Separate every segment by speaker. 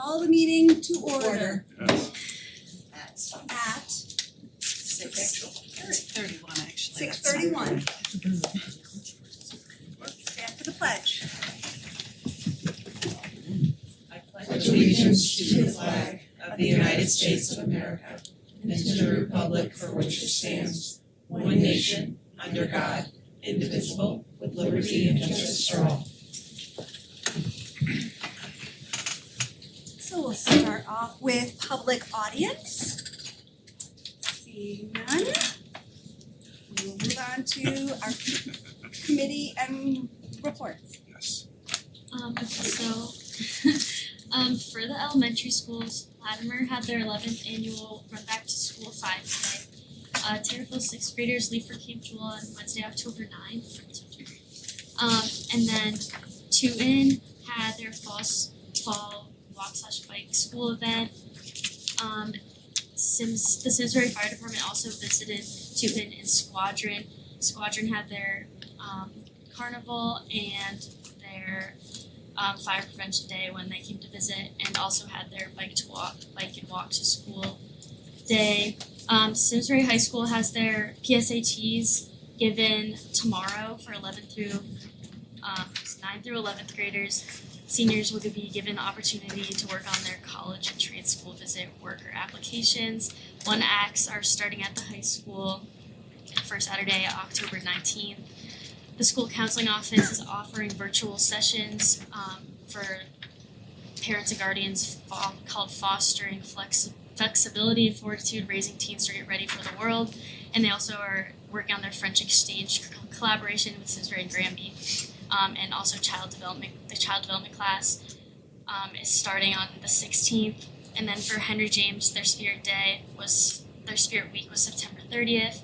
Speaker 1: call the meeting to order
Speaker 2: At
Speaker 1: at
Speaker 2: 6:31 actually.
Speaker 1: 6:31. Stand for the pledge.
Speaker 2: I pledge allegiance to the flag of the United States of America and to the republic for which it stands, one nation, under God, indivisible, with liberty and justice for all.
Speaker 1: So we'll start off with public audience. Seeing none. We'll move on to our committee and reports.
Speaker 3: Yes.
Speaker 4: For the elementary schools, Latimer had their 11th annual Run Back to School 5 today. Terriffill 6th graders leave for Camp Jewel on Wednesday, October 9th. And then Tooten had their fall walk/bike school event. The Simsbury Fire Department also visited Tooten in Squadron. Squadron had their carnival and their fire prevention day when they came to visit, and also had their bike and walk to school day. Simsbury High School has their PSATs given tomorrow for 9 through 11th graders. Seniors will be given the opportunity to work on their college and trade school visit worker applications. 1 acts are starting at the high school for Saturday, October 19th. The school counseling office is offering virtual sessions for parents and guardians called Fostering Flexibility and Fortitude, Raising Teens to Get Ready for the World. And they also are working on their French exchange collaboration with Simsbury and Granby. And also the child development class is starting on the 16th. And then for Henry James, their Spirit Week was September 30th.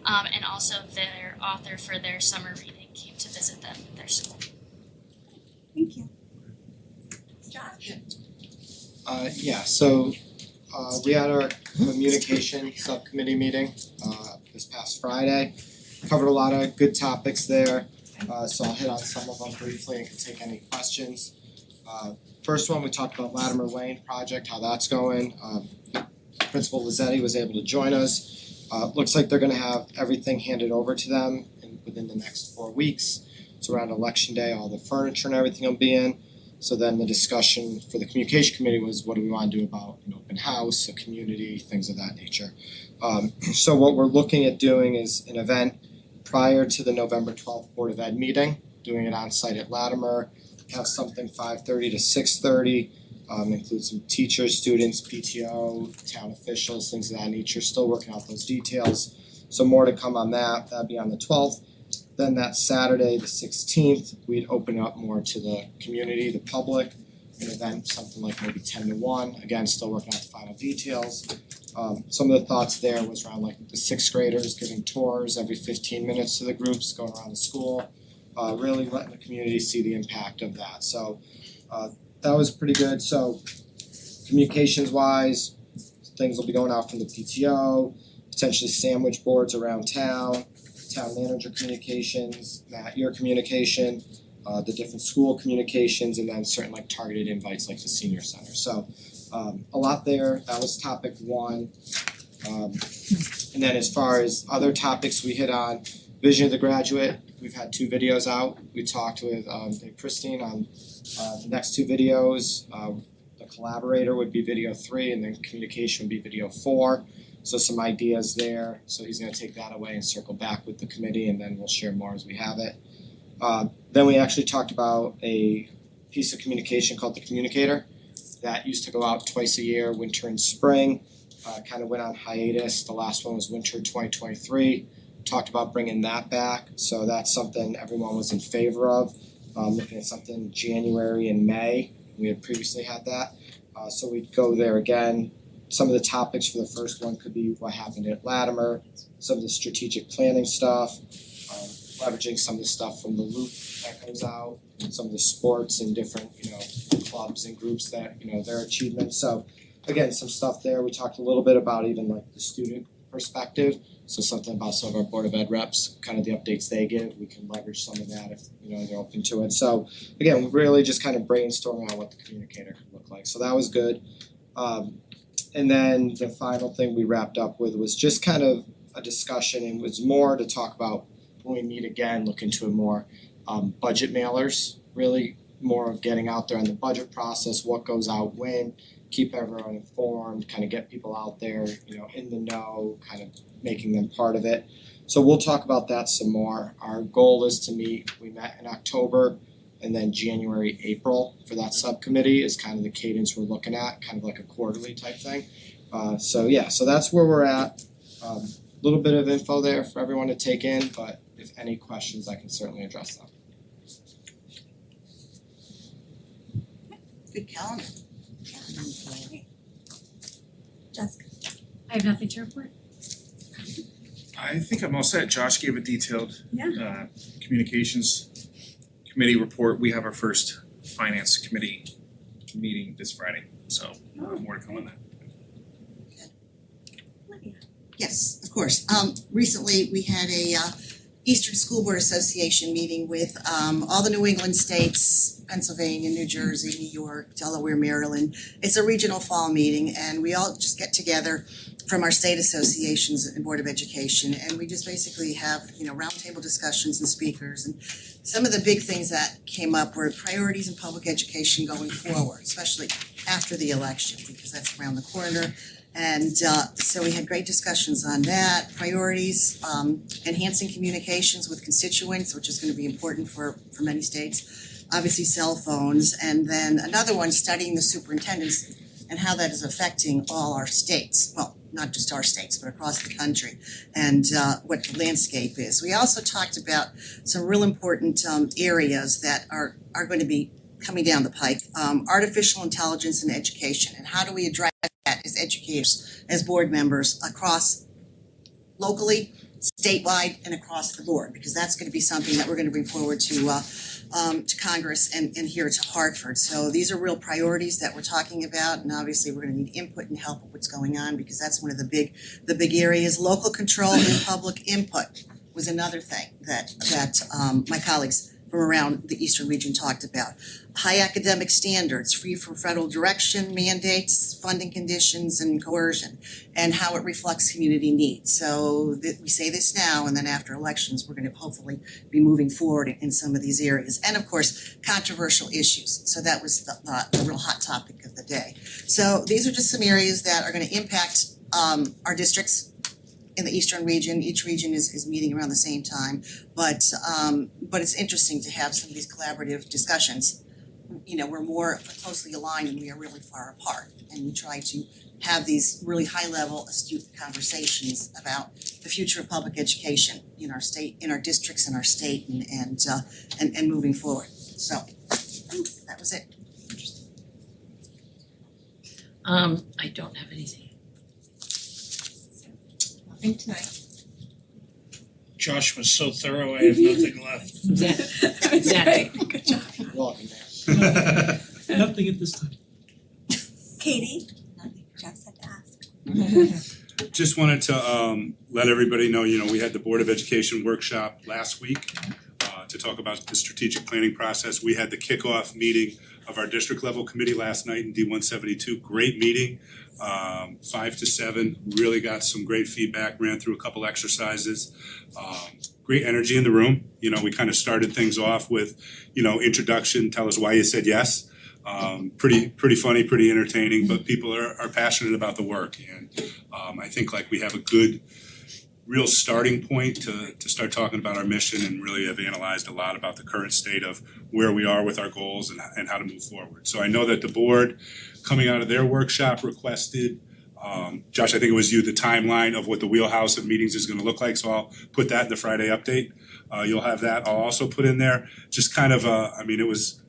Speaker 4: And also their author for their summer reading came to visit them at their school.
Speaker 1: Thank you. Josh?
Speaker 3: We had our communication subcommittee meeting this past Friday. Covered a lot of good topics there, so I'll hit on some of them briefly and can take any questions. First one, we talked about Latimer Lane project, how that's going. Principal Lizzetti was able to join us. Looks like they're going to have everything handed over to them within the next 4 weeks. So around Election Day, all the furniture and everything will be in. So then the discussion for the communication committee was, what do we want to do about an open house, a community, things of that nature. So what we're looking at doing is an event prior to the November 12th Board of Ed meeting, doing it on site at Latimer, have something 5:30 to 6:30. Include some teachers, students, PTO, town officials, things of that nature. Still working out those details. So more to come on that. That'd be on the 12th. Then that Saturday, the 16th, we'd open up more to the community, the public, an event, something like maybe 10 to 1. Again, still working out the final details. Some of the thoughts there was around like the 6th graders giving tours every 15 minutes to the groups, going around the school, really letting the community see the impact of that. So that was pretty good. So communications wise, things will be going out from the PTO, potentially sandwich boards around town manager communications, Matt, your communication, the different school communications, and then certain like targeted invites like the senior center. So a lot there. That was topic 1. And then as far as other topics we hit on, Vision of the Graduate, we've had 2 videos out. We talked with Dave Christine on the next 2 videos. The collaborator would be video 3, and then communication would be video 4. So some ideas there. So he's going to take that away and circle back with the committee, and then we'll share more as we have it. Then we actually talked about a piece of communication called the Communicator that used to go out twice a year, winter and spring. Kind of went on hiatus. The last one was winter 2023. Talked about bringing that back. So that's something everyone was in favor of. Looking at something January and May. We had previously had that. So we'd go there again. Some of the topics for the first one could be what happened at Latimer, some of the strategic planning stuff, leveraging some of the stuff from the loop that goes out, some of the sports and different, clubs and groups that, their achievements. So again, some stuff there. We talked a little bit about even like the student perspective. So something about some of our Board of Ed reps, kind of the updates they give, we can leverage some of that if, they're open to it. So again, we're really just kind of brainstorming on what the communicator could look like. So that was good. And then the final thing we wrapped up with was just kind of a discussion, and was more to talk about when we meet again, look into it more, budget mailers, really more of getting out there on the budget process, what goes out when, keep everyone informed, kind of get people out there, in the know, kind of making them part of it. So we'll talk about that some more. Our goal is to meet, we met in October, and then January, April for that subcommittee is kind of the cadence we're looking at, kind of like a quarterly type thing. So that's where we're at. Little bit of info there for everyone to take in, but if any questions, I can certainly address them.
Speaker 1: Good calendar. Jessica.
Speaker 5: I have nothing to report.
Speaker 6: I think I'm all set. Josh gave a detailed
Speaker 1: Yeah.
Speaker 6: communications committee report. We have our first finance committee meeting this Friday, so more to come on that.
Speaker 7: Yes, of course. Recently, we had a Eastern School Board Association meeting with all the New England states, Pennsylvania, New Jersey, New York, Delaware, Maryland. It's a regional fall meeting, and we all just get together from our state associations and Board of Education, and we just basically have, roundtable discussions and speakers. And some of the big things that came up were priorities in public education going forward, especially after the election, because that's around the corner. And so we had great discussions on that, priorities, enhancing communications with constituents, which is going to be important for many states, obviously cell phones, and then another one, studying the superintendents and how that is affecting all our states. Well, not just our states, but across the country, and what the landscape is. We also talked about some real important areas that are going to be coming down the pike, artificial intelligence in education, and how do we address that as educators, as board members, across locally, statewide, and across the board, because that's going to be something that we're going to bring forward to Congress and here to Hartford. So these are real priorities that we're talking about, and obviously we're going to need input and help with what's going on, because that's one of the big areas. Local control and public input was another thing that my colleagues from around the Eastern region talked about. High academic standards, free from federal direction, mandates, funding conditions, and coercion, and how it reflects community needs. So we say this now, and then after elections, we're going to hopefully be moving forward in some of these areas. And of course, controversial issues. So that was the real hot topic of the day. So these are just some areas that are going to impact our districts in the Eastern region. Each region is meeting around the same time, but it's interesting to have some of these collaborative discussions. We're more closely aligned and we are really far apart, and we try to have these really high-level, astute conversations about the future of public education in our state, in our districts, in our state, and moving forward. So that was it.
Speaker 5: I don't have anything.
Speaker 7: Nothing tonight.
Speaker 8: Josh was so thorough, I have nothing left.
Speaker 5: Exactly.
Speaker 1: Good job.
Speaker 3: Welcome there.
Speaker 8: Nothing at this time.
Speaker 1: Katie? Nothing. Jeff said to ask.
Speaker 9: Just wanted to let everybody know, we had the Board of Education workshop last week to talk about the strategic planning process. We had the kickoff meeting of our district level committee last night in D172. Great meeting, 5 to 7. Really got some great feedback, ran through a couple exercises. Great energy in the room. We kind of started things off with, introduction, tell us why you said yes. Pretty funny, pretty entertaining, but people are passionate about the work. And I think we have a good, real starting point to start talking about our mission, and really have analyzed a lot about the current state of where we are with our goals and how to move forward. So I know that the board, coming out of their workshop, requested, Josh, I think it was you, the timeline of what the wheelhouse of meetings is going to look like. So I'll put that in the Friday update. You'll have that. I'll also put in there just kind of it was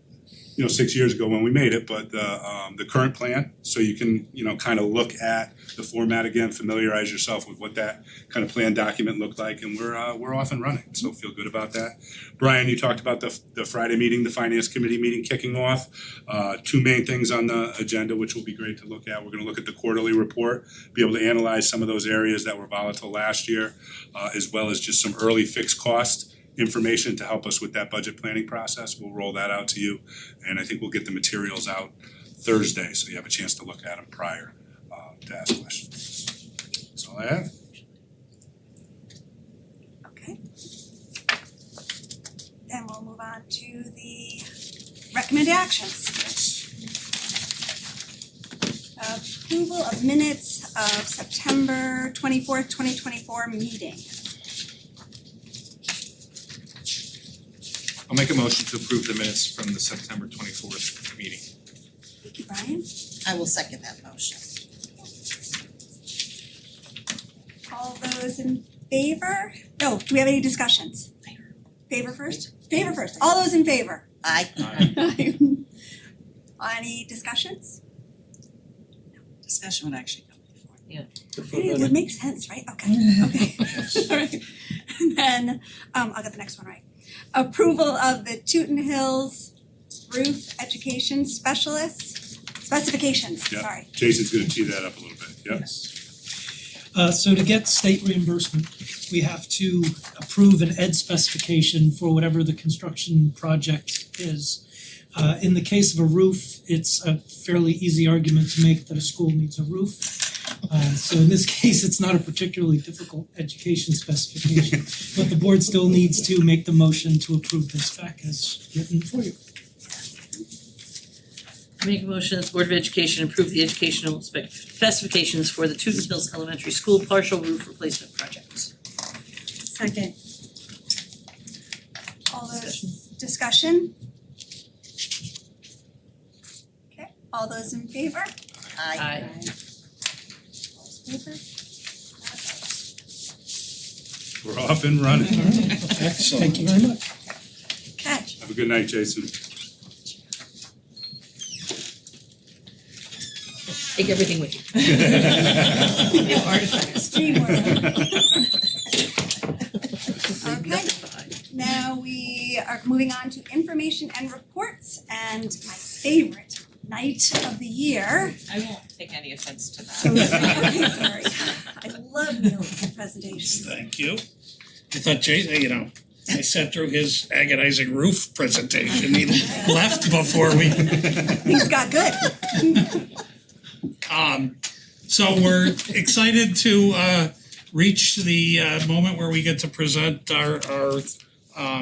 Speaker 9: 6 years ago when we made it, but the current plan, so you can, kind of look at the format again, familiarize yourself with what that kind of plan document looked like, and we're off and running, so feel good about that. Brian, you talked about the Friday meeting, the Finance Committee meeting kicking off. Two main things on the agenda, which will be great to look at. We're gonna look at the quarterly report, be able to analyze some of those areas that were volatile last year, as well as just some early fixed cost information to help us with that budget planning process. We'll roll that out to you, and I think we'll get the materials out Thursday, so you have a chance to look at them prior to ask questions. That's all I have.
Speaker 1: Okay. Then we'll move on to the recommended actions. Approval of minutes of September 24th, 2024 meeting.
Speaker 6: I'll make a motion to approve the minutes from the September 24th meeting.
Speaker 1: Thank you, Brian.
Speaker 7: I will second that motion.
Speaker 1: All those in favor? No, do we have any discussions? Favor first? Favor first. All those in favor?
Speaker 7: Aye.
Speaker 1: Any discussions?
Speaker 2: Discussion would actually come before.
Speaker 1: It would make sense, right? Okay, okay. Alright. And then, I'll get the next one right. Approval of the Tooten Hills Roof Education specifications,
Speaker 9: Yeah.
Speaker 1: sorry.
Speaker 9: Jason's gonna tee that up a little bit, yep.
Speaker 10: So to get state reimbursement, we have to approve an ed specification for whatever the construction project is. In the case of a roof, it's a fairly easy argument to make that a school needs a roof. So in this case, it's not a particularly difficult education specification, but the board still needs to make the motion to approve this spec as written for you.
Speaker 5: Make a motion that the Board of Education approve the educational specifications for the Tooten Hills Elementary School partial roof replacement project.
Speaker 1: Second. All those, discussion? Okay, all those in favor?
Speaker 7: Aye.
Speaker 1: Favor?
Speaker 9: We're off and running.
Speaker 10: Excellent. Thank you very much.
Speaker 1: Okay.
Speaker 9: Have a good night, Jason.
Speaker 5: Take everything with you.
Speaker 1: No artifacts. Teamwork. Okay, now we are moving on to information and reports, and my favorite night of the year.
Speaker 2: I won't take any offense to that.
Speaker 1: Okay, sorry. I love Neil's presentations.
Speaker 8: Thank you. I thought Jason, I sat through his agonizing roof presentation. He left before we.
Speaker 1: Things got good.
Speaker 8: So we're excited to reach the moment where we get to present our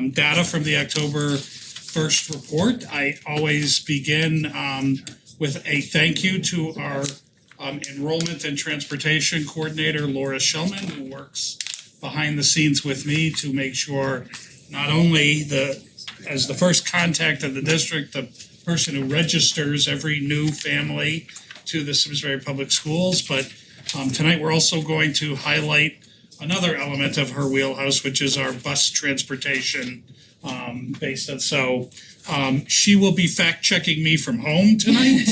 Speaker 8: data from the October 1st report. I always begin with a thank you to our enrollment and transportation coordinator, Laura Shellman, who works behind the scenes with me to make sure not only as the first contact of the district, the person who registers every new family to the Simsbury Public Schools, but tonight we're also going to highlight another element of her wheelhouse, which is our bus transportation based on, so she will be fact checking me from home tonight.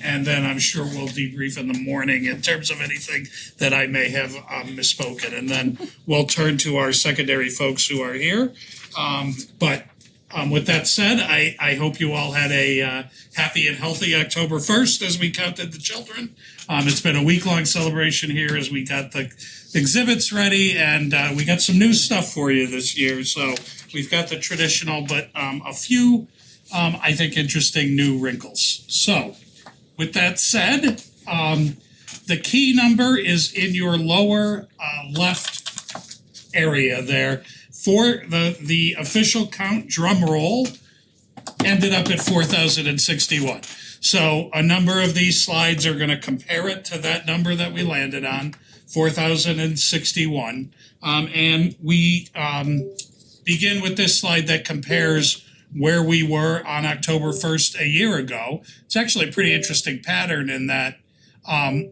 Speaker 8: And then I'm sure we'll debrief in the morning in terms of anything that I may have misspoken, and then we'll turn to our secondary folks who are here. But with that said, I hope you all had a happy and healthy October 1st as we counted the children. It's been a week-long celebration here as we got the exhibits ready, and we got some new stuff for you this year. So we've got the traditional, but a few, I think, interesting new wrinkles. So with that said, the key number is in your lower left area there. For the official count, drum roll, ended up at 4,061. So a number of these slides are gonna compare it to that number that we landed on, 4,061. And we begin with this slide that compares where we were on October 1st a year ago. It's actually a pretty interesting pattern in that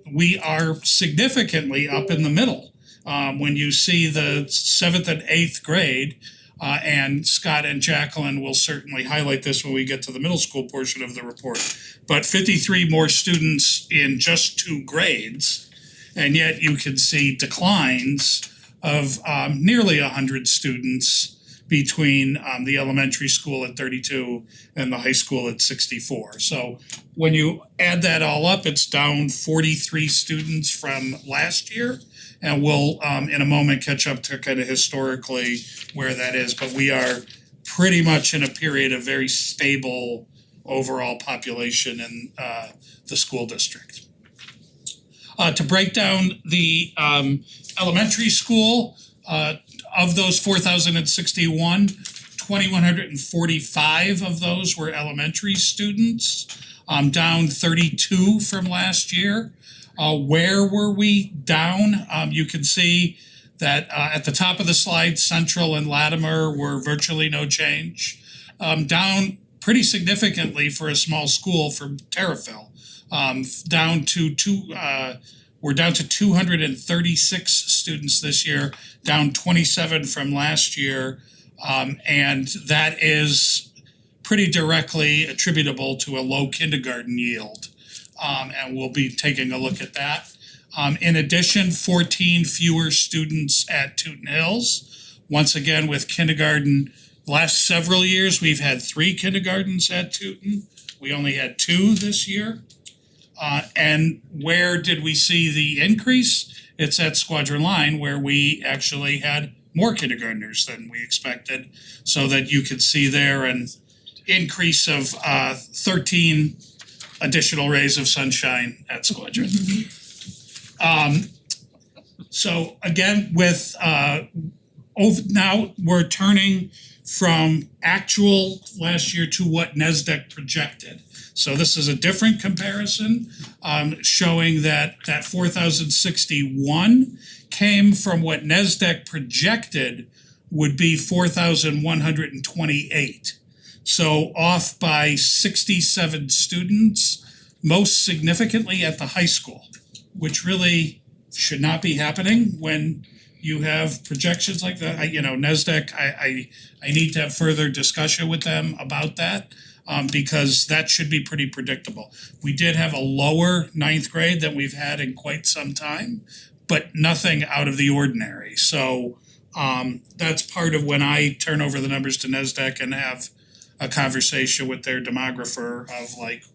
Speaker 8: we are significantly up in the middle. When you see the 7th and 8th grade, And Scott and Jacqueline will certainly highlight this when we get to the middle school portion of the report. But 53 more students in just 2 grades, and yet you can see declines of nearly 100 students between the elementary school at 32 and the high school at 64. So when you add that all up, it's down 43 students from last year. And we'll in a moment catch up to kind of historically where that is, but we are pretty much in a period of very stable overall population in the school district. To break down the elementary school, of those 4,061, 2,145 of those were elementary students, down 32 from last year. Where were we down? You can see that at the top of the slide, Central and Latimer were virtually no change. Down pretty significantly for a small school from Terriffill. We're down to 236 students this year, down 27 from last year. And that is pretty directly attributable to a low kindergarten yield. And we'll be taking a look at that. In addition, 14 fewer students at Tooten Hills. Once again, with kindergarten, last several years, we've had 3 kindergartens at Tooten. We only had 2 this year. And where did we see the increase? It's at Squadron Line, where we actually had more kindergartners than we expected, so that you could see there an increase of 13 additional rays of sunshine at Squadron. So again, with now we're turning from actual last year to what NESDEC projected. So this is a different comparison, showing that 4,061 came from what NESDEC projected would be 4,128. So off by 67 students, most significantly at the high school, which really should not be happening when you have projections like that. NESDEC, I need to have further discussion with them about that. Because that should be pretty predictable. We did have a lower 9th grade than we've had in quite some time, but nothing out of the ordinary. So that's part of when I turn over the numbers to NESDEC and have a conversation with their demographer of like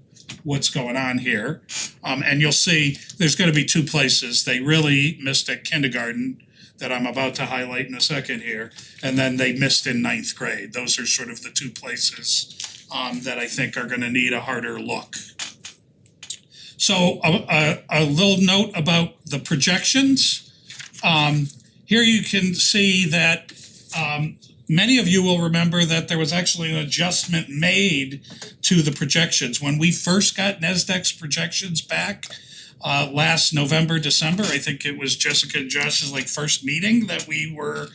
Speaker 8: what's going on here. And you'll see there's gonna be 2 places. They really missed at kindergarten that I'm about to highlight in a second here, and then they missed in 9th grade. Those are sort of the 2 places that I think are gonna need a harder look. So a little note about the projections. Here you can see that many of you will remember that there was actually an adjustment made to the projections. When we first got NESDEC's projections back last November, December, I think it was Jessica and Josh's first meeting that we were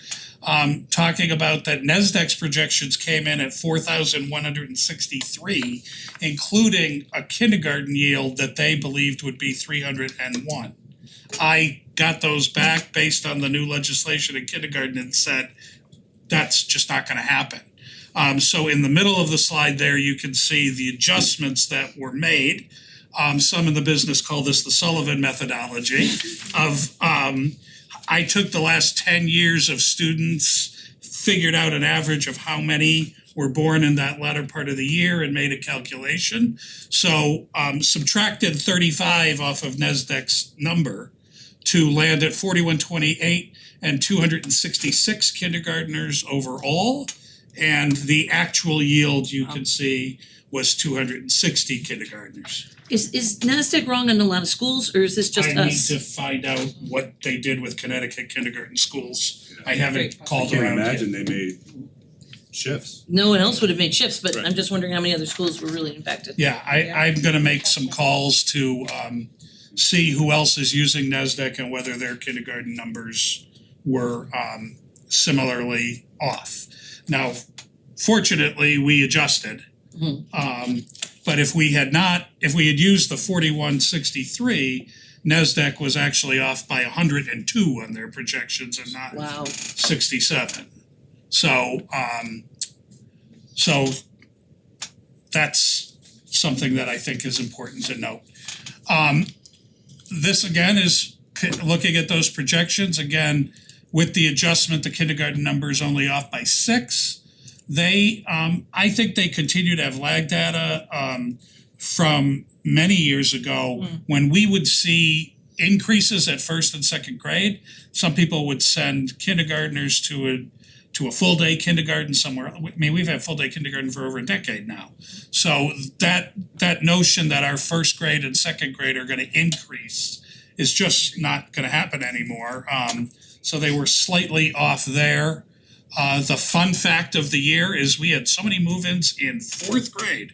Speaker 8: talking about that NESDEC's projections came in at 4,163, including a kindergarten yield that they believed would be 301. I got those back based on the new legislation in kindergarten and said, that's just not gonna happen. So in the middle of the slide there, you can see the adjustments that were made. Some in the business call this the Sullivan methodology of I took the last 10 years of students, figured out an average of how many were born in that latter part of the year and made a calculation. So subtracted 35 off of NESDEC's number to land at 4,128 and 266 kindergartners overall. And the actual yield you can see was 260 kindergartners.
Speaker 5: Is NASDAQ wrong in a lot of schools, or is this just us?
Speaker 8: I need to find out what they did with Connecticut kindergarten schools. I haven't called
Speaker 9: I
Speaker 8: around
Speaker 9: can't
Speaker 8: yet.
Speaker 9: imagine they made shifts.
Speaker 5: No one else would have made shifts, but
Speaker 9: Right.
Speaker 5: I'm just wondering how many other schools were really impacted.
Speaker 8: Yeah, I'm gonna make some calls to see who else is using NASDAQ and whether their kindergarten numbers were similarly off. Now, fortunately, we adjusted. But if we had used the 4,163, NASDAQ was actually off by 102 on their projections and not
Speaker 5: Wow.
Speaker 8: 67. So that's something that I think is important to note. This again is looking at those projections, again, with the adjustment, the kindergarten number is only off by 6. They, I think they continue to have lag data from many years ago when we would see increases at first and second grade. Some people would send kindergartners to a full day kindergarten somewhere. I mean, we've had full day kindergarten for over a decade now. So that notion that our first grade and second grade are gonna increase is just not gonna happen anymore. So they were slightly off there. The fun fact of the year is we had so many move-ins in 4th grade.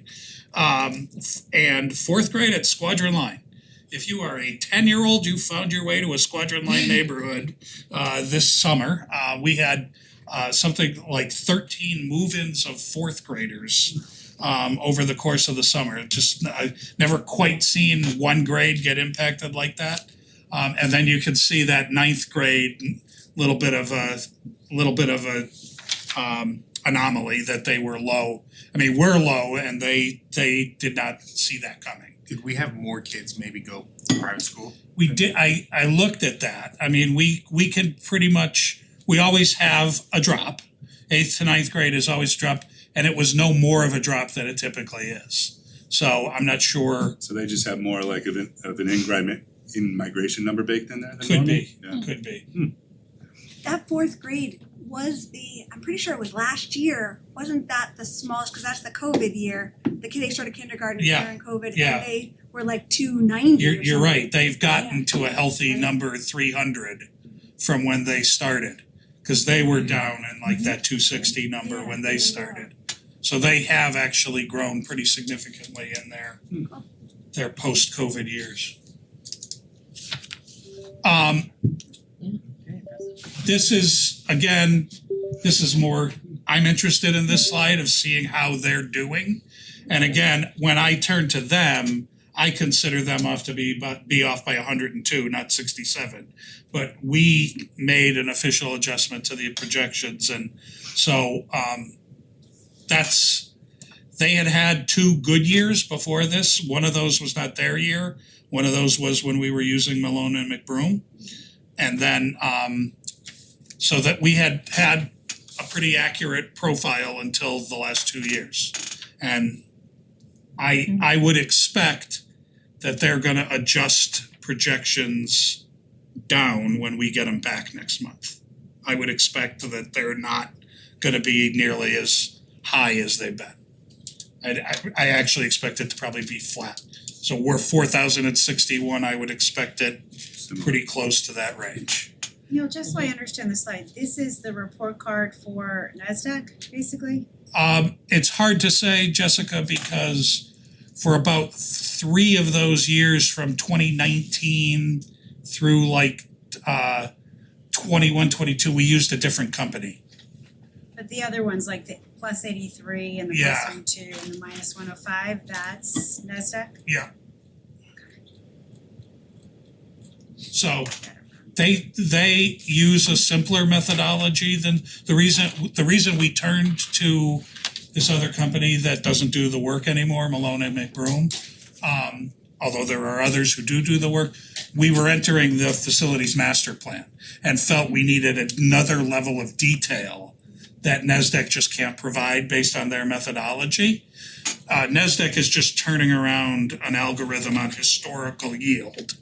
Speaker 8: And 4th grade at Squadron Line. If you are a 10-year-old, you found your way to a Squadron Line neighborhood this summer. We had something like 13 move-ins of 4th graders over the course of the summer. I've never quite seen one grade get impacted like that. And then you can see that 9th grade little bit of a anomaly that they were low. I mean, we're low and they did not see that coming.
Speaker 6: Did we have more kids maybe go to private school?
Speaker 8: We did, I looked at that. I mean, we can pretty much, we always have a drop. 8th to 9th grade is always a drop, and it was no more of a drop than it typically is. So I'm not sure.
Speaker 9: So they just have more like of an in-migration number baked in there than
Speaker 8: Could
Speaker 9: normal?
Speaker 8: be,
Speaker 9: Yeah.
Speaker 8: could be.
Speaker 1: That 4th grade was I'm pretty sure it was last year, wasn't that the smallest, cause that's the COVID year. They started kindergarten
Speaker 8: Yeah,
Speaker 1: during COVID
Speaker 8: yeah.
Speaker 1: and they were like 290 or
Speaker 8: You're right,
Speaker 1: something.
Speaker 8: they've gotten
Speaker 1: Yeah.
Speaker 8: to a healthy
Speaker 1: Right.
Speaker 8: number 300 from when they started. Cause they were down in like that 260 number when they started. So they have actually grown pretty significantly in their post-COVID years. This is, again, this is more, I'm interested in this slide of seeing how they're doing. And again, when I turn to them, I consider them off to be off by 102, not 67. But we made an official adjustment to the projections, and so they had 2 good years before this. One of those was not their year. One of those was when we were using Malone and McBroom. And then so that we had a pretty accurate profile until the last 2 years. And I would expect that they're gonna adjust projections down when we get them back next month. I would expect that they're not gonna be nearly as high as they've been. I actually expect it to probably be flat. So we're 4,061, I would expect it pretty close to that range.
Speaker 11: Neil, just so I understand the slide, this is the report card for NASDAQ, basically?
Speaker 8: It's hard to say, Jessica, because for about 3 of those years from 2019 through like 21, 22, we used a different company.
Speaker 11: But the other ones, like the plus 83 and the
Speaker 8: Yeah.
Speaker 11: plus 102 and the minus 105, that's NASDAQ?
Speaker 8: Yeah. So they use a simpler methodology than the reason we turned to this other company that doesn't do the work anymore, Malone and McBroom. Although there are others who do the work, we were entering the facilities master plan and felt we needed another level of detail that NASDAQ just can't provide based on their methodology. NASDAQ is just turning around an algorithm on historical yield.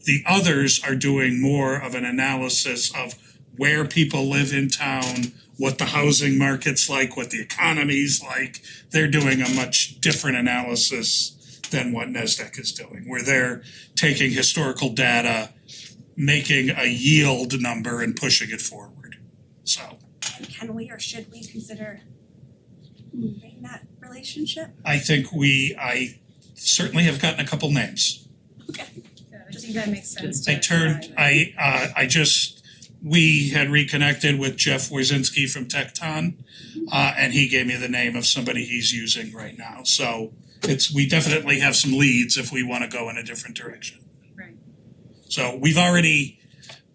Speaker 8: The others are doing more of an analysis of where people live in town, what the housing market's like, what the economy's like. They're doing a much different analysis than what NASDAQ is doing, where they're taking historical data, making a yield number and pushing it forward. So
Speaker 1: Can we or should we consider moving that relationship?
Speaker 8: I think I certainly have gotten a couple names.
Speaker 11: I think that makes sense to
Speaker 8: We had reconnected with Jeff Wojcinski from Tecton, and he gave me the name of somebody he's using right now. So we definitely have some leads if we wanna go in a different direction.
Speaker 11: Right.
Speaker 8: So we've already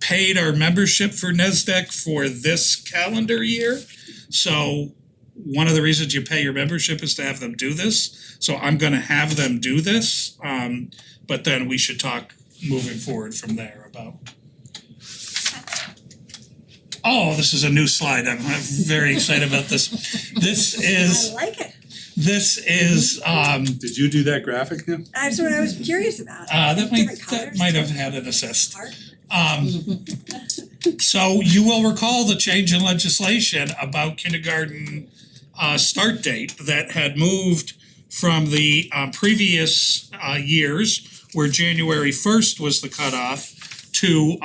Speaker 8: paid our membership for NESDEC for this calendar year. So one of the reasons you pay your membership is to have them do this. So I'm gonna have them do this, but then we should talk moving forward from there about. Oh, this is a new slide. I'm very excited about this. This is,
Speaker 1: I like it.
Speaker 8: this is,
Speaker 9: Did you do that graphic now?
Speaker 1: That's what I was curious about.
Speaker 8: that
Speaker 1: Different colors.
Speaker 8: might have had an assist.
Speaker 1: Art.
Speaker 8: So you will recall the change in legislation about kindergarten start date that had moved from the previous years where January 1st was the cutoff to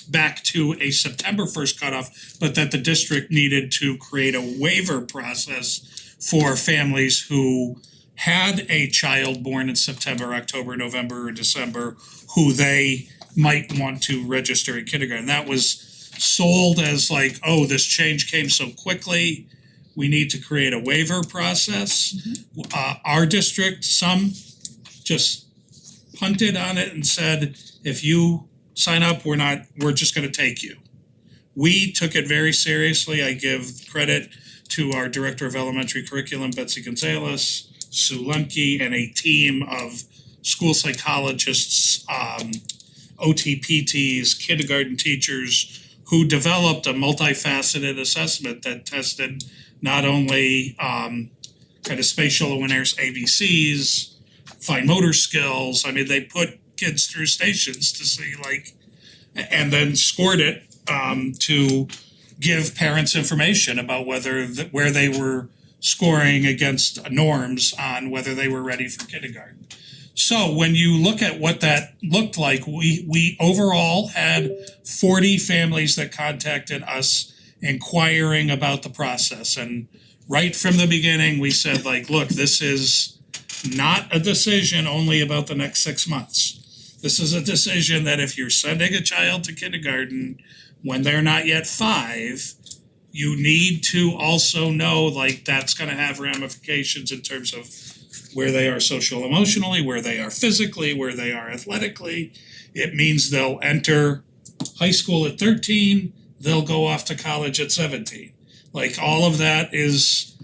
Speaker 8: back to a September 1st cutoff, but that the district needed to create a waiver process for families who had a child born in September, October, November, or December who they might want to register in kindergarten. That was sold as like, oh, this change came so quickly, we need to create a waiver process. Our district, some just punted on it and said, if you sign up, we're just gonna take you. We took it very seriously. I give credit to our Director of Elementary Curriculum, Betsy Gonzalez, Sue Lemke, and a team of school psychologists, OTPTs, kindergarten teachers, who developed a multifaceted assessment that tested not only kind of spatial awareness, ABCs, fine motor skills. I mean, they put kids through stations to see like, and then scored it to give parents information about where they were scoring against norms on whether they were ready for kindergarten. So when you look at what that looked like, we overall had 40 families that contacted us inquiring about the process. And right from the beginning, we said like, look, this is not a decision only about the next 6 months. This is a decision that if you're sending a child to kindergarten when they're not yet 5, you need to also know like that's gonna have ramifications in terms of where they are social emotionally, where they are physically, where they are athletically. It means they'll enter high school at 13, they'll go off to college at 17. Like all of that is,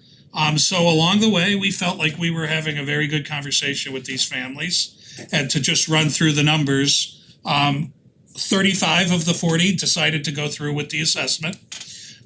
Speaker 8: so along the way, we felt like we were having a very good conversation with these families. And to just run through the numbers, 35 of the 40 decided to go through with the assessment.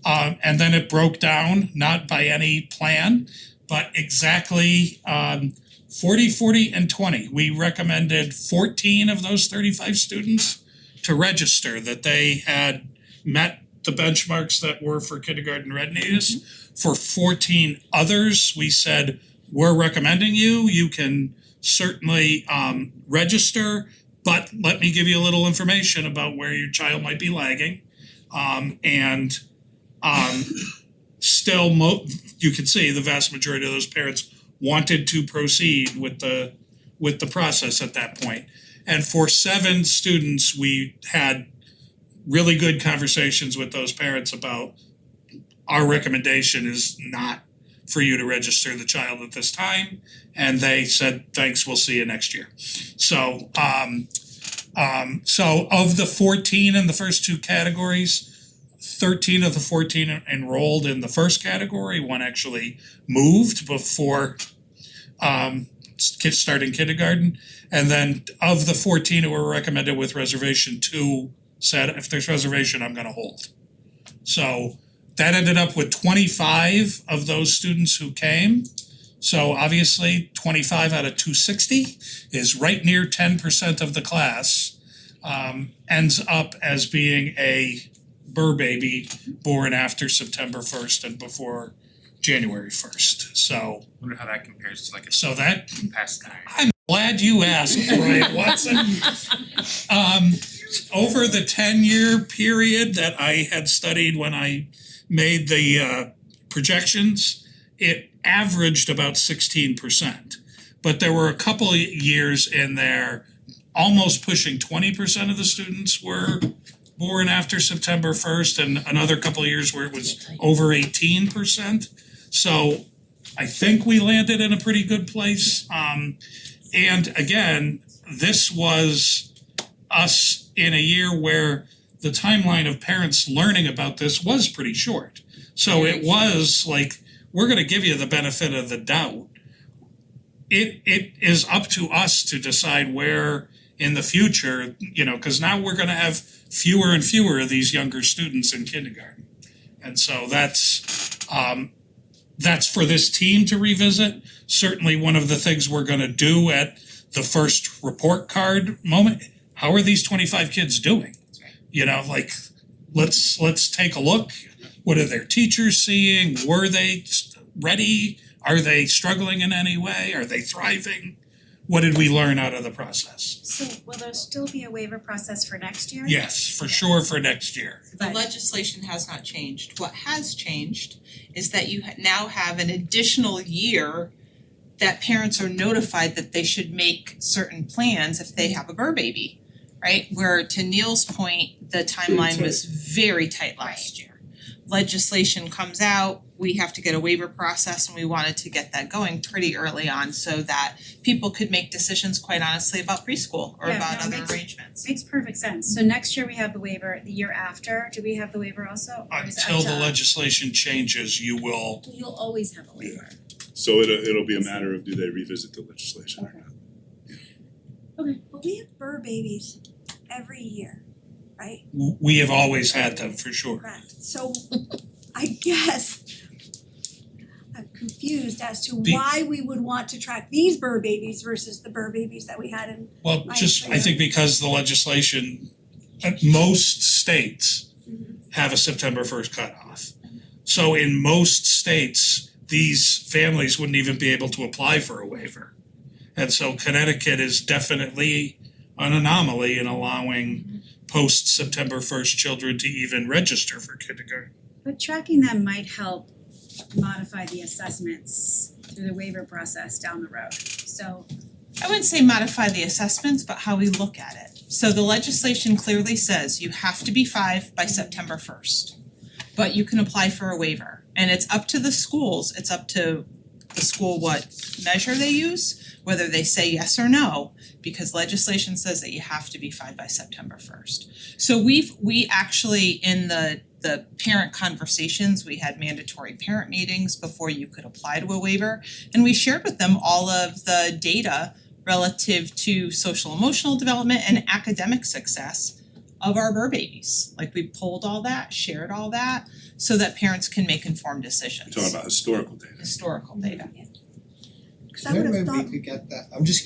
Speaker 8: And then it broke down, not by any plan, but exactly 40, 40, and 20. We recommended 14 of those 35 students to register that they had met the benchmarks that were for kindergarten readiness. For 14 others, we said, we're recommending you can certainly register, but let me give you a little information about where your child might be lagging. Still, you can see the vast majority of those parents wanted to proceed with the process at that point. And for 7 students, we had really good conversations with those parents about our recommendation is not for you to register the child at this time. And they said, thanks, we'll see you next year. So of the 14 in the first 2 categories, 13 of the 14 enrolled in the first category. 1 actually moved before kids starting kindergarten. And then of the 14 who were recommended with reservation, 2 said, if there's reservation, I'm gonna hold. So that ended up with 25 of those students who came. So obviously 25 out of 260 is right near 10% of the class, ends up as being a Burr baby born after September 1st and before January 1st. So
Speaker 6: Wonder how that compares to like a
Speaker 8: so that
Speaker 6: past guy.
Speaker 8: I'm glad you asked, Brian Watson. Over the 10-year period that I had studied when I made the projections, it averaged about 16%. But there were a couple of years in there, almost pushing 20% of the students were born after September 1st, and another couple of years where it was over 18%. So I think we landed in a pretty good place. And again, this was us in a year where the timeline of parents learning about this was pretty short. So it was like, we're gonna give you the benefit of the doubt. It is up to us to decide where in the future, you know, cause now we're gonna have fewer and fewer of these younger students in kindergarten. And so that's for this team to revisit. Certainly one of the things we're gonna do at the first report card moment, how are these 25 kids doing? You know, like, let's take a look. What are their teachers seeing? Were they ready? Are they struggling in any way? Are they thriving? What did we learn out of the process?
Speaker 11: So will there still be a waiver process for next year?
Speaker 8: Yes, for sure for next year.
Speaker 2: The legislation has not changed. What has changed is that you now have an additional year that parents are notified that they should make certain plans if they have a burr baby, right? Where to Neil's point, the timeline was very tight last year. Legislation comes out, we have to get a waiver process, and we wanted to get that going pretty early on so that people could make decisions, quite honestly, about preschool or
Speaker 11: Yeah,
Speaker 2: about
Speaker 11: no,
Speaker 2: other
Speaker 11: makes-
Speaker 2: arrangements.
Speaker 11: Makes perfect sense. So next year we have the waiver, the year after, do we have the waiver also? Or is it up
Speaker 8: Until
Speaker 11: to
Speaker 8: the
Speaker 11: us?
Speaker 8: legislation changes, you will,
Speaker 11: You'll always have a waiver.
Speaker 9: So it'll be a matter of do they revisit the legislation or not?
Speaker 1: But we have burr babies every year, right?
Speaker 8: we have always had them for sure.
Speaker 1: Correct. So I guess I'm confused as to
Speaker 8: The-
Speaker 1: why we would want to track these burr babies versus the burr babies that we had in.
Speaker 8: Well,
Speaker 1: I
Speaker 8: just, I
Speaker 1: agree.
Speaker 8: think because the legislation, most states have a September 1st cutoff. So in most states, these families wouldn't even be able to apply for a waiver. And so Connecticut is definitely an anomaly in allowing post-September 1st children to even register for kindergarten.
Speaker 11: But tracking them might help modify the assessments through the waiver process down the road. So
Speaker 2: I wouldn't say modify the assessments, but how we look at it. So the legislation clearly says you have to be 5 by September 1st. But you can apply for a waiver. And it's up to the schools, it's up to the school what measure they use, whether they say yes or no, because legislation says that you have to be 5 by September 1st. So we actually, in the parent conversations, we had mandatory parent meetings before you could apply to a waiver. And we shared with them all of the data relative to social emotional development and academic success of our burr babies. Like we pulled all that, shared all that, so that parents can make informed decisions.
Speaker 9: Talking about historical data.
Speaker 2: Historical data.
Speaker 1: Cause I would have
Speaker 3: Is there a way
Speaker 1: thought,
Speaker 3: we could get that? I'm just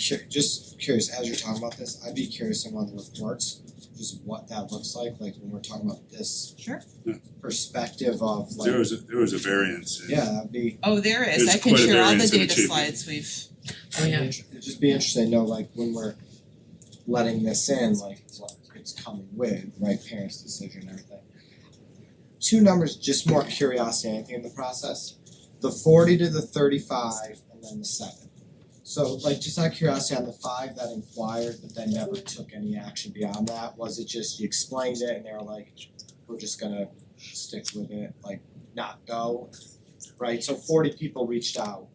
Speaker 3: curious, as you're talking about this, I'd be curious on the reports, just what that looks like when we're talking about this
Speaker 2: Sure.
Speaker 3: perspective of like,
Speaker 9: There was a variance in.
Speaker 3: yeah, that'd be,
Speaker 2: Oh, there is.
Speaker 9: There's
Speaker 2: I can
Speaker 9: quite a
Speaker 2: share all the
Speaker 9: variance in
Speaker 2: data
Speaker 9: achievement.
Speaker 2: slides we've.
Speaker 5: Oh, yeah.
Speaker 3: it'd just be interesting to know like when we're letting this in, like what it's coming with, right, parents' decision and everything. Two numbers, just more curiosity, anything in the process, the 40 to the 35 and then the 7. So like just out of curiosity on the 5 that inquired but then never took any action beyond that, was it just you explained it and they were like, we're just gonna stick with it, like not go, right? So 40 people reached out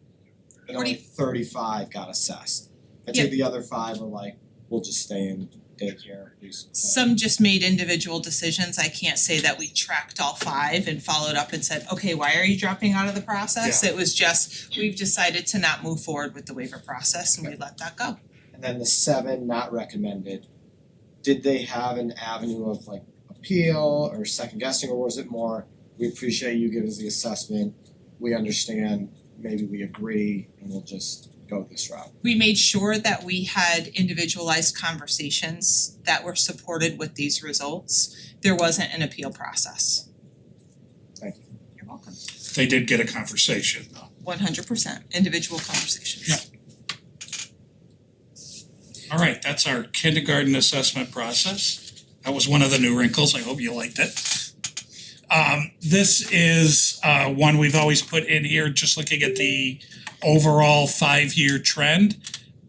Speaker 3: and only 35 got assessed. I think the other 5 were like, we'll just stay in daycare, do some.
Speaker 2: Some just made individual decisions. I can't say that we tracked all 5 and followed up and said, okay, why are you dropping out of the process? It was just, we've decided to not move forward with the waiver process and we let that go.
Speaker 3: And then the 7 not recommended, did they have an avenue of like appeal or second guessing, or was it more, we appreciate you giving us the assessment, we understand, maybe we agree, and we'll just go this route?
Speaker 2: We made sure that we had individualized conversations that were supported with these results. There wasn't an appeal process.
Speaker 3: Thank you.
Speaker 2: You're welcome.
Speaker 8: They did get a conversation though.
Speaker 2: 100% individual conversations.
Speaker 8: Yeah. All right, that's our kindergarten assessment process. That was one of the new wrinkles, I hope you liked it. This is one we've always put in here, just looking at the overall 5-year trend.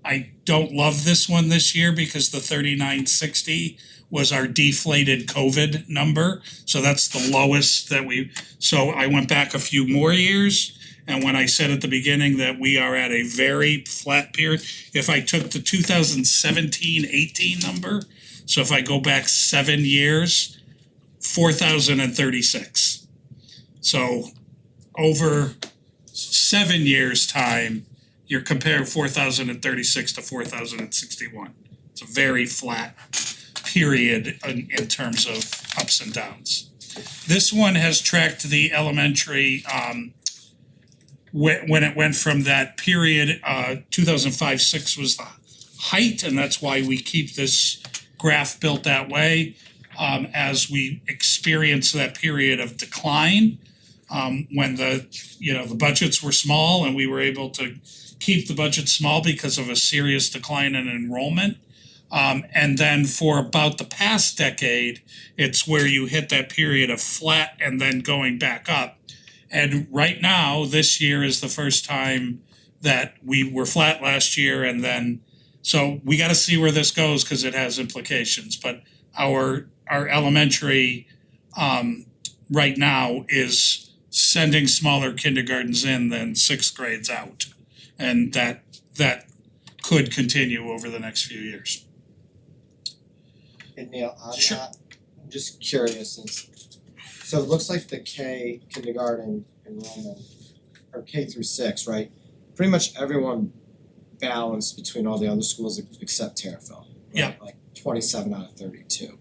Speaker 8: I don't love this one this year because the 3960 was our deflated COVID number. So that's the lowest that so I went back a few more years. And when I said at the beginning that we are at a very flat period, if I took the 2017-18 number, so if I go back 7 years, 4,036. So over 7 years' time, you're comparing 4,036 to 4,061. It's a very flat period in terms of ups and downs. This one has tracked the elementary when it went from that period, 2005-6 was the height, and that's why we keep this graph built that way. As we experience that period of decline, when the budgets were small and we were able to keep the budget small because of a serious decline in enrollment. And then for about the past decade, it's where you hit that period of flat and then going back up. And right now, this year is the first time that we were flat last year, and then so we got to see where this goes because it has implications. But our elementary right now is sending smaller kindergartens in than sixth grades out, and that could continue over the next few years.
Speaker 3: And Neil, on
Speaker 8: Sure.
Speaker 3: that, I'm just curious, so it looks like the K kindergarten enrollment, or K through 6, right? Pretty much everyone balanced between all the other schools except Terriffill, right?
Speaker 8: Yeah.
Speaker 3: Like 27 out of 32.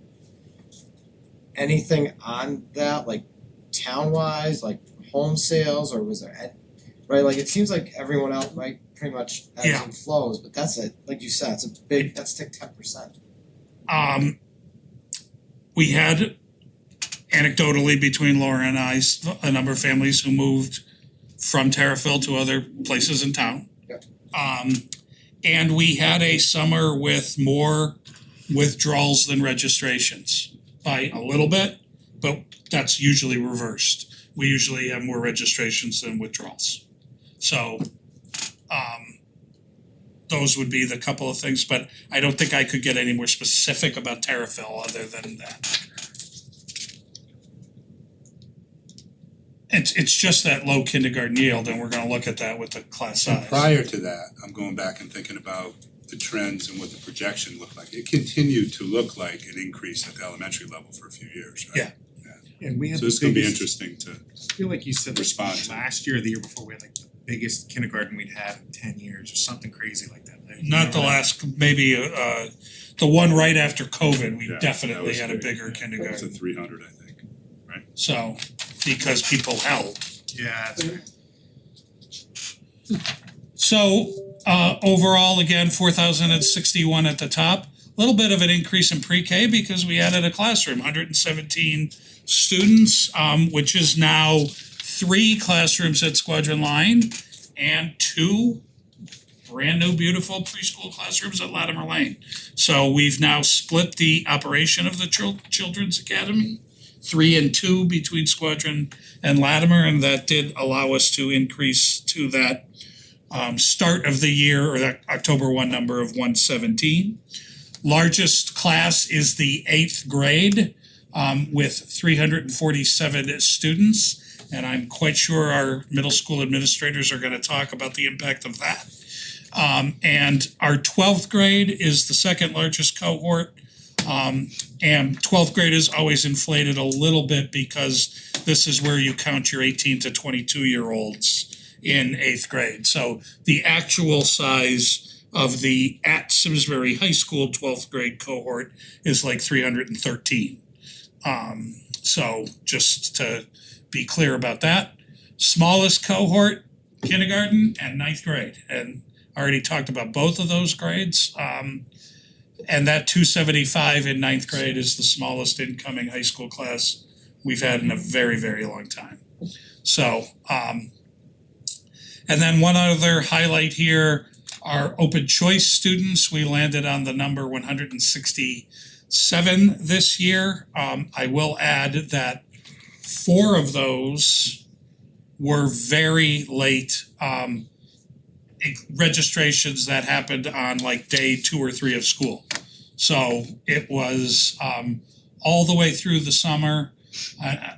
Speaker 3: Anything on that, like town-wise, like home sales, or was there, right? Like it seems like everyone else, right, pretty much ebbs
Speaker 8: Yeah.
Speaker 3: and flows, but that's it, like you said, that's like 10%.
Speaker 8: We had anecdotally between Laura and I a number of families who moved from Terriffill to other places in town.
Speaker 3: Yep.
Speaker 8: And we had a summer with more withdrawals than registrations by a little bit, but that's usually reversed. We usually have more registrations than withdrawals. So those would be the couple of things, but I don't think I could get any more specific about Terriffill other than that. It's just that low kindergarten yield, and we're gonna look at that with the class
Speaker 9: And
Speaker 8: size.
Speaker 9: prior to that, I'm going back and thinking about the trends and what the projection looked like. It continued to look like an increase at the elementary level for a few years, right?
Speaker 8: Yeah.
Speaker 6: And we had
Speaker 9: So
Speaker 6: the
Speaker 9: it's gonna be
Speaker 6: biggest,
Speaker 9: interesting to
Speaker 6: I feel like you said
Speaker 9: respond
Speaker 6: like
Speaker 9: to.
Speaker 6: last year or the year before, we had like the biggest kindergarten we'd had in 10 years or something crazy like that.
Speaker 8: Not the last, maybe the one right after COVID, we
Speaker 9: Yeah, that
Speaker 8: definitely
Speaker 9: was
Speaker 8: had a
Speaker 9: big,
Speaker 8: bigger
Speaker 9: yeah. It's a
Speaker 8: kindergarten.
Speaker 9: 300, I think.
Speaker 8: So, because people held.
Speaker 6: Yeah, that's right.
Speaker 8: So overall, again, 4,061 at the top. A little bit of an increase in pre-K because we added a classroom, 117 students, which is now 3 classrooms at Squadron Line and 2 brand new beautiful preschool classrooms at Latimer Lane. So we've now split the operation of the Children's Academy, 3 and 2 between Squadron and Latimer, and that did allow us to increase to that start of the year, or that October 1 number of 117. Largest class is the 8th grade with 347 students, and I'm quite sure our middle school administrators are gonna talk about the impact of that. And our 12th grade is the second largest cohort. And 12th grade is always inflated a little bit because this is where you count your 18 to 22-year-olds in 8th grade. So the actual size of the at Simsbury High School 12th grade cohort is like 313. So just to be clear about that. Smallest cohort, kindergarten and 9th grade. And I already talked about both of those grades. And that 275 in 9th grade is the smallest incoming high school class we've had in a very, very long time. So, and then one other highlight here, our open choice students, we landed on the number 167 this year. I will add that 4 of those were very late registrations that happened on like day 2 or 3 of school. So it was all the way through the summer.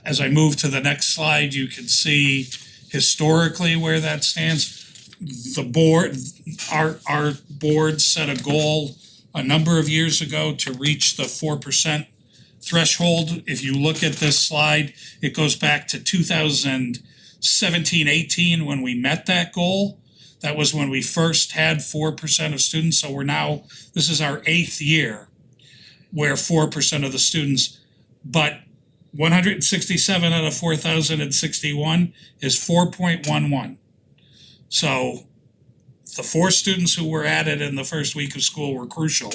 Speaker 8: As I move to the next slide, you can see historically where that stands. The board, our board set a goal a number of years ago to reach the 4% threshold, if you look at this slide, it goes back to 2017-18 when we met that goal. That was when we first had 4% of students, so this is our 8th year where 4% of the students, but 167 out of 4,061 is 4.11. So the 4 students who were added in the first week of school were crucial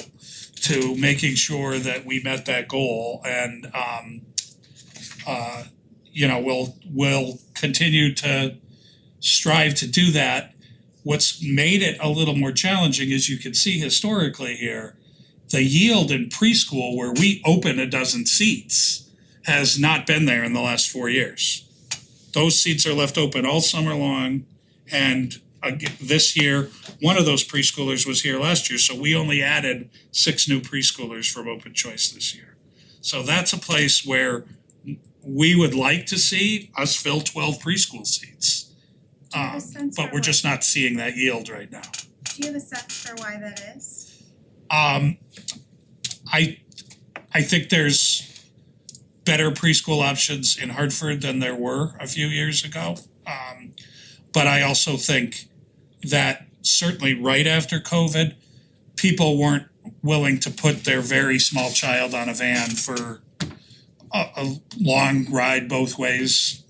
Speaker 8: to making sure that we met that goal, and we'll continue to strive to do that. What's made it a little more challenging, as you can see historically here, the yield in preschool where we open a dozen seats has not been there in the last 4 years. Those seats are left open all summer long, and this year, one of those preschoolers was here last year, so we only added 6 new preschoolers from Open Choice this year. So that's a place where we would like to see us fill 12 preschool seats.
Speaker 11: Do you have a sense
Speaker 8: But
Speaker 11: for
Speaker 8: we're
Speaker 11: what-
Speaker 8: just not seeing that yield right now.
Speaker 11: Do you have a sense for why that is?
Speaker 8: I think there's better preschool options in Hartford than there were a few years ago. But I also think that certainly right after COVID, people weren't willing to put their very small child on a van for a long ride both ways.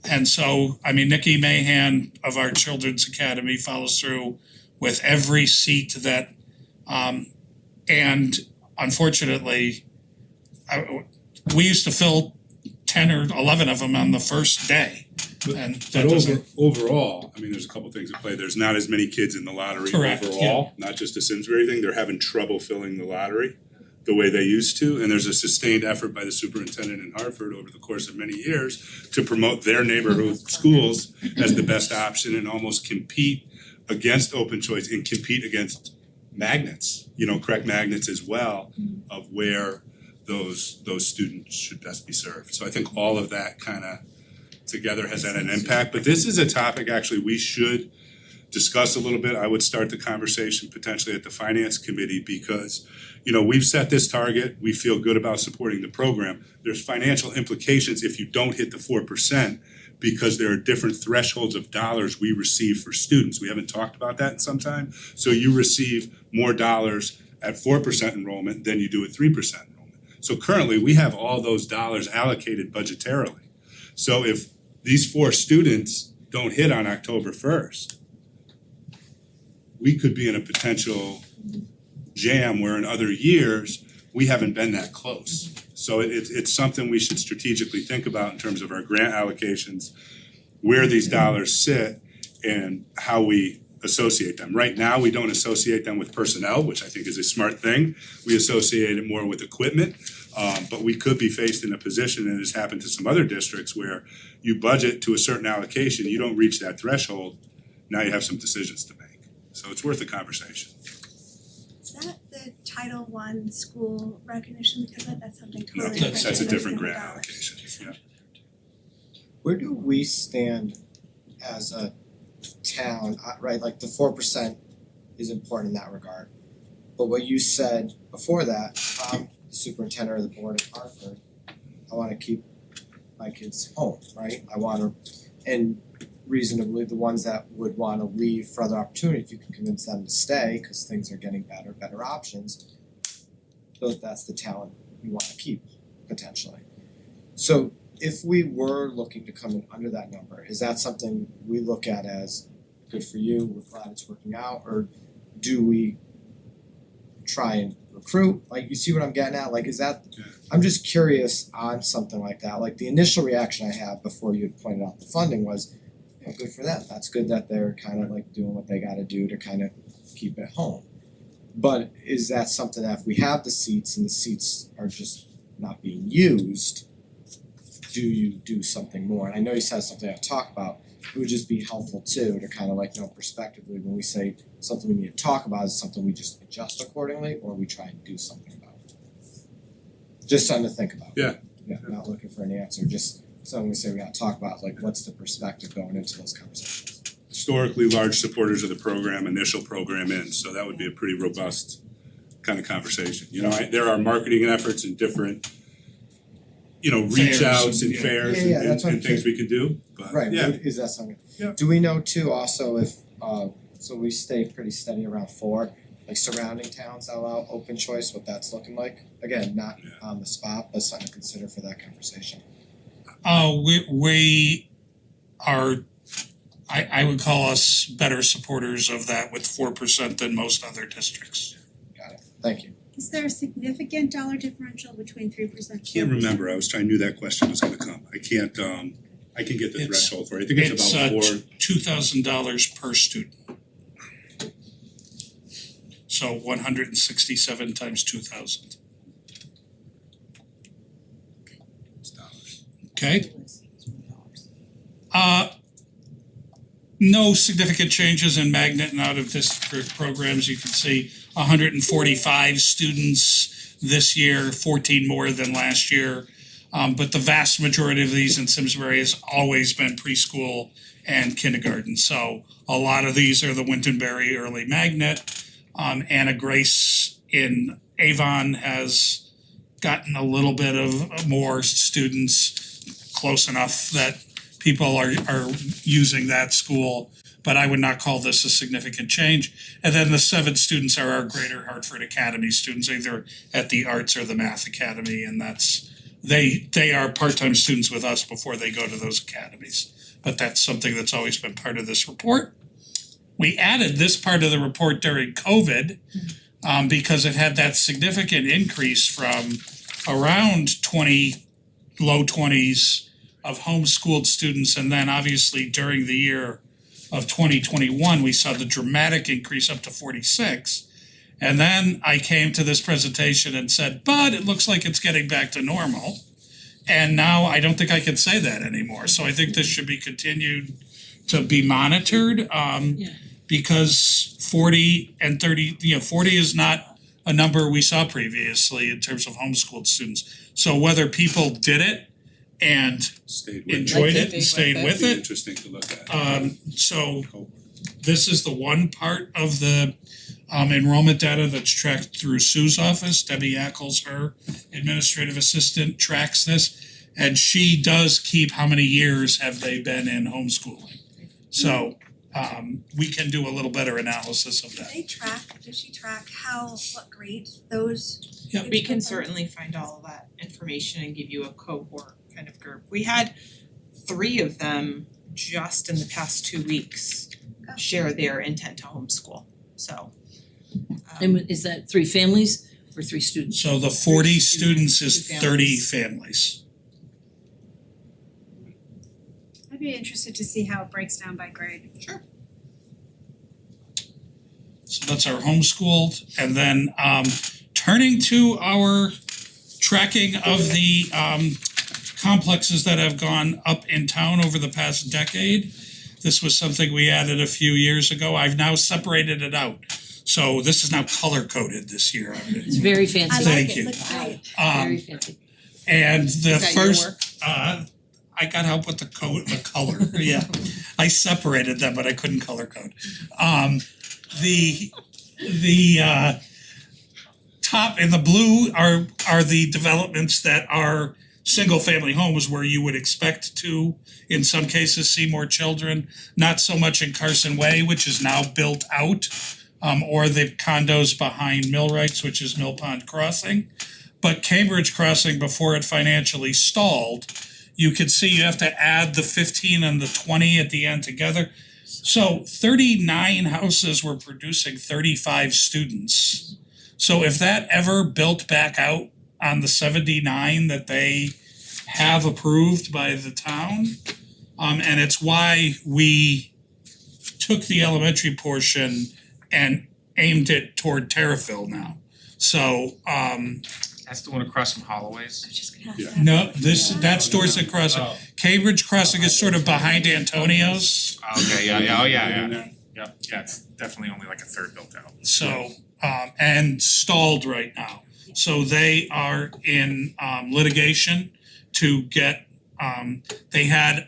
Speaker 8: And so, I mean, Nikki Mahan of our Children's Academy follows through with every seat that, and unfortunately, we used to fill 10 or 11 of them on the first day. And that
Speaker 9: But
Speaker 8: doesn't,
Speaker 9: overall, I mean, there's a couple things at play. There's not as many kids in the lottery
Speaker 8: Correct,
Speaker 9: overall, not just a Simsbury thing. They're having trouble filling the lottery the way they used to. And there's a sustained effort by the superintendent in Hartford over the course of many years to promote their neighborhood schools as the best option and almost compete against open choice and compete against magnets, correct magnets as well, of where those students should best be served. So I think all of that kind of together has had an impact, but this is a topic actually we should discuss a little bit. I would start the conversation potentially at the finance committee because, we've set this target, we feel good about supporting the program. There's financial implications if you don't hit the 4% because there are different thresholds of dollars we receive for students. We haven't talked about that in some time. So you receive more dollars at 4% enrollment than you do at 3% enrollment. So currently, we have all those dollars allocated budgetarily. So if these 4 students don't hit on October 1st, we could be in a potential jam where in other years, we haven't been that close. So it's something we should strategically think about in terms of our grant allocations, where these dollars sit and how we associate them. Right now, we don't associate them with personnel, which I think is a smart thing. We associate it more with equipment. But we could be faced in a position, and it's happened to some other districts, where you budget to a certain allocation, you don't reach that threshold, now you have some decisions to make. So it's worth a conversation.
Speaker 1: Is that the Title I school recognition because that's something
Speaker 9: No,
Speaker 1: totally different?
Speaker 9: that's a different grant
Speaker 1: $1
Speaker 9: allocation, yeah.
Speaker 3: Where do we stand as a town, right, like the 4% is important in that regard. But what you said before that, the superintendent or the board of Hartford, I wanna keep my kids home, right? I wanna, and reasonably, the ones that would wanna leave for other opportunity, if you can convince them to stay, cause things are getting better options, that's the talent we wanna keep, potentially. So if we were looking to come in under that number, is that something we look at as good for you, we're glad it's working out, or do we try and recruit? Like, you see what I'm getting at? Like, is that, I'm just curious on something like that. Like, the initial reaction I had before you had pointed out the funding was, good for them. That's good that they're kind of like doing what they gotta do to kind of keep it home. But is that something that if we have the seats and the seats are just not being used, do you do something more? And I know you said something I've talked about, it would just be helpful too, to kind of like know prospectively when we say something we need to talk about, is something we just adjust accordingly, or we try and do something about it? Just something to think about.
Speaker 9: Yeah.
Speaker 3: Yeah, not looking for an answer, just something we say we gotta talk about, like what's the perspective going into those conversations?
Speaker 9: Historically, large supporters of the program, initial program in, so that would be a pretty robust kind of conversation. You know, there are marketing efforts and different, you know, reach
Speaker 8: Fairs
Speaker 9: outs
Speaker 8: and-
Speaker 9: and fairs
Speaker 3: Yeah, that's what I'm
Speaker 9: and things we can do, but
Speaker 3: Right,
Speaker 9: yeah.
Speaker 3: is that something?
Speaker 9: Yeah.
Speaker 3: Do we know too also if so we stay pretty steady around 4, like surrounding towns that allow open choice, what that's looking like? Again, not
Speaker 9: Yeah.
Speaker 3: on the spot, but something to consider for that conversation.
Speaker 8: We are, I would call us better supporters of that with 4% than most other districts.
Speaker 3: Got it, thank you.
Speaker 11: Is there a significant dollar differential between 3% and 4%?
Speaker 9: Can't remember, I knew that question was gonna come. I can't, I can get the
Speaker 8: It's-
Speaker 9: threshold for it. I think it's about
Speaker 8: $2,000 per student. So 167 times 2,000, okay? No significant changes in magnet and out of district programs. You can see 145 students this year, 14 more than last year. But the vast majority of these in Simsbury has always been preschool and kindergarten. So a lot of these are the Wintonberry Early Magnet. Anna Grace in Avon has gotten a little bit of more students, close enough that people are using that school, but I would not call this a significant change. And then the 7 students are our Greater Hartford Academy students, either at the Arts or the Math Academy, and that's they are part-time students with us before they go to those academies. But that's something that's always been part of this report. We added this part of the report during COVID because it had that significant increase from around 20, low 20s of homeschooled students, and then obviously during the year of 2021, we saw the dramatic increase up to 46. And then I came to this presentation and said, but it looks like it's getting back to normal. And now I don't think I can say that anymore. So I think this should be continued to be monitored. Because 40 and 30, 40 is not a number we saw previously in terms of homeschooled students. So whether people did it and
Speaker 9: stayed with it.
Speaker 8: enjoyed it and stayed with
Speaker 9: Be
Speaker 8: it.
Speaker 9: interesting to look at.
Speaker 8: So this is the one part of the enrollment data that's tracked through Sue's office. Debbie Ackles, her administrative assistant, tracks this. And she does keep how many years have they been in homeschooling. So we can do a little better analysis of that.
Speaker 1: Does she track what grade those?
Speaker 8: Yeah.
Speaker 1: kids
Speaker 2: We
Speaker 1: come
Speaker 2: can
Speaker 1: from?
Speaker 2: certainly find all of that information and give you a cohort kind of group. We had 3 of them just in the past 2 weeks share their intent to homeschool, so.
Speaker 5: And is that 3 families or 3 students?
Speaker 8: So the 40
Speaker 5: Three
Speaker 8: students is
Speaker 5: two
Speaker 8: 30
Speaker 5: families.
Speaker 8: families.
Speaker 11: I'd be interested to see how it breaks down by grade.
Speaker 2: Sure.
Speaker 8: So that's our homeschooled, and then turning to our tracking of the complexes that have gone up in town over the past decade. This was something we added a few years ago. I've now separated it out. So this is now color coded this year.
Speaker 5: It's very fancy.
Speaker 1: I like
Speaker 8: Thank
Speaker 1: it,
Speaker 8: you.
Speaker 1: looks great.
Speaker 5: Very fancy.
Speaker 8: And the
Speaker 2: Is that your
Speaker 8: first,
Speaker 2: work?
Speaker 8: I got help with the color, yeah. I separated them, but I couldn't color code. The top in the blue are the developments that are single family homes where you would expect to, in some cases, see more children. Not so much in Carson Way, which is now built out, or the condos behind Millwrights, which is Mill Pond Crossing. But Cambridge Crossing, before it financially stalled, you could see you have to add the 15 and the 20 at the end together. So 39 houses were producing 35 students. So if that ever built back out on the 79 that they have approved by the town, and it's why we took the elementary portion and aimed it toward Terriffill now. So
Speaker 6: That's the one across from Holloway's.
Speaker 1: I was just gonna ask
Speaker 9: Yeah.
Speaker 1: that.
Speaker 8: that's Dorset Crossing.
Speaker 6: Oh,
Speaker 8: Cambridge Crossing is sort of behind Antonio's.
Speaker 6: okay, yeah, it's definitely only like a third built out.
Speaker 8: So and stalled right now. So they are in litigation to get they have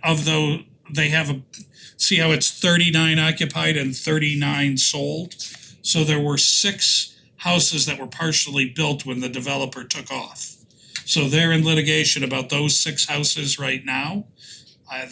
Speaker 8: see how it's 39 occupied and 39 sold. So there were 6 houses that were partially built when the developer took off. So they're in litigation about those 6 houses right now.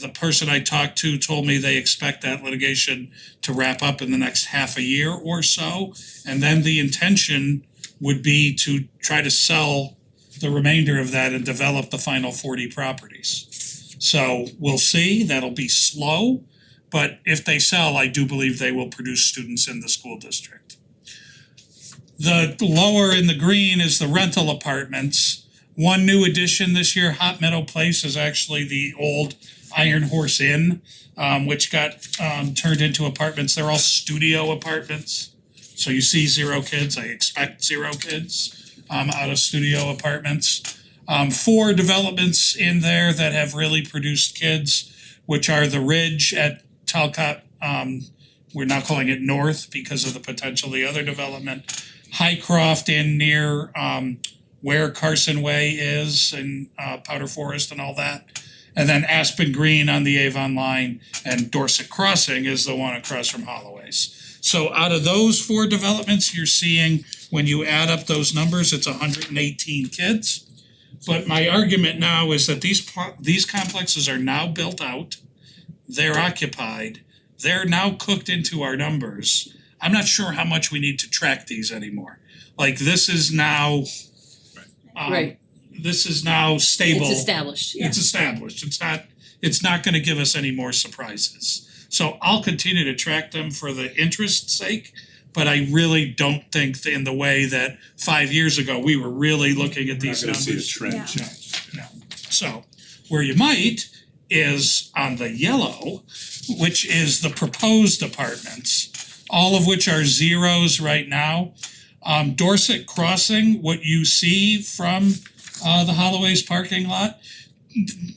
Speaker 8: The person I talked to told me they expect that litigation to wrap up in the next half a year or so. And then the intention would be to try to sell the remainder of that and develop the final 40 properties. So we'll see, that'll be slow, but if they sell, I do believe they will produce students in the school district. The lower in the green is the rental apartments. One new addition this year, Hot Meadow Place, is actually the old Iron Horse Inn, which got turned into apartments. They're all studio apartments. So you see 0 kids, I expect 0 kids out of studio apartments. 4 developments in there that have really produced kids, which are the Ridge at Talcott, we're now calling it North because of the potential of the other development. Highcroft in near where Carson Way is and Powder Forest and all that. And then Aspen Green on the Avon line, and Dorset Crossing is the one across from Holloway's. So out of those 4 developments, you're seeing, when you add up those numbers, it's 118 kids. But my argument now is that these complexes are now built out, they're occupied, they're now cooked into our numbers. I'm not sure how much we need to track these anymore. Like, this is now
Speaker 5: Right.
Speaker 8: This is now stable.
Speaker 5: It's established, yeah.
Speaker 8: It's established. It's not gonna give us any more surprises. So I'll continue to track them for the interest's sake, but I really don't think in the way that 5 years ago, we were really looking at these
Speaker 9: We're not
Speaker 8: numbers.
Speaker 9: gonna see a trend change.
Speaker 8: No. So where you might is on the yellow, which is the proposed apartments, all of which are 0s right now. Dorset Crossing, what you see from the Holloway's parking lot,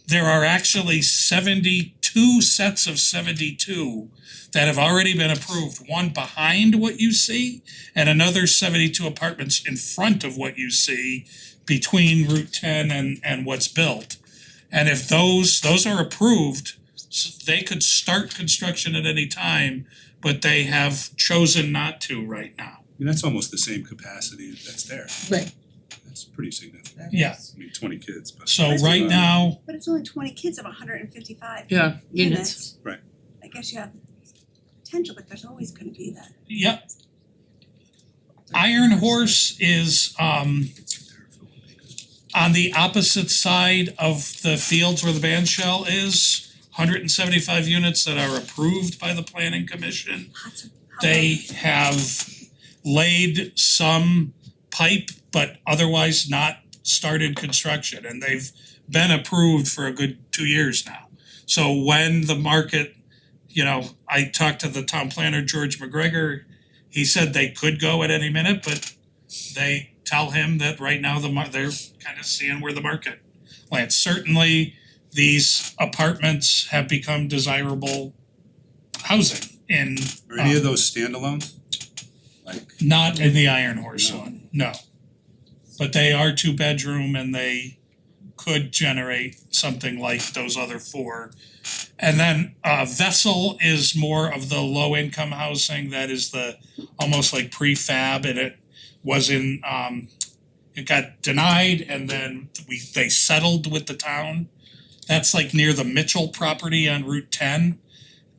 Speaker 8: there are actually 72 sets of 72 that have already been approved, one behind what you see and another 72 apartments in front of what you see between Route 10 and what's built. And if those are approved, they could start construction at any time, but they have chosen not to right now.
Speaker 9: I mean, that's almost the same capacity that's there.
Speaker 5: Right.
Speaker 9: That's pretty significant.
Speaker 8: Yeah.
Speaker 9: I mean, 20 kids, but.
Speaker 8: So right now,
Speaker 1: But it's only 20 kids of 155
Speaker 5: Yeah, units.
Speaker 1: units.
Speaker 9: Right.
Speaker 1: I guess you have potential, but there's always gonna be that.
Speaker 8: yep. Iron Horse is on the opposite side of the fields where the band shell is. 175 units that are approved by the planning commission. They have laid some pipe, but otherwise not started construction, and they've been approved for a good 2 years now. So when the market, I talked to the town planner, George McGregor, he said they could go at any minute, but they tell him that right now they're kind of seeing where the market lands. Certainly, these apartments have become desirable housing in
Speaker 9: Are any of those standalones? Like,
Speaker 8: not in the Iron Horse
Speaker 9: No.
Speaker 8: one, no. But they are 2-bedroom and they could generate something like those other 4. And then Vessel is more of the low income housing, that is the almost like prefab, and it was in it got denied and then they settled with the town. That's like near the Mitchell property on Route 10.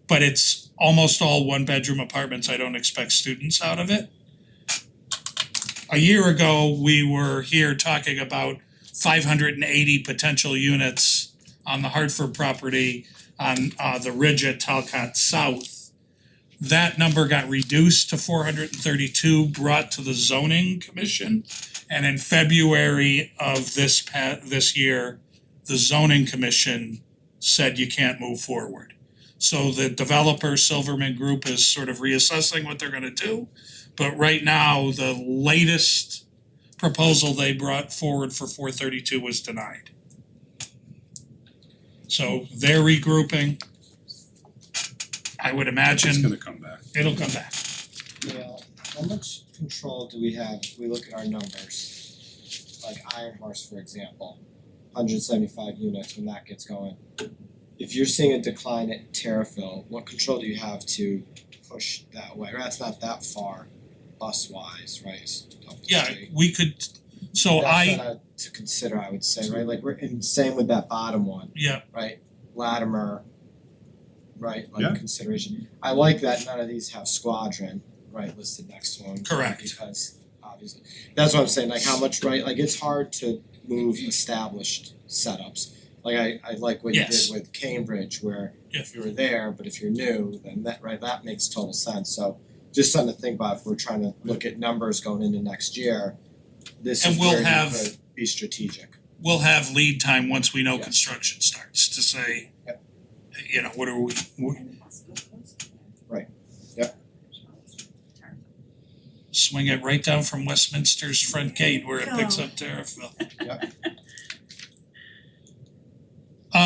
Speaker 8: But it's almost all 1-bedroom apartments. I don't expect students out of it. A year ago, we were here talking about 580 potential units on the Hartford property on the ridge at Talcott South. That number got reduced to 432, brought to the zoning commission. And in February of this year, the zoning commission said you can't move forward. So the developer, Silverman Group, is sort of reassessing what they're gonna do. But right now, the latest proposal they brought forward for 432 was denied. So they're regrouping. I would
Speaker 9: it's
Speaker 8: imagine
Speaker 9: gonna come back.
Speaker 8: it'll come back.
Speaker 3: Yeah, how much control do we have if we look at our numbers? Like Iron Horse, for example, 175 units when that gets going. If you're seeing a decline at Terrafil, what control do you have to push that way? Or that's not that far bus wise, right? Is up the
Speaker 8: Yeah,
Speaker 3: street.
Speaker 8: we could, so
Speaker 3: That's what to consider, I would say, right? Like we're in same with that bottom one,
Speaker 8: yeah,
Speaker 3: right? Latimer, right?
Speaker 9: Yeah.
Speaker 3: Like consideration. I like that none of these have squadron, right, listed next to them.
Speaker 8: Correct.
Speaker 3: Because obviously, that's what I'm saying, like how much, right, like it's hard to move established setups. Like I like what you
Speaker 8: Yes.
Speaker 3: did with Cambridge where
Speaker 8: Yeah.
Speaker 3: if you were there, but if you're new, then that makes total sense. So just something to think about if we're trying to look at numbers going into next year, this
Speaker 8: And
Speaker 3: is
Speaker 8: we'll
Speaker 3: where you
Speaker 8: have-
Speaker 3: could be strategic.
Speaker 8: we'll have lead time once we know
Speaker 3: Yes.
Speaker 8: construction starts to say,
Speaker 3: Yep.
Speaker 8: you know, what are we,
Speaker 3: Right. Yep.
Speaker 8: swing it right down from Westminster's front gate where it picks up Terriffill.
Speaker 3: Yep.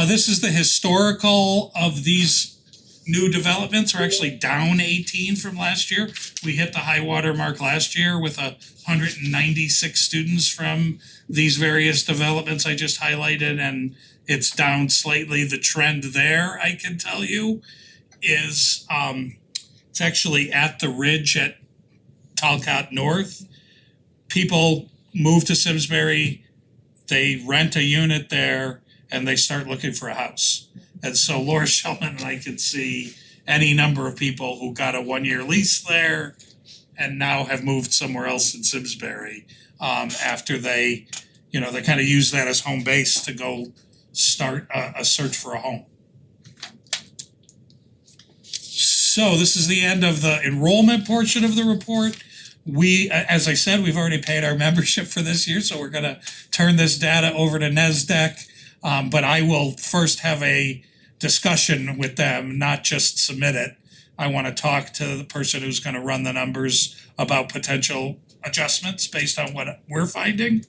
Speaker 8: This is the historical of these new developments. We're actually down 18 from last year. We hit the high water mark last year with 196 students from these various developments I just highlighted, and it's down slightly. The trend there, I can tell you, is it's actually at the ridge at Talcott North. People move to Simsbury, they rent a unit there, and they start looking for a house. And so Laura Shellman and I could see any number of people who got a 1-year lease there and now have moved somewhere else in Simsbury after they kind of use that as home base to go start a search for a home. So this is the end of the enrollment portion of the report. We, as I said, we've already paid our membership for this year, so we're gonna turn this data over to NESDEC. But I will first have a discussion with them, not just submit it. I wanna talk to the person who's gonna run the numbers about potential adjustments based on what we're finding.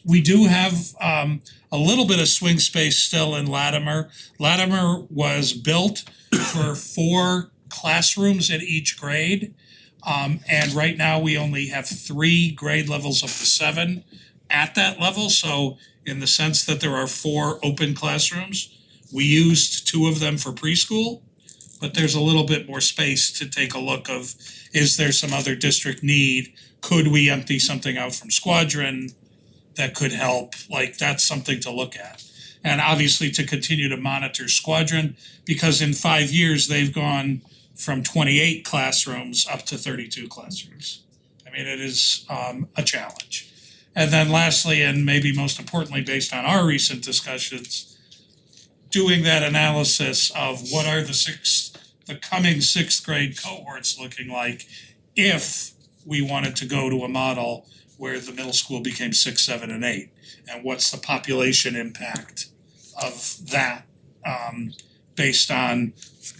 Speaker 8: We do have a little bit of swing space still in Latimer. Latimer was built for 4 classrooms at each grade. And right now we only have 3 grade levels of the 7 at that level. So in the sense that there are 4 open classrooms, we used 2 of them for preschool. But there's a little bit more space to take a look of, is there some other district need? Could we empty something out from Squadron that could help? Like, that's something to look at. And obviously to continue to monitor Squadron, because in 5 years, they've gone from 28 classrooms up to 32 classrooms. I mean, it is a challenge. And then lastly, and maybe most importantly, based on our recent discussions, doing that analysis of what are the coming 6th grade cohorts looking like if we wanted to go to a model where the middle school became 6, 7, and 8, and what's the population impact of that based on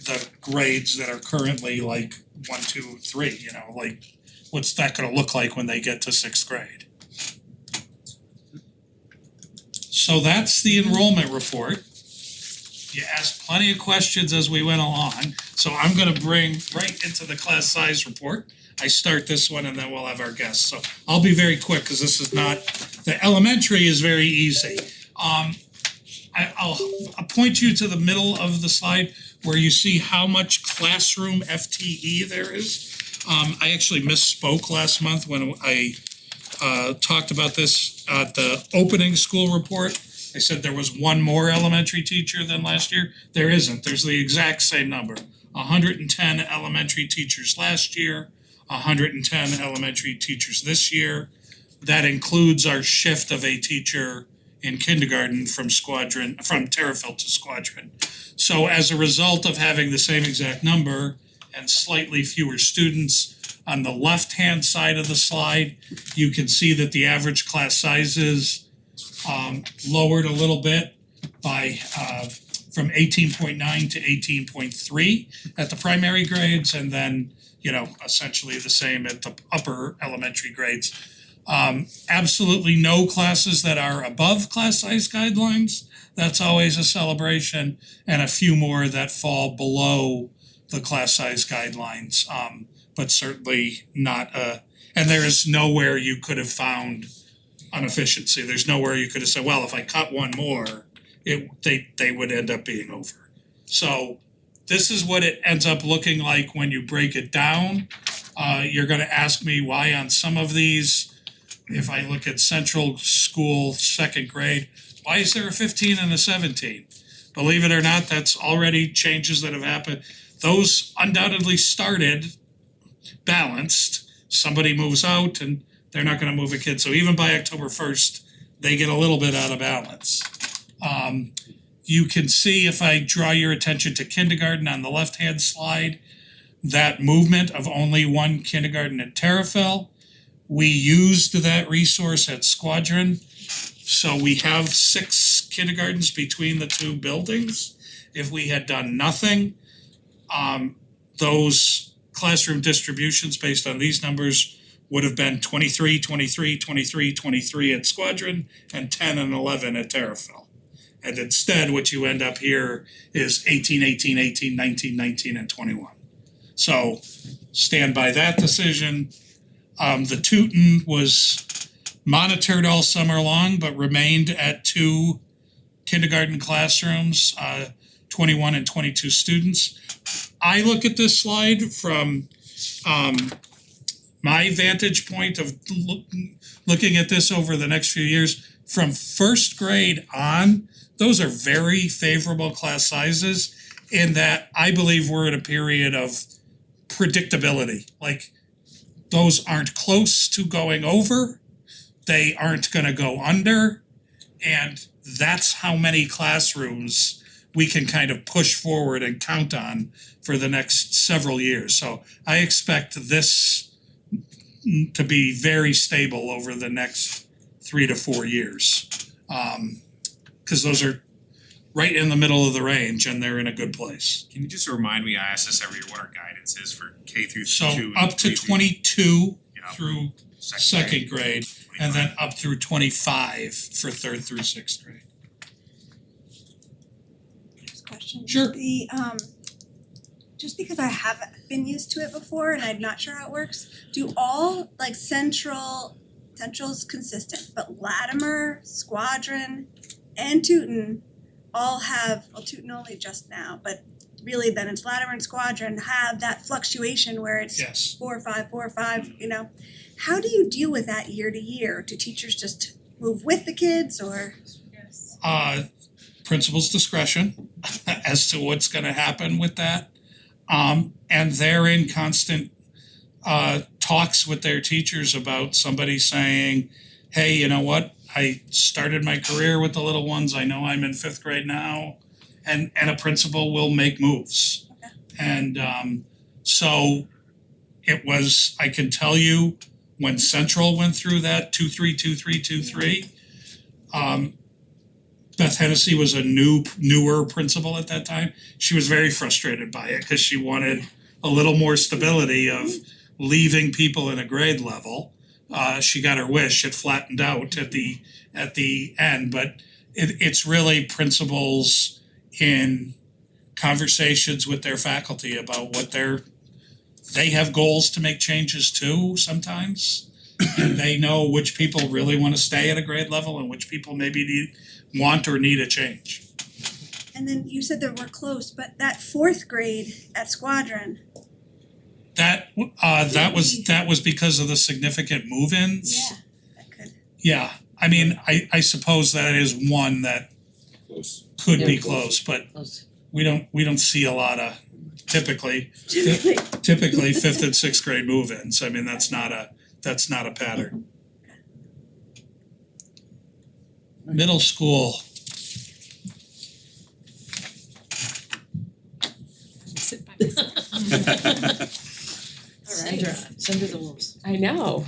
Speaker 8: the grades that are currently like 1, 2, 3, you know, like what's that gonna look like when they get to 6th grade? So that's the enrollment report. You asked plenty of questions as we went along, so I'm gonna bring right into the class size report. I start this one and then we'll have our guests, so I'll be very quick because this is not, the elementary is very easy. I'll point you to the middle of the slide where you see how much classroom FTE there is. I actually misspoke last month when I talked about this at the opening school report. I said there was 1 more elementary teacher than last year. There isn't, there's the exact same number. 110 elementary teachers last year, 110 elementary teachers this year. That includes our shift of a teacher in kindergarten from Terriffill to Squadron. So as a result of having the same exact number and slightly fewer students, on the left-hand side of the slide, you can see that the average class sizes lowered a little bit by from 18.9 to 18.3 at the primary grades, and then, you know, essentially the same at the upper elementary grades. Absolutely no classes that are above class size guidelines, that's always a celebration, and a few more that fall below the class size guidelines, but certainly not and there is nowhere you could have found an efficiency. There's nowhere you could have said, well, if I cut 1 more, they would end up being over. So this is what it ends up looking like when you break it down. You're gonna ask me why on some of these, if I look at Central School, second grade, why is there a 15 and a 17? Believe it or not, that's already changes that have happened. Those undoubtedly started balanced. Somebody moves out and they're not gonna move a kid, so even by October 1st, they get a little bit out of balance. You can see if I draw your attention to kindergarten on the left-hand slide, that movement of only one kindergarten at Terrafell. We used that resource at Squadron, so we have 6 kindergartens between the two buildings. If we had done nothing, those classroom distributions based on these numbers would have been 23, 23, 23, 23 at Squadron and 10 and 11 at Terrafell. And instead, what you end up here is 18, 18, 18, 19, 19, and 21. So stand by that decision. The Tooten was monitored all summer long, but remained at 2 kindergarten classrooms, 21 and 22 students. I look at this slide from my vantage point of looking at this over the next few years. From first grade on, those are very favorable class sizes in that I believe we're in a period of predictability. Like, those aren't close to going over, they aren't gonna go under, and that's how many classrooms we can kind of push forward and count on for the next several years. So I expect this to be very stable over the next 3 to 4 years. 'Cause those are right in the middle of the range and they're in a good place.
Speaker 6: Can you just remind me, I ask this every year, what our guidance is for K through 2
Speaker 8: So
Speaker 6: and
Speaker 8: up to
Speaker 6: 3 through,
Speaker 8: 22
Speaker 6: you know,
Speaker 8: through second grade, and then up through 25 for 3rd through 6th grade.
Speaker 1: Next question.
Speaker 8: Sure.
Speaker 1: The just because I haven't been used to it before and I'm not sure how it works, do all like Central's consistent, but Latimer, Squadron, and Tooten all have, well, Tooten only just now, but really then it's Latimer and Squadron have that fluctuation where it's
Speaker 8: Yes.
Speaker 1: 4 or 5, 4 or 5, you know. How do you deal with that year to year? Do teachers just move with the kids or?
Speaker 8: Principal's discretion as to what's gonna happen with that. And they're in constant talks with their teachers about somebody saying, hey, you know what? I started my career with the little ones, I know I'm in 5th grade now, and a principal will make moves.
Speaker 1: Okay.
Speaker 8: And so it was, I can tell you, when Central went through that 2-3, 2-3, 2-3, Beth Hennessy was a newer principal at that time. She was very frustrated by it because she wanted a little more stability of leaving people in a grade level. She got her wish, it flattened out at the end, but it's really principals in conversations with their faculty about what they have goals to make changes to sometimes. And they know which people really wanna stay at a grade level and which people maybe want or need a change.
Speaker 1: And then you said that we're close, but that 4th grade at Squadron,
Speaker 8: That was because of the significant move-ins.
Speaker 1: that could.
Speaker 8: Yeah, I mean, I suppose that is one that could be close, but
Speaker 5: Close.
Speaker 8: we don't see a lot of typically 5th and 6th grade move-ins. I mean, that's not a pattern. Middle school,
Speaker 12: Sit by myself.
Speaker 5: Send the wolves.
Speaker 12: I know.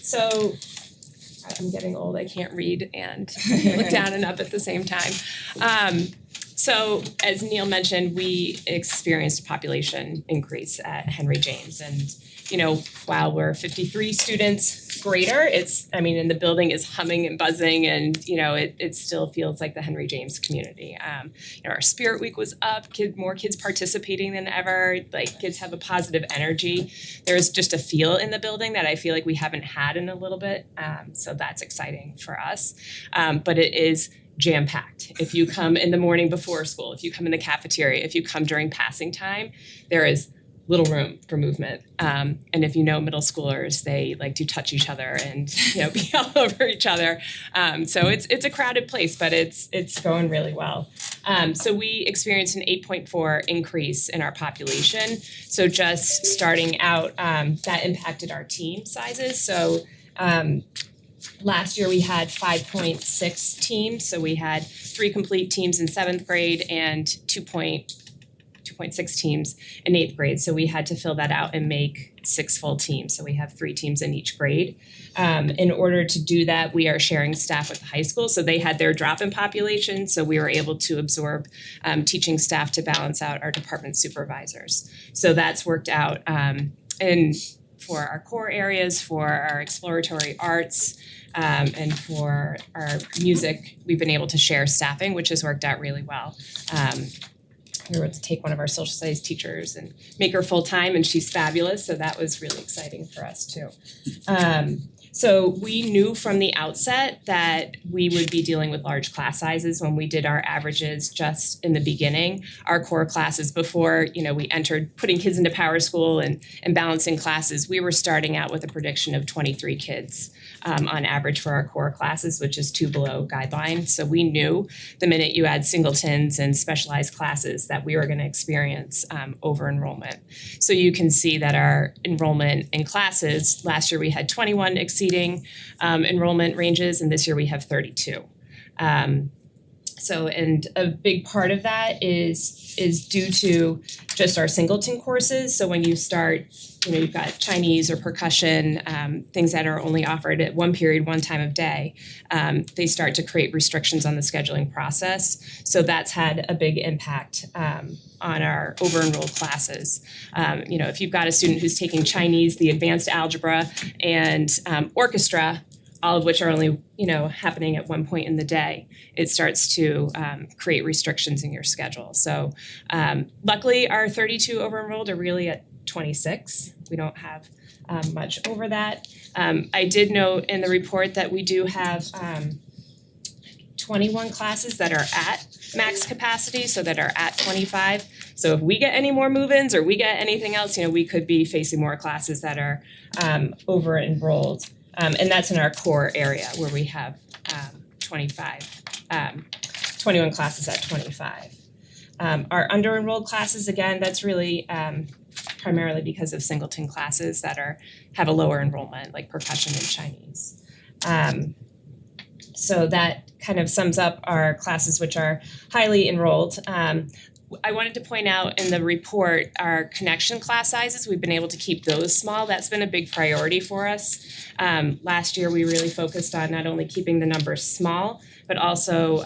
Speaker 12: So I'm getting old, I can't read and look down and up at the same time. So as Neil mentioned, we experienced a population increase at Henry James, and while we're 53 students greater, and the building is humming and buzzing, and it still feels like the Henry James community. Our Spirit Week was up, more kids participating than ever, kids have a positive energy. There's just a feel in the building that I feel like we haven't had in a little bit, so that's exciting for us. But it is jam-packed. If you come in the morning before school, if you come in the cafeteria, if you come during passing time, there is little room for movement. And if you know middle schoolers, they like to touch each other and be all over each other. So it's a crowded place, but it's going really well. So we experienced an 8.4 increase in our population. So just starting out, that impacted our team sizes. So last year we had 5.6 teams. So we had 3 complete teams in 7th grade and 2.6 teams in 8th grade. So we had to fill that out and make 6 full teams. So we have 3 teams in each grade. In order to do that, we are sharing staff with the high school. So they had their drop in population. So we were able to absorb teaching staff to balance out our department supervisors. So that's worked out and for our core areas, for our exploratory arts, and for our music, we've been able to share staffing, which has worked out really well. We were able to take one of our social studies teachers and make her full-time, and she's fabulous, so that was really exciting for us too. So we knew from the outset that we would be dealing with large class sizes when we did our averages just in the beginning. Our core classes before, we entered putting kids into power school and balancing classes, we were starting out with a prediction of 23 kids on average for our core classes, which is 2 below guideline. So we knew the minute you add singletons and specialized classes that we were going to experience over enrollment. So you can see that our enrollment in classes, last year we had 21 exceeding enrollment ranges, and this year we have 32. And a big part of that is due to just our singleton courses. So when you start, you've got Chinese or percussion, things that are only offered at one period, one time of day, they start to create restrictions on the scheduling process. So that's had a big impact on our over-enrolled classes. If you've got a student who's taking Chinese, the advanced algebra, and orchestra, all of which are only, happening at one point in the day, it starts to create restrictions in your schedule. So luckily, our 32 over-enrolled are really at 26. We don't have much over that. I did note in the report that we do have 21 classes that are at max capacity, so that are at 25. So if we get any more move-ins or we get anything else, we could be facing more classes that are over-enrolled. And that's in our core area where we have 21 classes at 25. Our under-enrolled classes, again, that's really primarily because of singleton classes that have a lower enrollment, like percussion and Chinese. So that kind of sums up our classes which are highly enrolled. I wanted to point out in the report, our connection class sizes, we've been able to keep those small. That's been a big priority for us. Last year, we really focused on not only keeping the numbers small, but also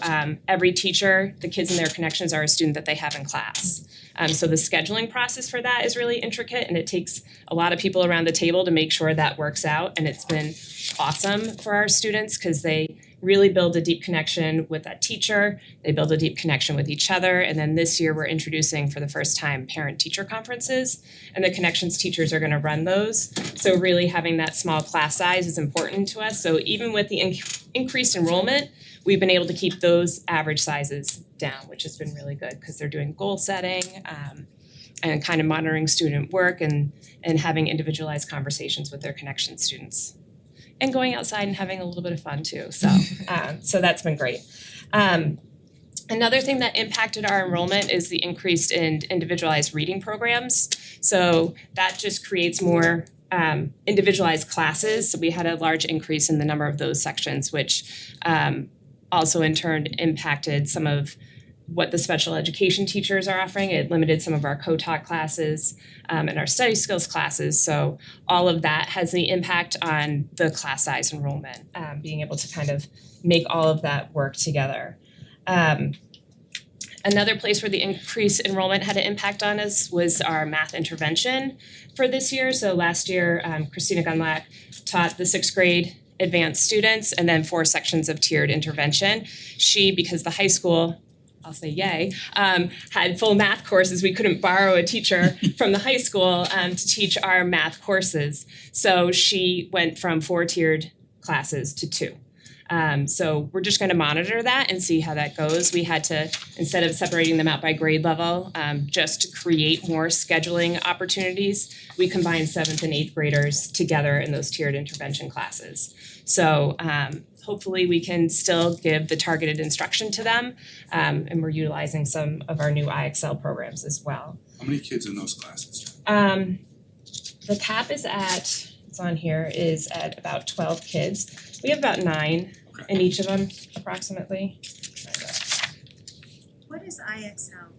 Speaker 12: every teacher, the kids in their connections are a student that they have in class. So the scheduling process for that is really intricate, and it takes a lot of people around the table to make sure that works out. And it's been awesome for our students because they really build a deep connection with that teacher. They build a deep connection with each other. And then this year we're introducing for the first time parent-teacher conferences, and the connections teachers are going to run those. So really having that small class size is important to us. So even with the increased enrollment, we've been able to keep those average sizes down, which has been really good because they're doing goal setting and kind of monitoring student work and having individualized conversations with their connection students. And going outside and having a little bit of fun too. So that's been great. Another thing that impacted our enrollment is the increase in individualized reading programs. So that just creates more individualized classes. So we had a large increase in the number of those sections, which also in turn impacted some of what the special education teachers are offering. It limited some of our co-taught classes and our study skills classes. So all of that has the impact on the class size enrollment, being able to kind of make all of that work together. Another place where the increased enrollment had an impact on us was our math intervention for this year. So last year, Christina Gunlack taught the 6th grade advanced students and then 4 sections of tiered intervention. She, because the high school, I'll say yay, had full math courses. We couldn't borrow a teacher from the high school to teach our math courses. So she went from 4 tiered classes to 2. So we're just gonna monitor that and see how that goes. We had to, instead of separating them out by grade level, just to create more scheduling opportunities, we combined 7th and 8th graders together in those tiered intervention classes. So hopefully we can still give the targeted instruction to them, and we're utilizing some of our new IXL programs as well.
Speaker 9: How many kids in those classes?
Speaker 12: The cap is it's on here, is at about 12 kids. We have about 9 in each of them approximately.
Speaker 11: What is IXL?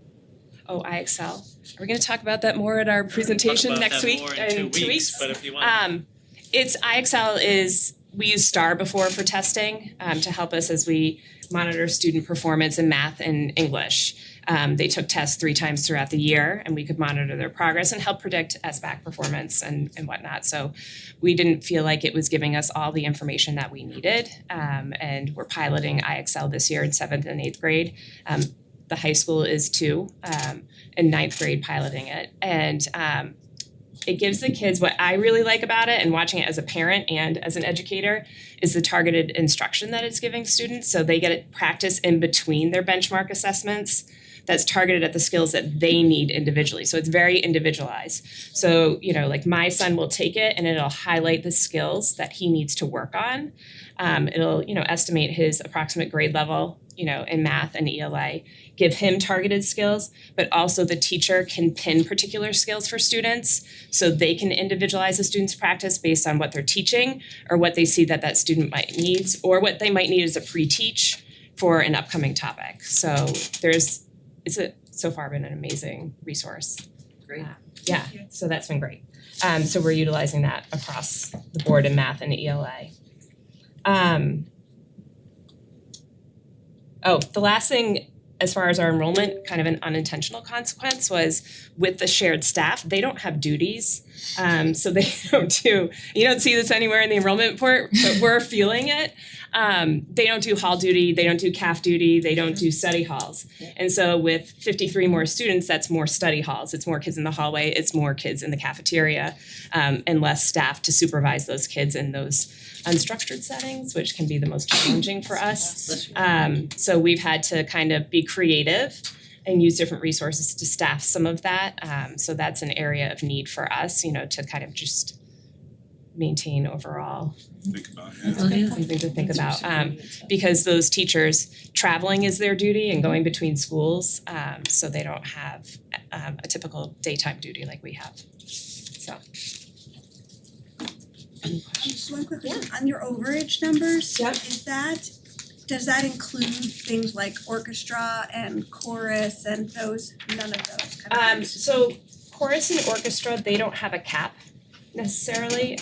Speaker 12: Oh, IXL. Are we gonna talk about that more at our presentation next week? In 2 weeks?
Speaker 13: But if you want.
Speaker 12: It's IXL is, we use STAR before for testing, to help us as we monitor student performance in math and English. They took tests 3 times throughout the year, and we could monitor their progress and help predict SBAC performance and whatnot. So we didn't feel like it was giving us all the information that we needed. And we're piloting IXL this year in 7th and 8th grade. The high school is too, in 9th grade piloting it. And it gives the kids, what I really like about it, and watching it as a parent and as an educator, is the targeted instruction that it's giving students. So they get practice in between their benchmark assessments that's targeted at the skills that they need individually. So it's very individualized. So, like my son will take it and it'll highlight the skills that he needs to work on. It'll, estimate his approximate grade level, in math and ELA, give him targeted skills, but also the teacher can pin particular skills for students so they can individualize the student's practice based on what they're teaching or what they see that student might needs, or what they might need as a pre-teach for an upcoming topic. So it's so far been an amazing resource.
Speaker 5: Great.
Speaker 12: Yeah, so that's been great. So we're utilizing that across the board in math and ELA. The last thing as far as our enrollment, kind of an unintentional consequence, was with the shared staff, they don't have duties. So they you don't see this anywhere in the enrollment report, but we're feeling it. They don't do hall duty, they don't do CAF duty, they don't do study halls. And so with 53 more students, that's more study halls. It's more kids in the hallway, it's more kids in the cafeteria, and less staff to supervise those kids in those unstructured settings, which can be the most challenging for us. So we've had to kind of be creative and use different resources to staff some of that. So that's an area of need for us, to kind of just maintain overall.
Speaker 9: Think about it.
Speaker 12: Something to think about, because those teachers, traveling is their duty and going between schools, so they don't have a typical daytime duty like we have, so.
Speaker 1: Just one quick question, on your overage numbers, does that include things like orchestra and chorus and those, none of those kind of things?
Speaker 12: So chorus and orchestra, they don't have a cap necessarily,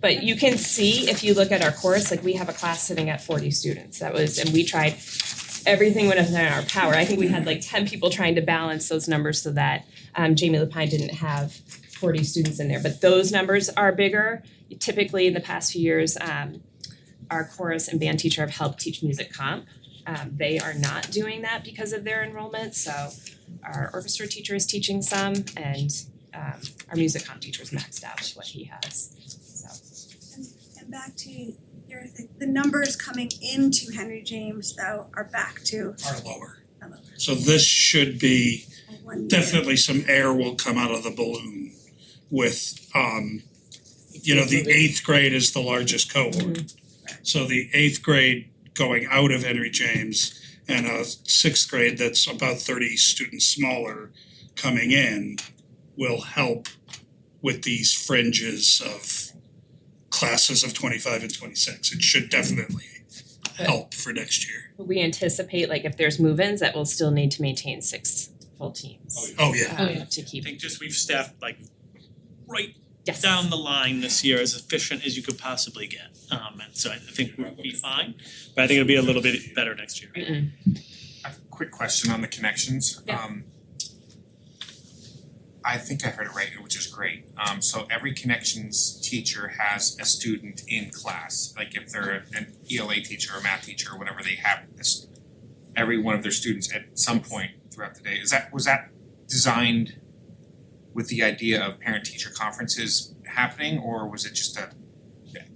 Speaker 12: but you can see if you look at our chorus, like we have a class sitting at 40 students. And we tried everything within our power. I think we had like 10 people trying to balance those numbers so that Jamie Lapine didn't have 40 students in there, but those numbers are bigger. Typically in the past few years, our chorus and band teacher have helped teach music comp. They are not doing that because of their enrollment, so our orchestra teacher is teaching some, and our music comp teacher is maxed out what he has, so.
Speaker 1: And back to the numbers coming into Henry James though are back to
Speaker 8: Are lower.
Speaker 1: are lower.
Speaker 8: So this should be,
Speaker 1: One year.
Speaker 8: definitely some air will come out of the balloon with the 8th grade is the largest cohort. So the 8th grade going out of Henry James and a 6th grade that's about 30 students smaller coming in will help with these fringes of classes of 25 and 26. It should definitely help for next year.
Speaker 12: We anticipate like if there's move-ins that we'll still need to maintain 6 full teams.
Speaker 8: Oh yeah.
Speaker 12: To
Speaker 13: I
Speaker 12: keep,
Speaker 13: think just we've staffed like right
Speaker 12: yes.
Speaker 13: down the line this year as efficient as you could possibly get. And so I think we'll be fine, but I think it'll be a little bit better next year.
Speaker 12: Mm-mm.
Speaker 6: I have a quick question on the connections.
Speaker 12: Yeah.
Speaker 6: I think I heard it right, which is great. So every connections teacher has a student in class. Like if they're an ELA teacher or math teacher or whatever, they have every one of their students at some point throughout the day. Was that designed with the idea of parent-teacher conferences happening, or was it just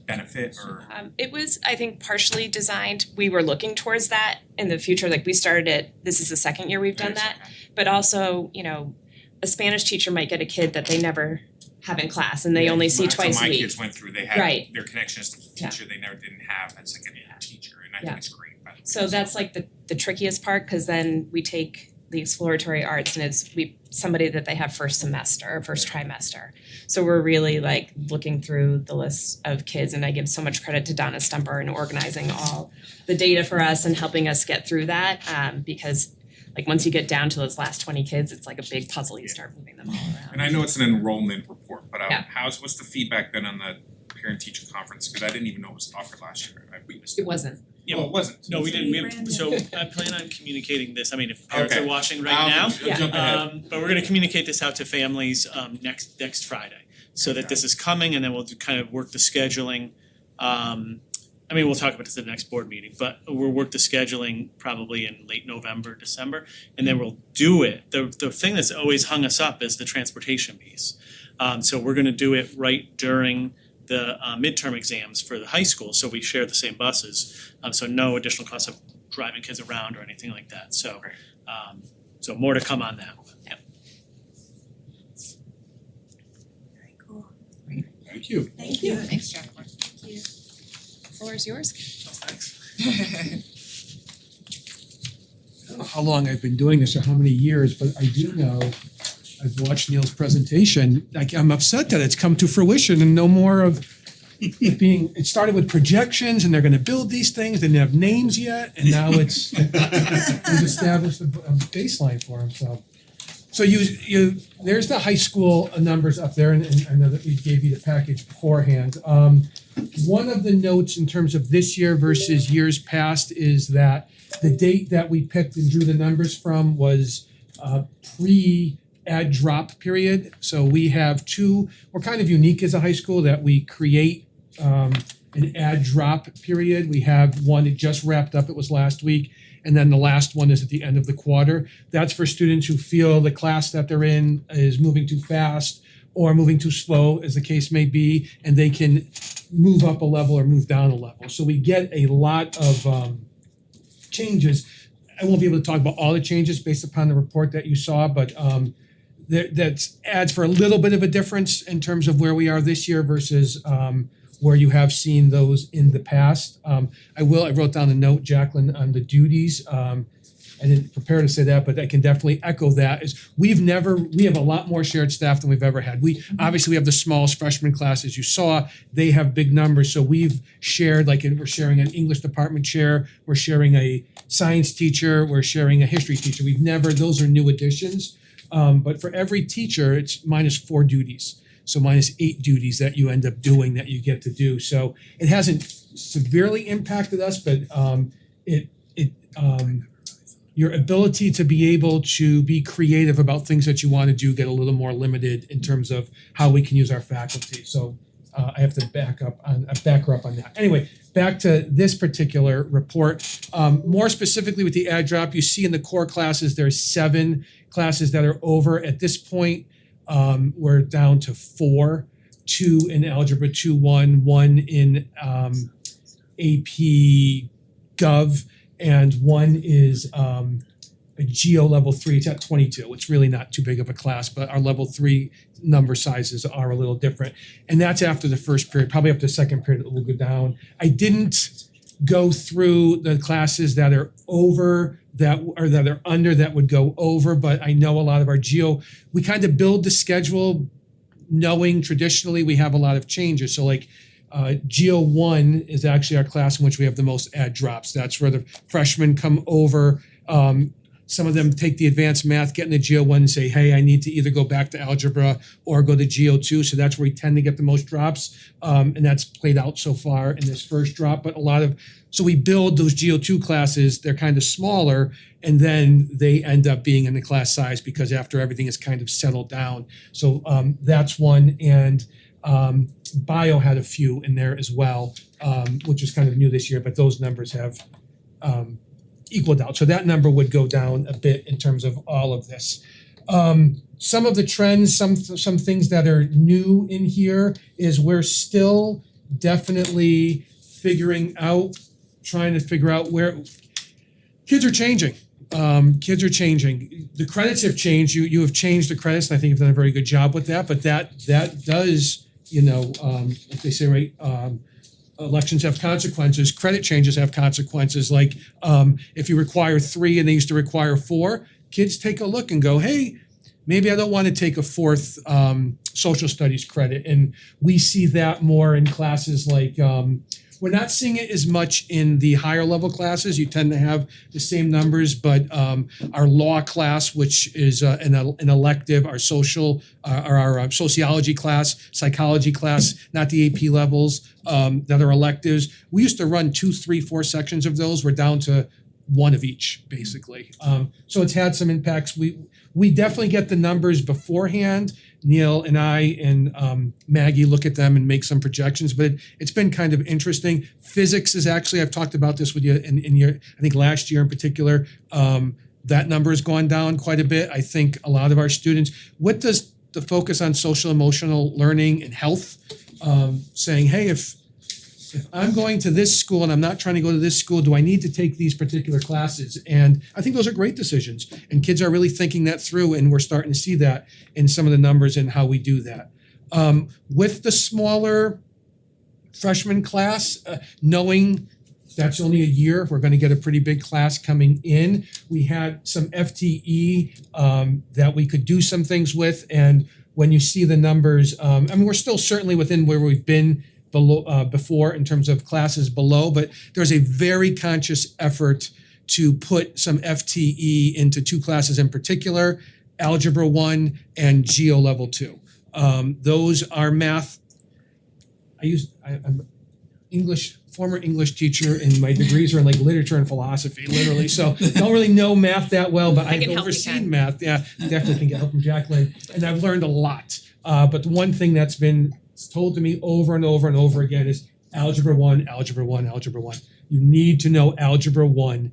Speaker 6: benefit or?
Speaker 12: It was, I think, partially designed, we were looking towards that in the future, like we started it, this is the second year we've done that. But also, you know, a Spanish teacher might get a kid that they never have in class and they only see
Speaker 6: That's
Speaker 12: twice a
Speaker 6: what
Speaker 12: week.
Speaker 6: my kids went through, they had
Speaker 12: Right.
Speaker 6: their connections to the teacher they never didn't have as like a teacher, and I
Speaker 12: Yeah.
Speaker 6: think it's great, but.
Speaker 12: So that's like the trickiest part, cause then we take the exploratory arts and it's somebody that they have first semester or first trimester. So we're really like looking through the list of kids, and I give so much credit to Donna Stumper in organizing all the data for us and helping us get through that, because like once you get down to those last 20 kids, it's like a big puzzle, you start moving them all around.
Speaker 6: And I know it's an enrollment report, but
Speaker 12: Yeah.
Speaker 6: what's the feedback been on the parent teacher conference? Cause I didn't even know it was offered last year, we missed it.
Speaker 12: It wasn't.
Speaker 6: Oh, it wasn't?
Speaker 13: No, we didn't, we
Speaker 1: Brand new.
Speaker 13: so I plan on communicating this, I mean, if parents
Speaker 6: Okay.
Speaker 13: are watching right now,
Speaker 6: Jump ahead.
Speaker 13: but we're gonna communicate this out to families next Friday. So that this is coming, and then we'll kind of work the scheduling. I mean, we'll talk about this at the next board meeting, but we'll work the scheduling probably in late November, December, and then we'll do it. The thing that's always hung us up is the transportation piece. So we're gonna do it right during the midterm exams for the high school, so we share the same buses. So no additional cost of driving kids around or anything like that, so
Speaker 6: Great.
Speaker 13: so more to come on that. Yep.
Speaker 1: Very cool.
Speaker 9: Thank you.
Speaker 1: Thank you.
Speaker 12: Thanks, Jennifer.
Speaker 1: Thank you.
Speaker 12: Floor is yours.
Speaker 14: I don't know how long I've been doing this or how many years, but I do know, I've watched Neil's presentation, like I'm upset that it's come to fruition and no more of it being, it started with projections and they're gonna build these things, they didn't have names yet, and now it's we've established a baseline for them, so. So you, there's the high school numbers up there, and I know that we gave you the package beforehand. One of the notes in terms of this year versus years past is that the date that we picked and drew the numbers from was pre-add drop period. So we have we're kind of unique as a high school that we create an add drop period. We have one that just wrapped up, it was last week. And then the last one is at the end of the quarter. That's for students who feel the class that they're in is moving too fast or moving too slow, as the case may be, and they can move up a level or move down a level. So we get a lot of changes. I won't be able to talk about all the changes based upon the report that you saw, but that adds for a little bit of a difference in terms of where we are this year versus where you have seen those in the past. I wrote down a note, Jacqueline, on the duties. I didn't prepare to say that, but I can definitely echo that. We have a lot more shared staff than we've ever had. Obviously we have the smallest freshman class, as you saw, they have big numbers, so we've shared, we're sharing an English department chair, we're sharing a science teacher, we're sharing a history teacher. Those are new additions. But for every teacher, it's -4 duties. So -8 duties that you end up doing that you get to do. So it hasn't severely impacted us, but your ability to be able to be creative about things that you want to do get a little more limited in terms of how we can use our faculty. So I have to back her up on that. Anyway, back to this particular report. More specifically with the add drop, you see in the core classes, there's 7 classes that are over. At this point, we're down to 4, 2 in Algebra 2-1, 1 in AP Gov, and 1 is a Geo level 3. It's at 22. It's really not too big of a class, but our level 3 number sizes are a little different. And that's after the first period. Probably after the second period it will go down. I didn't go through the classes that are over that are under that would go over, but I know a lot of our Geo, we kind of build the schedule knowing traditionally we have a lot of changes. So Geo 1 is actually our class in which we have the most add drops. That's where the freshmen come over. Some of them take the advanced math, get in the Geo 1 and say, hey, I need to either go back to algebra or go to Geo 2. So that's where we tend to get the most drops. And that's played out so far in this first drop. But so we build those Geo 2 classes, they're kind of smaller, and then they end up being in the class size because after everything is kind of settled down. So that's one. And Bio had a few in there as well, which is kind of new this year, but those numbers have equaled out. So that number would go down a bit in terms of all of this. Some of the trends, some things that are new in here is we're still definitely trying to figure out where kids are changing. The credits have changed. You have changed the credits, and I think you've done a very good job with that. But that does, like they say, right? Elections have consequences. Credit changes have consequences. Like if you require 3 and they used to require 4, kids take a look and go, hey, maybe I don't want to take a 4th social studies credit. And we see that more in classes like we're not seeing it as much in the higher level classes. You tend to have the same numbers, but our law class, which is an elective, our sociology class, psychology class, not the AP levels that are electives. We used to run 2, 3, 4 sections of those. We're down to 1 of each, basically. So it's had some impacts. We definitely get the numbers beforehand. Neil and I and Maggie look at them and make some projections, but it's been kind of interesting. Physics is actually, I've talked about this with you in your, I think last year in particular, that number has gone down quite a bit. I think a lot of our students, what does the focus on social emotional learning and health, saying, hey, if I'm going to this school and I'm not trying to go to this school, do I need to take these particular classes? And I think those are great decisions. And kids are really thinking that through, and we're starting to see that in some of the numbers and how we do that. With the smaller freshman class, knowing that's only a year, we're going to get a pretty big class coming in. We had some FTE that we could do some things with. And when you see the numbers, we're still certainly within where we've been before in terms of classes below, but there's a very conscious effort to put some FTE into 2 classes in particular, Algebra 1 and Geo Level 2. Those are math. I'm former English teacher, and my degrees are in like literature and philosophy, literally. So don't really know math that well, but I've overseen math. Yeah, definitely can get help from Jacqueline, and I've learned a lot. But the one thing that's been told to me over and over and over again is Algebra 1, Algebra 1, Algebra 1. You need to know Algebra 1,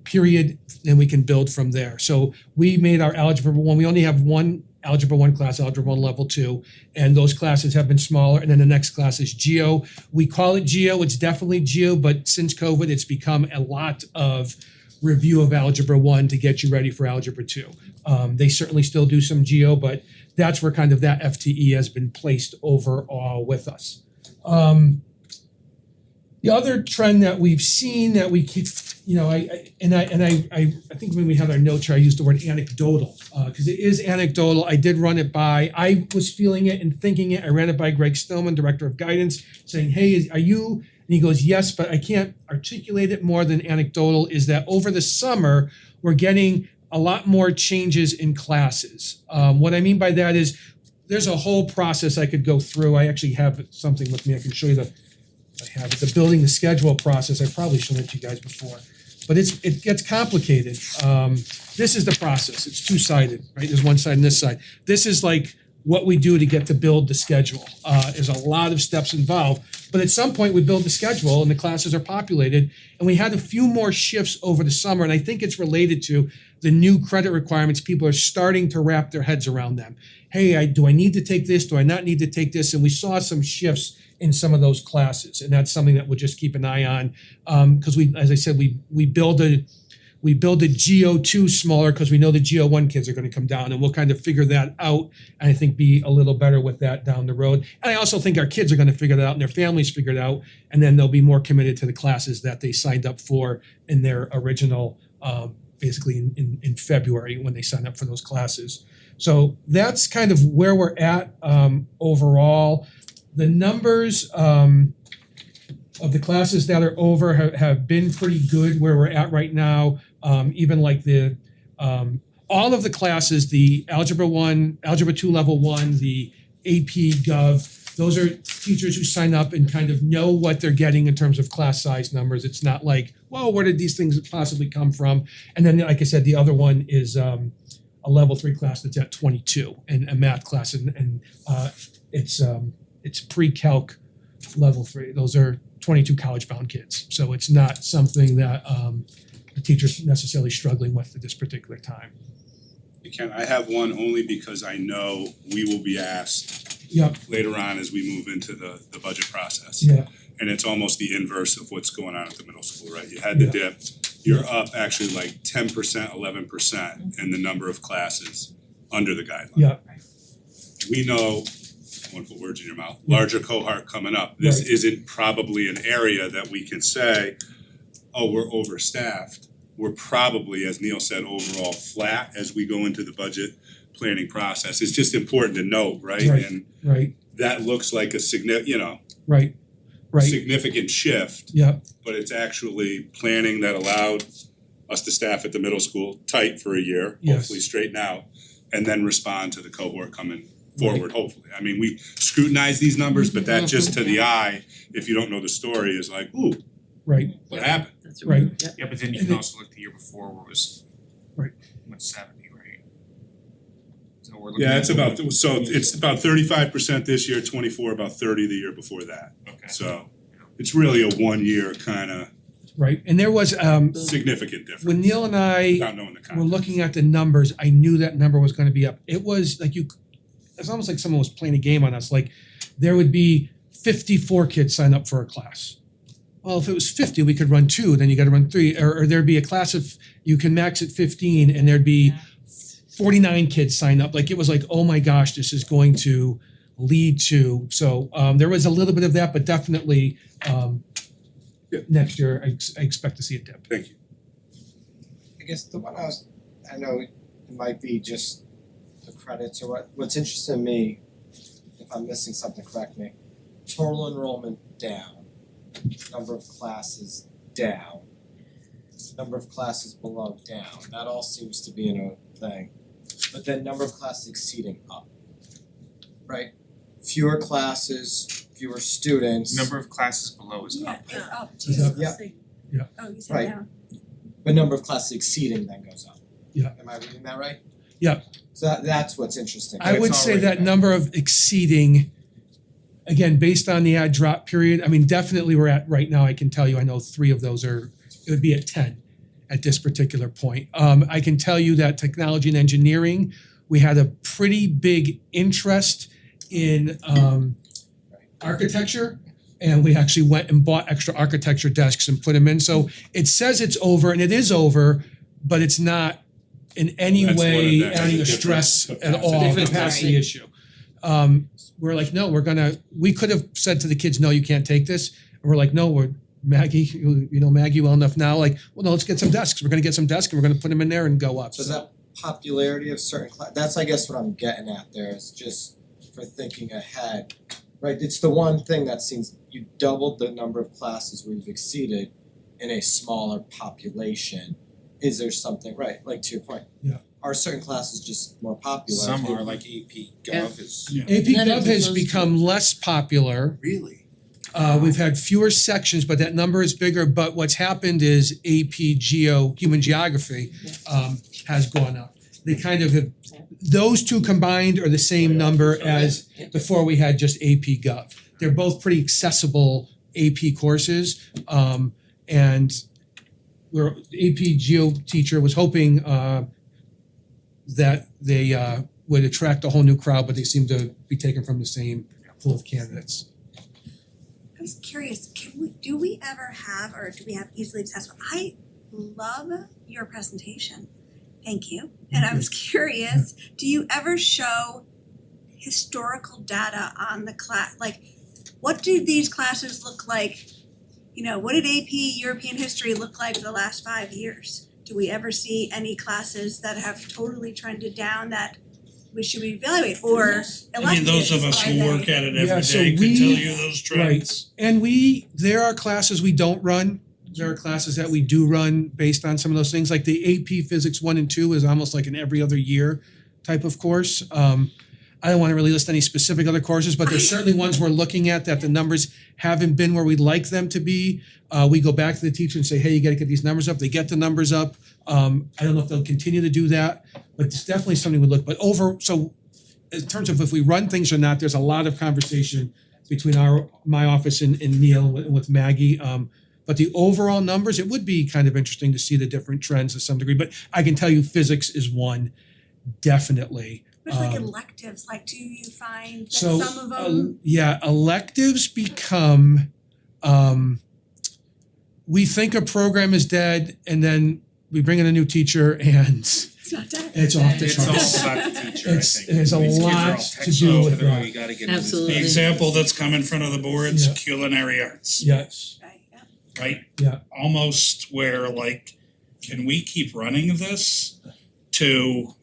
Speaker 14: period, then we can build from there. So we made our Algebra 1, we only have 1 Algebra 1 class, Algebra 1 Level 2, and those classes have been smaller, and then the next class is Geo. We call it Geo, it's definitely Geo, but since COVID, it's become a lot of review of Algebra 1 to get you ready for Algebra 2. They certainly still do some Geo, but that's where kind of that FTE has been placed overall with us. The other trend that we've seen that we keep, I think when we had our notes here, I used the word anecdotal, because it is anecdotal. I did run it by, I was feeling it and thinking it. I ran it by Greg Stillman, Director of Guidance, saying, hey, are you, and he goes, yes, but I can't articulate it more than anecdotal, is that over the summer, we're getting a lot more changes in classes. What I mean by that is there's a whole process I could go through. I actually have something with me. I can show you the building the schedule process. I probably showed it to you guys before, but it gets complicated. This is the process. It's 2-sided, right? There's one side and this side. This is like what we do to get to build the schedule. There's a lot of steps involved, but at some point we build the schedule and the classes are populated, and we had a few more shifts over the summer, and I think it's related to the new credit requirements. People are starting to wrap their heads around them. Hey, do I need to take this? Do I not need to take this? And we saw some shifts in some of those classes, and that's something that we'll just keep an eye on, because as I said, we build a Geo 2 smaller because we know the Geo 1 kids are going to come down, and we'll kind of figure that out, and I think be a little better with that down the road. And I also think our kids are going to figure that out and their families figure it out, and then they'll be more committed to the classes that they signed up for in their original, basically in February when they signed up for those classes. So that's kind of where we're at overall. The numbers of the classes that are over have been pretty good where we're at right now. Even like all of the classes, the Algebra 1, Algebra 2 Level 1, the AP Gov, those are teachers who sign up and kind of know what they're getting in terms of class size numbers. It's not like, whoa, where did these things possibly come from? And then, like I said, the other one is a Level 3 class that's at 22, and a math class, and it's pre-calc Level 3. Those are 22 college-bound kids. So it's not something that the teacher's necessarily struggling with at this particular time.
Speaker 9: Ken, I have one only because I know we will be asked
Speaker 14: Yep.
Speaker 9: later on as we move into the budget process.
Speaker 14: Yeah.
Speaker 9: And it's almost the inverse of what's going on at the middle school, right? You had the dip, you're up actually like 10%, 11% in the number of classes under the guideline.
Speaker 14: Yeah.
Speaker 9: We know, I won't put words in your mouth, larger cohort coming up. This
Speaker 14: Right.
Speaker 9: isn't probably an area that we can say, oh, we're overstaffed. We're probably, as Neil said, overall flat as we go into the budget planning process. It's just important to note, right?
Speaker 14: Right.
Speaker 9: And
Speaker 14: Right,
Speaker 9: that looks like a
Speaker 14: right, right,
Speaker 9: significant shift,
Speaker 14: yeah,
Speaker 9: but it's actually planning that allowed us to staff at the middle school tight for a year,
Speaker 14: Yes.
Speaker 9: hopefully straighten out, and then respond to the cohort coming forward, hopefully. I mean, we scrutinize these numbers, but that just to the eye, if you don't know the story, is like, ooh,
Speaker 14: right,
Speaker 9: what happened?
Speaker 5: That's
Speaker 14: Right.
Speaker 5: Yeah.
Speaker 6: Yeah, but then you
Speaker 14: And
Speaker 6: can
Speaker 14: it-
Speaker 6: also look the year before where it was
Speaker 14: Right.
Speaker 6: 70, right? So we're looking
Speaker 9: Yeah,
Speaker 6: at.
Speaker 9: it's about 35% this year, 24, about 30 the year before that.
Speaker 6: Okay.
Speaker 9: So it's really a 1 year kinda
Speaker 14: right. And there was
Speaker 9: significant difference.
Speaker 14: when Neil and I
Speaker 9: Without knowing the
Speaker 14: were
Speaker 9: context.
Speaker 14: looking at the numbers, I knew that number was gonna be up. It was like it's almost like someone was playing a game on us, like there would be 54 kids sign up for a class. Well, if it was 50, we could run 2, then you gotta run 3, or there'd be a class of, you can max at 15 and there'd be 49 kids sign up. Like it was like, oh my gosh, this is going to lead to, so there was a little bit of that, but definitely next year I expect to see a dip.
Speaker 9: Thank you.
Speaker 3: I guess the one I know it might be just the credits or what's interesting to me, if I'm missing something, correct me. Total enrollment down, number of classes down, number of classes below down. That all seems to be in a thing. But then number of classes exceeding up. Right? Fewer classes, fewer students.
Speaker 6: Number of classes below is
Speaker 1: Yeah,
Speaker 6: up.
Speaker 1: it's up too.
Speaker 14: It's up.
Speaker 3: Yeah.
Speaker 14: Yeah.
Speaker 1: Oh, you said
Speaker 3: Right.
Speaker 1: down.
Speaker 3: But number of classes exceeding then goes up.
Speaker 14: Yeah.
Speaker 3: Am I reading that right?
Speaker 14: Yeah.
Speaker 3: So that's what's interesting.
Speaker 14: I would
Speaker 3: It's
Speaker 14: say
Speaker 3: already
Speaker 14: that
Speaker 3: there.
Speaker 14: number of exceeding, again, based on the ad drop period, I mean, definitely we're at, right now, I can tell you, I know 3 of those it would be at 10 at this particular point. I can tell you that technology and engineering, we had a pretty big interest in architecture. And we actually went and bought extra architecture desks and put them in. So it says it's over and it is over, but it's not in any
Speaker 9: That's one of
Speaker 14: way
Speaker 9: the-
Speaker 14: adding a
Speaker 9: different
Speaker 14: stress at
Speaker 9: capacity.
Speaker 14: all,
Speaker 5: Different
Speaker 14: capacity issue. We're like, no, we could have said to the kids, no, you can't take this. And we're like, no, Maggie, you know Maggie well enough now, like, well, no, let's get some desks. We're gonna get some desks and we're gonna put them in there and go up.
Speaker 3: So is that popularity of certain that's I guess what I'm getting at there is just for thinking ahead. Right, it's the one thing that seems you doubled the number of classes where you've exceeded in a smaller population. Is there something, right, like to your point?
Speaker 14: Yeah.
Speaker 3: Are certain classes just more popular?
Speaker 6: Some are like AP Gov is.
Speaker 14: AP
Speaker 5: None of
Speaker 14: Gov has
Speaker 5: those-
Speaker 14: become less popular.
Speaker 6: Really?
Speaker 14: We've had fewer sections, but that number is bigger. But what's happened is AP Human Geography, has gone up. They kind of have, those two combined are the same number as before we had just AP Gov. They're both pretty accessible AP courses, and where AP Geo teacher was hoping that they would attract a whole new crowd, but they seem to be taken from the same pool of candidates.
Speaker 1: I was curious, do we ever have, or do we have easily accessible? I love your presentation. Thank you. And I was curious, do you ever show historical data on the class? Like, what do these classes look like? You know, what did AP European history look like for the last 5 years? Do we ever see any classes that have totally trended down that we should evaluate or electives?
Speaker 8: I mean, those of us who work at it
Speaker 14: Yeah,
Speaker 8: every
Speaker 14: so
Speaker 8: day could
Speaker 14: we-
Speaker 8: tell you those trends.
Speaker 14: And there are classes we don't run. There are classes that we do run based on some of those things, like the AP Physics 1 and 2 is almost like an every other year type of course. I don't wanna really list any specific other courses, but there's certainly ones we're looking at that the numbers haven't been where we'd like them to be. We go back to the teacher and say, hey, you gotta get these numbers up. They get the numbers up. I don't know if they'll continue to do that, but it's definitely something we look, so in terms of if we run things or not, there's a lot of conversation between my office and Neil with Maggie. But the overall numbers, it would be kind of interesting to see the different trends to some degree. But I can tell you physics is one, definitely.
Speaker 1: But like electives, like do you find that
Speaker 14: So,
Speaker 1: some of them,
Speaker 14: electives become, we think a program is dead and then we bring in a new teacher and
Speaker 1: it's not dead?
Speaker 14: it's off the
Speaker 6: It's
Speaker 14: charts.
Speaker 6: all about the teacher, I
Speaker 14: It's-
Speaker 6: think.
Speaker 14: there's a
Speaker 6: These kids are
Speaker 14: lot
Speaker 6: all
Speaker 14: to
Speaker 6: tech
Speaker 14: do
Speaker 6: savvy,
Speaker 14: with
Speaker 6: they're all,
Speaker 14: that.
Speaker 6: you gotta get them to
Speaker 5: Absolutely.
Speaker 8: The example that's come in front of the board's
Speaker 14: Yeah.
Speaker 8: culinary arts,
Speaker 14: Yes,
Speaker 1: Right, yeah.
Speaker 8: right?
Speaker 14: Yeah.
Speaker 8: Almost where like, can we keep running this to,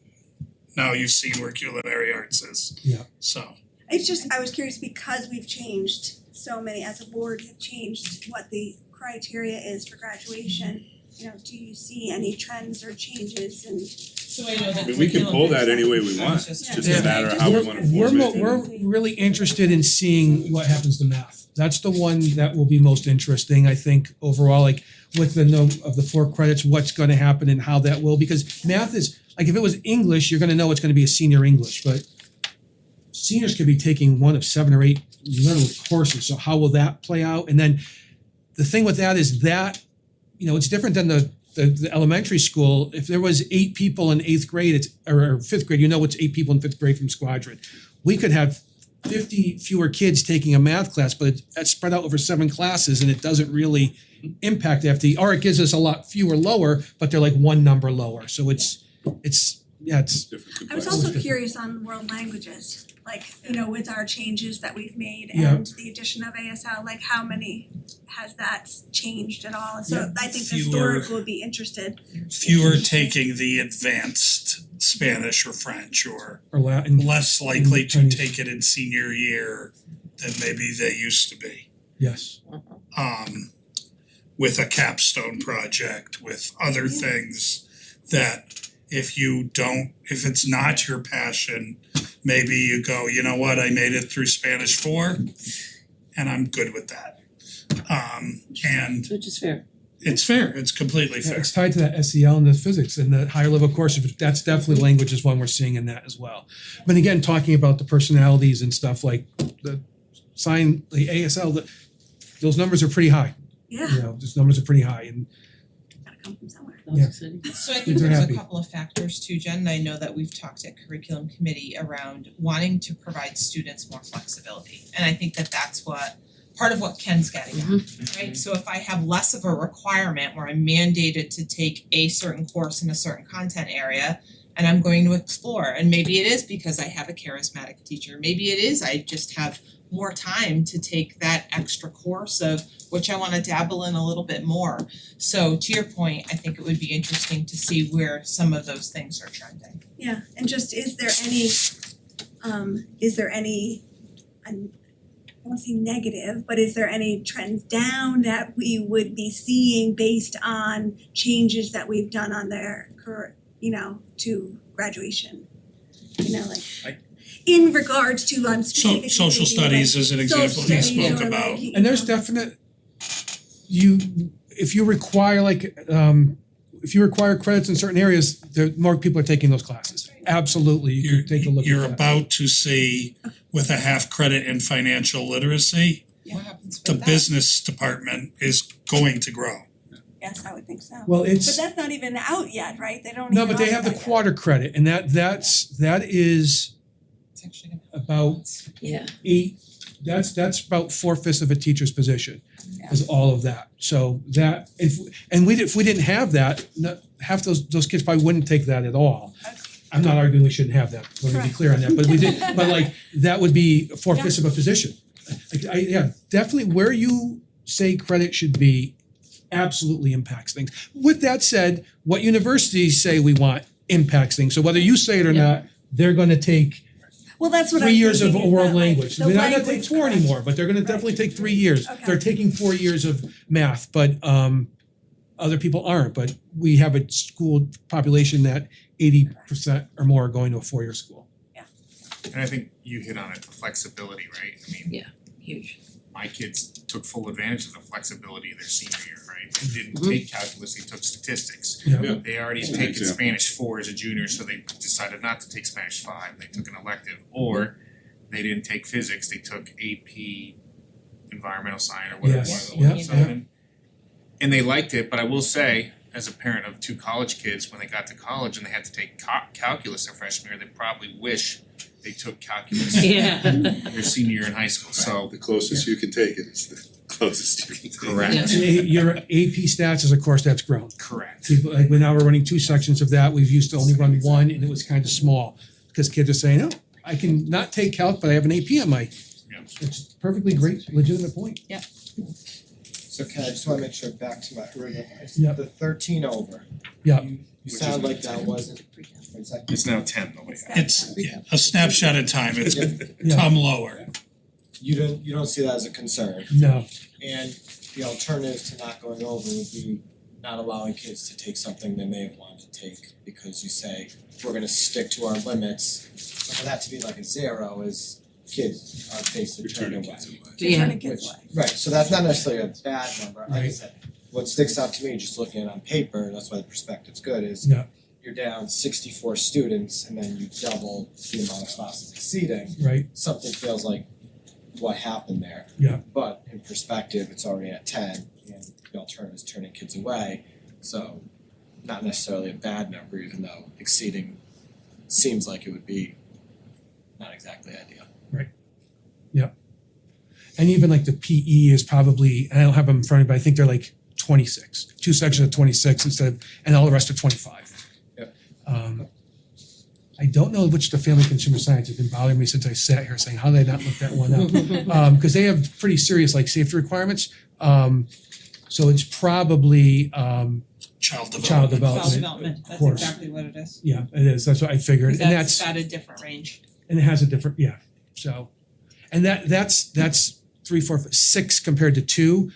Speaker 8: now you've seen where culinary arts is.
Speaker 14: Yeah.
Speaker 8: So,
Speaker 1: It's just, I was curious because we've changed so many, as a board, have changed what the criteria is for graduation. You know, do you see any trends or changes and
Speaker 2: So I know that
Speaker 9: I mean, we can pull that any way we want, it's just a matter of how we wanna form it.
Speaker 14: we're really interested in seeing what happens to math. That's the one that will be most interesting, I think, overall, like with the note of the 4 credits, what's gonna happen and how that will, because math is, like if it was English, you're gonna know it's gonna be a senior English, but seniors could be taking one of 7 or 8 little courses, so how will that play out? And then the thing with that is that, you know, it's different than the elementary school. If there was 8 people in 8th grade, it's or 5th grade, you know it's 8 people in 5th grade from Squadron. We could have 50 fewer kids taking a math class, but it's spread out over 7 classes and it doesn't really impact FTE, or it gives us a lot fewer lower, but they're like 1 number lower. So it's
Speaker 9: Different
Speaker 1: I was
Speaker 9: complexity.
Speaker 1: also
Speaker 14: different.
Speaker 1: curious on world languages, like, you know, with our changes that we've made
Speaker 14: Yeah.
Speaker 1: and the addition of ASL, like how many has that changed at all? So I think the
Speaker 8: Fewer.
Speaker 1: historic will be interested.
Speaker 8: fewer taking the advanced Spanish or French, or
Speaker 14: Latin.
Speaker 8: less likely to
Speaker 14: Chinese.
Speaker 8: take it in senior year than maybe they used to be.
Speaker 14: Yes.
Speaker 8: With a capstone project, with other things that if it's not your passion, maybe you go, you know what, I made it through Spanish 4 and I'm good with that. And
Speaker 5: Which is fair.
Speaker 8: it's fair, it's completely
Speaker 14: Yeah,
Speaker 8: fair.
Speaker 14: it's tied to that SEL and the physics and the higher level courses. That's definitely language is one we're seeing in that as well. But again, talking about the personalities and stuff like the ASL, those numbers are pretty high.
Speaker 1: Yeah,
Speaker 14: You know, those numbers are pretty high and
Speaker 1: gotta come from somewhere.
Speaker 5: That was
Speaker 14: Yeah.
Speaker 5: exciting.
Speaker 2: So I
Speaker 14: Kids
Speaker 2: think
Speaker 14: are
Speaker 2: there's
Speaker 14: happy.
Speaker 2: a couple of factors too, Jen, and I know that we've talked at curriculum committee around wanting to provide students more flexibility. And I think that that's part of what Ken's getting at, right? So if I have less of a requirement where I'm mandated to take a certain course in a certain content area, and I'm going to explore, and maybe it is because I have a charismatic teacher, maybe it is I just have more time to take that extra course of which I wanna dabble in a little bit more. So to your point, I think it would be interesting to see where some of those things are trending.
Speaker 1: Yeah, and just is there any, I won't say negative, but is there any trends down that we would be seeing based on changes that we've done on their to graduation? You know, like in regards to specifically
Speaker 8: Social
Speaker 1: thinking, like,
Speaker 8: studies is an example
Speaker 1: social
Speaker 8: he
Speaker 1: studies
Speaker 8: spoke
Speaker 1: or,
Speaker 8: about.
Speaker 1: like, you
Speaker 14: and there's
Speaker 1: know,
Speaker 14: definite if you require if you require credits in certain areas, more people are taking those classes. Absolutely, you can take a look at that.
Speaker 8: You're about to see with a half credit in financial literacy,
Speaker 2: What happens
Speaker 8: the
Speaker 2: with that?
Speaker 8: business department is going to grow.
Speaker 1: Yes, I would think so.
Speaker 14: Well,
Speaker 1: But
Speaker 14: it's
Speaker 1: that's not even out yet, right? They don't
Speaker 14: no,
Speaker 1: even
Speaker 14: but they
Speaker 1: offer
Speaker 14: have the
Speaker 1: that yet.
Speaker 14: quarter credit, and that is
Speaker 2: It's actually gonna
Speaker 14: about
Speaker 5: Yeah.
Speaker 14: 8. That's about 4/5 of a teacher's position. Is all of that. So that if we didn't have that, half those kids probably wouldn't take that at all. I'm not arguing we shouldn't have that, let me be
Speaker 1: Correct.
Speaker 14: clear on that, but we did, but like that would be 4/5 of a position. Definitely where you say credit should be absolutely impacts things. With that said, what universities say we want impacts things. So whether you say it or not, they're gonna take
Speaker 1: Well, that's what
Speaker 14: 3
Speaker 1: I'm
Speaker 14: years of
Speaker 1: thinking, is
Speaker 14: world
Speaker 1: that, like,
Speaker 14: language.
Speaker 1: the
Speaker 14: They're not gonna take
Speaker 1: language
Speaker 14: 4
Speaker 1: credit.
Speaker 14: anymore, but they're gonna definitely take 3 years.
Speaker 1: Okay.
Speaker 14: They're taking 4 years of math, but other people aren't. But we have a school population that 80% or more are going to a 4-year school.
Speaker 6: And I think you hit on it, the flexibility, right? I mean,
Speaker 5: Huge.
Speaker 6: my kids took full advantage of the flexibility their senior year, right? They didn't
Speaker 5: Mhm.
Speaker 6: take calculus, they took statistics.
Speaker 14: Yeah.
Speaker 6: They already
Speaker 9: That's an
Speaker 6: taken
Speaker 9: example.
Speaker 6: Spanish 4 as a junior, so they decided not to take Spanish 5, they took an elective. Or they didn't take physics, they took AP environmental science or whatever
Speaker 14: Yes,
Speaker 6: it was.
Speaker 14: yeah,
Speaker 6: So,
Speaker 14: yeah.
Speaker 6: and they liked it, but I will say, as a parent of two college kids, when they got to college and they had to take calculus their freshman year, they probably wish they took calculus
Speaker 5: Yeah.
Speaker 6: their senior year in high school, so.
Speaker 9: The closest you can take it is the closest you can take it.
Speaker 6: Correct.
Speaker 14: Your AP stats is a course that's grown.
Speaker 6: Correct.
Speaker 14: People, like, now we're running 2 sections of that, we've used to only run one, and it was kind of small. Because kids are saying, oh, I can not take calc, but I have an AP on my,
Speaker 6: Yeah.
Speaker 14: it's perfectly great, legitimate point.
Speaker 3: So Ken, I just wanna make sure, back to my original, it's
Speaker 14: Yeah.
Speaker 3: the 13 over.
Speaker 14: Yeah.
Speaker 3: You sound like that wasn't, it's like.
Speaker 6: It's now 10 the way.
Speaker 8: It's a snapshot in time, it's
Speaker 14: Yeah.
Speaker 8: come lower.
Speaker 3: You don't see that as a concern,
Speaker 14: No,
Speaker 3: and the alternative to not going over would be not allowing kids to take something they may have wanted to take, because you say, we're gonna stick to our limits. So for that to be like a 0 is kids are basically turned away.
Speaker 5: Yeah.
Speaker 3: Right, so that's not necessarily a bad number, like I
Speaker 14: Right.
Speaker 3: said, what sticks out to me, just looking at it on paper, that's why the perspective's good, is
Speaker 14: Yeah.
Speaker 3: you're down 64 students and then you double the amount of classes exceeding,
Speaker 14: right,
Speaker 3: something feels like what happened there.
Speaker 14: Yeah.
Speaker 3: But in perspective, it's already at 10 and the alternative is turning kids away, so not necessarily a bad number, even though exceeding seems like it would be not exactly ideal.
Speaker 14: and even like the PE is probably, and I don't have them in front of me, but I think they're like 26, 2 sections of 26 instead of, and all the rest are 25.
Speaker 3: Yep.
Speaker 14: I don't know which the family consumer science has been bothering me since I sat here saying, how did I not look that one up? Cause they have pretty serious like safety requirements, so it's probably
Speaker 8: Child development.
Speaker 14: child development.
Speaker 2: development,
Speaker 14: of
Speaker 2: that's
Speaker 14: course.
Speaker 2: exactly what it is.
Speaker 14: Yeah, it is, that's what I figured, and that's,
Speaker 2: got a different range.
Speaker 14: and it has a different, yeah, so. And that's 3, 4, 5, 6 compared to 2,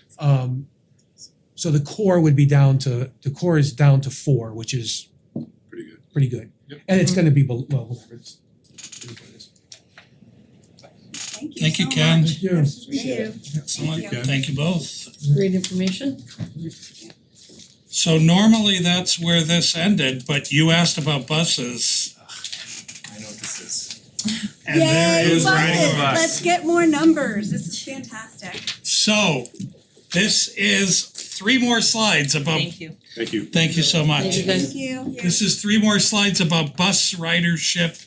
Speaker 14: so the core would be down to, the core is down to 4, which is
Speaker 9: Pretty good.
Speaker 14: pretty good.
Speaker 9: Yep.
Speaker 14: And it's gonna be well, whatever, it's, it is what it is.
Speaker 8: Thank you,
Speaker 1: so
Speaker 8: Ken.
Speaker 1: much.
Speaker 14: Thank you.
Speaker 3: Appreciate it.
Speaker 8: Excellent,
Speaker 1: Thank you.
Speaker 8: thank you both.
Speaker 5: Great information.
Speaker 8: So normally that's where this ended, but you asked about buses,
Speaker 6: I know what this is.
Speaker 8: and there
Speaker 1: Yay,
Speaker 8: is riding a
Speaker 1: buses,
Speaker 8: bus.
Speaker 1: let's get more numbers, this is fantastic.
Speaker 8: So, this is 3 more slides about,
Speaker 2: Thank you.
Speaker 9: Thank you.
Speaker 8: thank you so much.
Speaker 5: Thank you, guys.
Speaker 1: Thank you.
Speaker 8: This is 3 more slides about bus ridership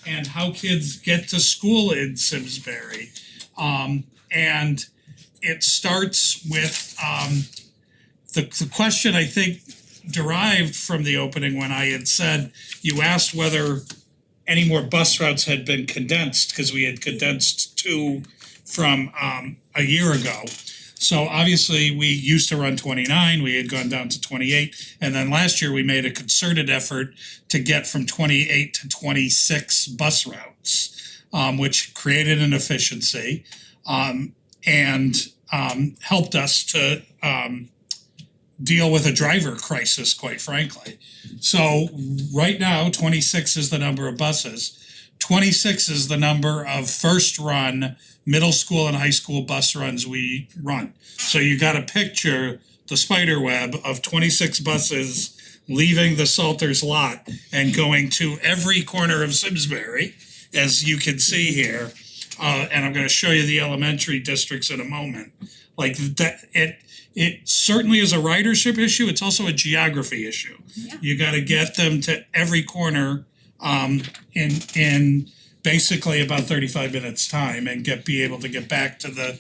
Speaker 8: and how kids get to school in Simsbury. And it starts with the question I think derived from the opening when I had said, you asked whether any more bus routes had been condensed, because we had condensed 2 from a year ago. So obviously, we used to run 29, we had gone down to 28, and then last year we made a concerted effort to get from 28 to 26 bus routes, which created an efficiency and helped us to deal with a driver crisis, quite frankly. So right now, 26 is the number of buses. 26 is the number of first run middle school and high school bus runs we run. So you got to picture the spider web of 26 buses leaving the Salters lot and going to every corner of Simsbury, as you can see here. And I'm gonna show you the elementary districts in a moment. Like that, it certainly is a ridership issue, it's also a geography issue.
Speaker 1: Yeah.
Speaker 8: You gotta get them to every corner in basically about 35 minutes time and be able to get back to the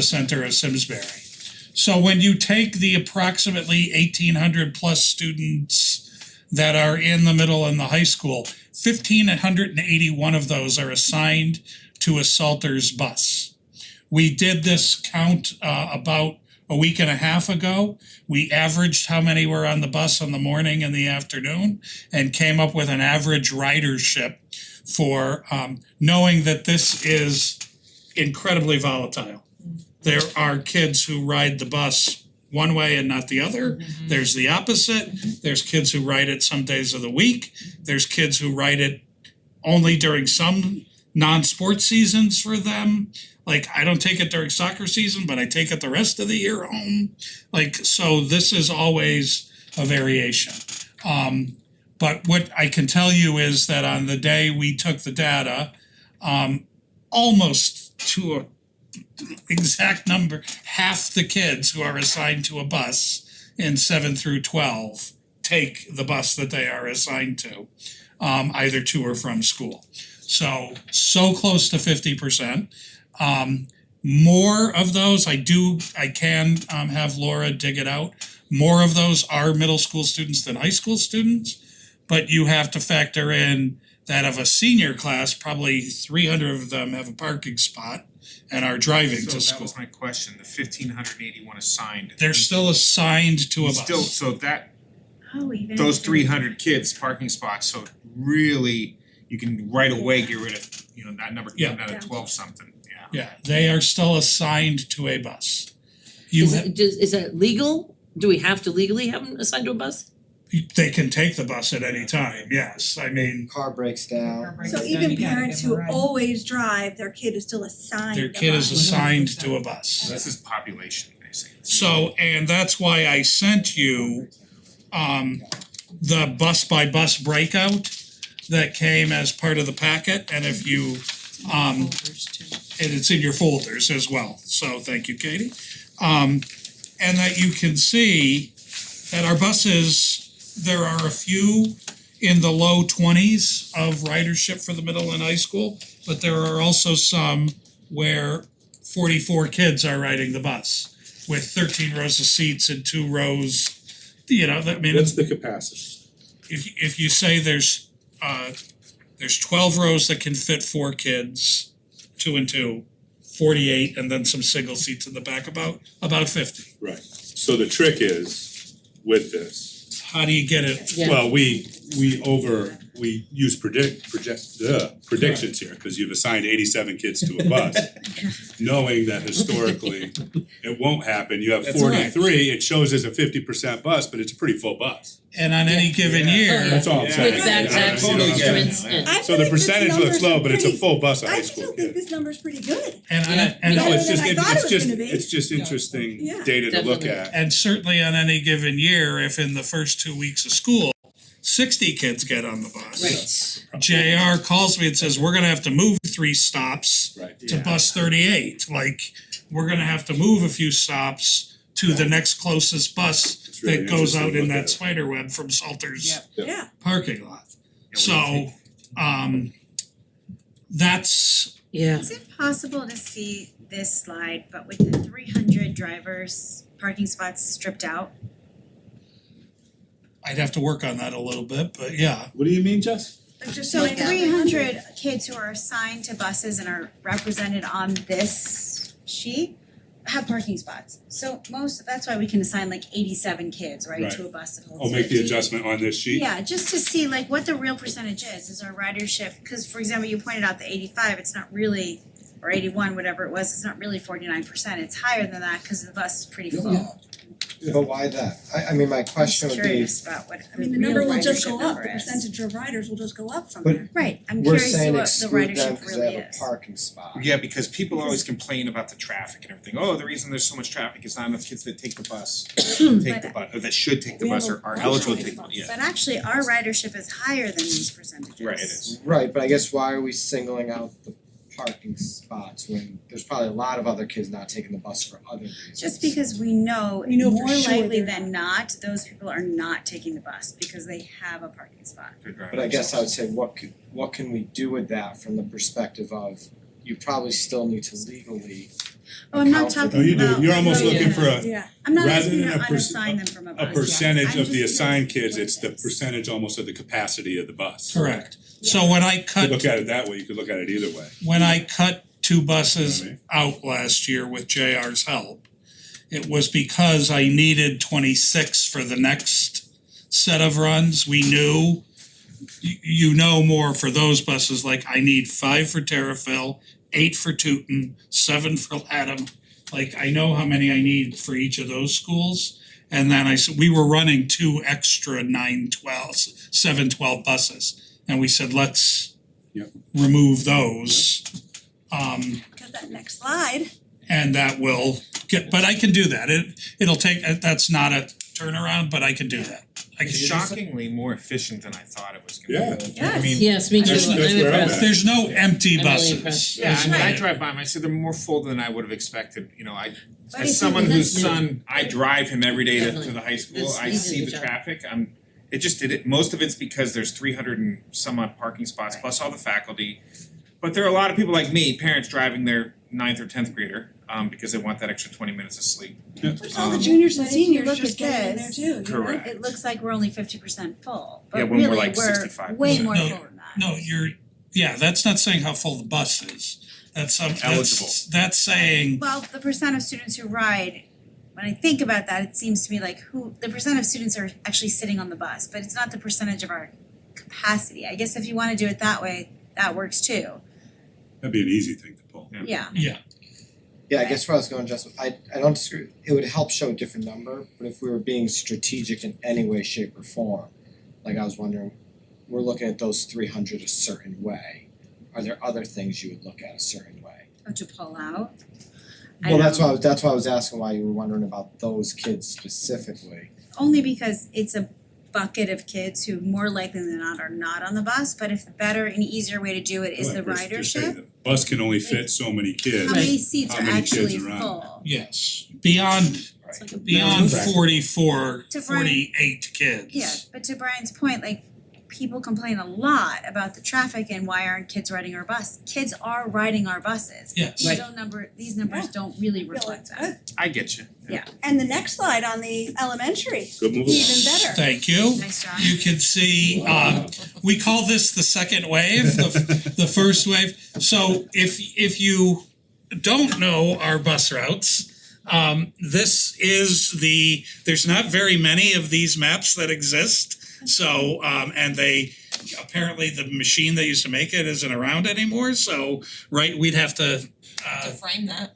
Speaker 8: center of Simsbury. So when you take the approximately 1,800 plus students that are in the middle and the high school, 1,581 of those are assigned to a Salters bus. We did this count about a week and a half ago. We averaged how many were on the bus in the morning and the afternoon and came up with an average ridership for knowing that this is incredibly volatile. There are kids who ride the bus one way and not the other. There's the opposite. There's kids who ride it some days of the week. There's kids who ride it only during some non-sport seasons for them. Like, I don't take it during soccer season, but I take it the rest of the year home. Like, so this is always a variation. But what I can tell you is that on the day we took the data, almost to a exact number, half the kids who are assigned to a bus in 7 through 12 take the bus that they are assigned to, either to or from school. So close to 50%. More of those, I can have Laura dig it out. More of those are middle school students than high school students, but you have to factor in that of a senior class, probably 300 of them have a parking spot and are driving to
Speaker 6: So that
Speaker 8: school.
Speaker 6: was my question, the 1,581 assigned.
Speaker 8: They're still assigned to a bus.
Speaker 6: Still, so that,
Speaker 11: Oh, even
Speaker 6: those
Speaker 11: if-
Speaker 6: 300 kids parking spots, so really, you can right away get rid of, that number can
Speaker 8: Yeah.
Speaker 6: come down to 12 something, yeah.
Speaker 8: Yeah, they are still assigned to a bus. You
Speaker 5: Is that legal? Do we have to legally have them assigned to a bus?
Speaker 8: they can take the bus at any time, yes. I mean,
Speaker 3: Car breaks down.
Speaker 1: So even parents who always drive, their kid is still assigned
Speaker 8: their
Speaker 1: a
Speaker 8: kid is
Speaker 1: bus.
Speaker 8: assigned to a bus.
Speaker 6: So this is population basically.
Speaker 8: So, and that's why I sent you the bus by bus breakout that came as part of the packet, and if you and it's in your folders as well, so thank you, Katie. And that you can see that our buses, there are a few in the low 20s of ridership for the middle and high school, but there are also some where 44 kids are riding the bus with 13 rows of seats and 2 rows, I mean,
Speaker 9: What's the capacity?
Speaker 8: if you say there's 12 rows that can fit 4 kids, 2 and 2, 48, and then some single seats in the back, about 50.
Speaker 9: Right, so the trick is with this,
Speaker 8: How do you get it?
Speaker 5: Yeah.
Speaker 9: well, we use predictions here, cause you've assigned 87 kids to a bus. Knowing that historically it won't happen, you have
Speaker 8: That's right.
Speaker 9: 43, it shows as a 50% bus, but it's a pretty full bus.
Speaker 8: And on any given year,
Speaker 9: That's all I'm saying.
Speaker 5: With backpacks and instruments and.
Speaker 1: I
Speaker 9: So
Speaker 1: feel
Speaker 9: the
Speaker 1: like this
Speaker 9: percentage looks
Speaker 1: number's
Speaker 9: low, but it's a
Speaker 1: pretty-
Speaker 9: full bus of
Speaker 1: I
Speaker 9: high
Speaker 1: still
Speaker 9: school
Speaker 1: think
Speaker 9: kids.
Speaker 1: this number's pretty good.
Speaker 8: and
Speaker 9: No,
Speaker 1: Better
Speaker 9: it's
Speaker 1: than
Speaker 9: just,
Speaker 1: I thought it was gonna be.
Speaker 9: it's just interesting
Speaker 1: Yeah.
Speaker 9: data to look
Speaker 5: Definitely.
Speaker 9: at.
Speaker 8: and certainly on any given year, if in the first 2 weeks of school, 60 kids get on the bus. JR calls me and says, we're gonna have to move 3 stops
Speaker 9: Right.
Speaker 8: to bus 38. Like, we're gonna have to move a few stops to the next closest bus
Speaker 9: It's really
Speaker 8: that goes
Speaker 9: interesting
Speaker 8: out
Speaker 9: to
Speaker 8: in
Speaker 9: look
Speaker 8: that
Speaker 9: at.
Speaker 8: spider web from Salter's
Speaker 1: Yeah.
Speaker 8: parking lot.
Speaker 6: Yeah, what do you
Speaker 8: So, that's,
Speaker 5: Yeah.
Speaker 11: Is it possible to see this slide, but with the 300 drivers parking spots stripped out?
Speaker 8: I'd have to work on that a little bit, but yeah.
Speaker 9: What do you mean, Jess?
Speaker 1: Just
Speaker 11: So
Speaker 1: like
Speaker 11: 300 kids who are assigned to buses and are represented on this sheet have parking spots. So that's why we can assign like 87 kids, right, to a bus that holds 50.
Speaker 9: I'll make the adjustment on this sheet.
Speaker 11: Yeah, just to see like what the real percentage is our ridership, cause for example, you pointed out the 85, it's not really, or 81, whatever it was, it's not really 49%, it's higher than that, cause the bus is pretty full.
Speaker 3: But why that? I mean, my question
Speaker 11: I'm
Speaker 3: would be,
Speaker 11: curious about what
Speaker 1: I mean, the
Speaker 11: real
Speaker 1: number will just
Speaker 11: ridership
Speaker 1: go up,
Speaker 11: number
Speaker 1: the
Speaker 11: is.
Speaker 1: percentage of riders will just go up from
Speaker 3: But-
Speaker 1: there.
Speaker 11: Right, I'm
Speaker 3: we're
Speaker 11: curious to see
Speaker 3: saying
Speaker 11: what the
Speaker 3: exclude them
Speaker 11: ridership
Speaker 3: because
Speaker 11: really
Speaker 3: they have a
Speaker 11: is.
Speaker 3: parking spot.
Speaker 6: Yeah, because people always complain about the traffic and everything. Oh, the reason there's so much traffic is not enough kids that take the bus, or that should take the
Speaker 1: We have
Speaker 6: bus
Speaker 1: a
Speaker 6: or are
Speaker 1: bunch
Speaker 6: eligible
Speaker 1: of
Speaker 6: to take the,
Speaker 1: buses.
Speaker 6: yeah.
Speaker 11: But actually, our ridership is higher than these percentages.
Speaker 6: Right, it is.
Speaker 3: Right, but I guess why are we singling out the parking spots when there's probably a lot of other kids not taking the bus for other reasons?
Speaker 11: Just because we know
Speaker 1: We know for
Speaker 11: more
Speaker 1: sure
Speaker 11: likely
Speaker 1: they're
Speaker 11: than not, those people are not taking the bus because they have a parking spot.
Speaker 3: But I guess I would say what can we do with that from the perspective of you probably still need to legally
Speaker 11: Oh, I'm not
Speaker 3: account for
Speaker 11: talking
Speaker 9: No, you do,
Speaker 11: about.
Speaker 9: you're almost
Speaker 11: no,
Speaker 9: looking
Speaker 11: no,
Speaker 9: for
Speaker 11: no.
Speaker 9: a,
Speaker 1: Yeah.
Speaker 11: I'm not
Speaker 9: rather
Speaker 11: asking
Speaker 9: than
Speaker 11: to
Speaker 9: a
Speaker 11: unassign them from a bus.
Speaker 9: percentage
Speaker 11: I'm
Speaker 9: of the
Speaker 11: just
Speaker 9: assigned
Speaker 11: curious
Speaker 9: kids,
Speaker 11: what
Speaker 9: it's
Speaker 11: it
Speaker 9: the
Speaker 11: is.
Speaker 9: percentage almost of the capacity of the bus.
Speaker 8: Correct. So when I
Speaker 9: You could
Speaker 8: cut
Speaker 9: look at it that way, you could look at it either way.
Speaker 8: when I cut 2 buses
Speaker 9: You know
Speaker 8: out last year with JR's help, it was because I needed 26 for the next set of runs. We knew, you know more for those buses, like I need 5 for Terrafil, 8 for Tooten, 7 for Latham. Like I know how many I need for each of those schools. And then we were running 2 extra 712 buses. And we said, let's
Speaker 9: Yep.
Speaker 8: remove those.
Speaker 1: Cause that next slide,
Speaker 8: And that will but I can do that. It'll take, that's not a turnaround, but I can do that. I can
Speaker 6: Shockingly more efficient than I thought it was gonna be.
Speaker 9: Yeah.
Speaker 6: I mean,
Speaker 5: Yes, me too,
Speaker 9: That's-
Speaker 5: I'm
Speaker 9: that's where I'm
Speaker 5: impressed.
Speaker 9: at.
Speaker 8: There's no empty
Speaker 5: I'm really
Speaker 8: buses.
Speaker 5: impressed.
Speaker 6: yeah, I mean, I
Speaker 8: Right.
Speaker 6: drive by them, I said they're more full than I would have expected, you know,
Speaker 11: But
Speaker 6: as
Speaker 11: if
Speaker 6: someone
Speaker 11: you-
Speaker 6: whose
Speaker 5: that's
Speaker 6: son, I drive him every day to
Speaker 5: Definitely.
Speaker 6: the high school,
Speaker 5: This-
Speaker 6: I
Speaker 5: these do
Speaker 6: see
Speaker 5: a
Speaker 6: the
Speaker 5: good job.
Speaker 6: traffic, it just did it, most of it's because there's 300 and some odd parking spots plus all the faculty. But there are a lot of people like me, parents driving their 9th or 10th grader, because they want that extra 20 minutes of sleep.
Speaker 1: There's all the juniors and
Speaker 11: But if you
Speaker 1: seniors
Speaker 11: look
Speaker 1: just
Speaker 11: at
Speaker 1: getting in there
Speaker 11: this,
Speaker 1: too, you know?
Speaker 6: Correct.
Speaker 11: It looks like we're only 50% full,
Speaker 6: Yeah,
Speaker 11: but
Speaker 6: when we're
Speaker 11: really
Speaker 6: like
Speaker 11: we're
Speaker 6: 65%.
Speaker 11: way more
Speaker 8: No,
Speaker 11: full than that.
Speaker 8: No, that's not saying how full the bus is.
Speaker 6: Eligible.
Speaker 8: That's saying,
Speaker 11: Well, the percent of students who ride, when I think about that, it seems to me like the percent of students are actually sitting on the bus, but it's not the percentage of our capacity. I guess if you wanna do it that way, that works too.
Speaker 9: That'd be an easy thing to pull.
Speaker 11: Yeah.
Speaker 3: Yeah, I guess where I was going, Justin, I don't disagree, it would help show a different number, but if we were being strategic in any way, shape or form, like I was wondering, we're looking at those 300 a certain way, are there other things you would look at a certain way?
Speaker 11: Oh, to pull out? I
Speaker 3: Well, that's
Speaker 11: don't-
Speaker 3: why I was asking why you were wondering about those kids specifically.
Speaker 11: Only because it's a bucket of kids who more likely than not are not on the bus, but if the better and easier way to do it is the
Speaker 9: Well, at first, just say
Speaker 11: ridership,
Speaker 9: the bus can only fit so many kids.
Speaker 11: how many seats
Speaker 9: How
Speaker 11: are
Speaker 9: many kids
Speaker 11: actually
Speaker 9: are on
Speaker 11: full?
Speaker 8: yes, beyond
Speaker 5: It's like a
Speaker 8: beyond
Speaker 9: Right.
Speaker 8: 44,
Speaker 11: To Brian-
Speaker 8: 48 kids.
Speaker 11: Yeah, but to Brian's point, like, people complain a lot about the traffic and why aren't kids riding our bus? Kids are riding our buses.
Speaker 8: Yes.
Speaker 11: These these numbers
Speaker 1: Yeah.
Speaker 11: don't really
Speaker 1: I feel
Speaker 11: reflect
Speaker 1: like
Speaker 11: that.
Speaker 1: good.
Speaker 6: I get you.
Speaker 1: And the next slide on the elementary,
Speaker 9: Good move.
Speaker 1: even better.
Speaker 8: Thank you.
Speaker 11: Nice job.
Speaker 8: You can see, we call this the second wave, the first wave. So if you don't know our bus routes, this is there's not very many of these maps that exist. So, and apparently the machine that used to make it isn't around anymore, so, right, we'd have to,
Speaker 2: frame that.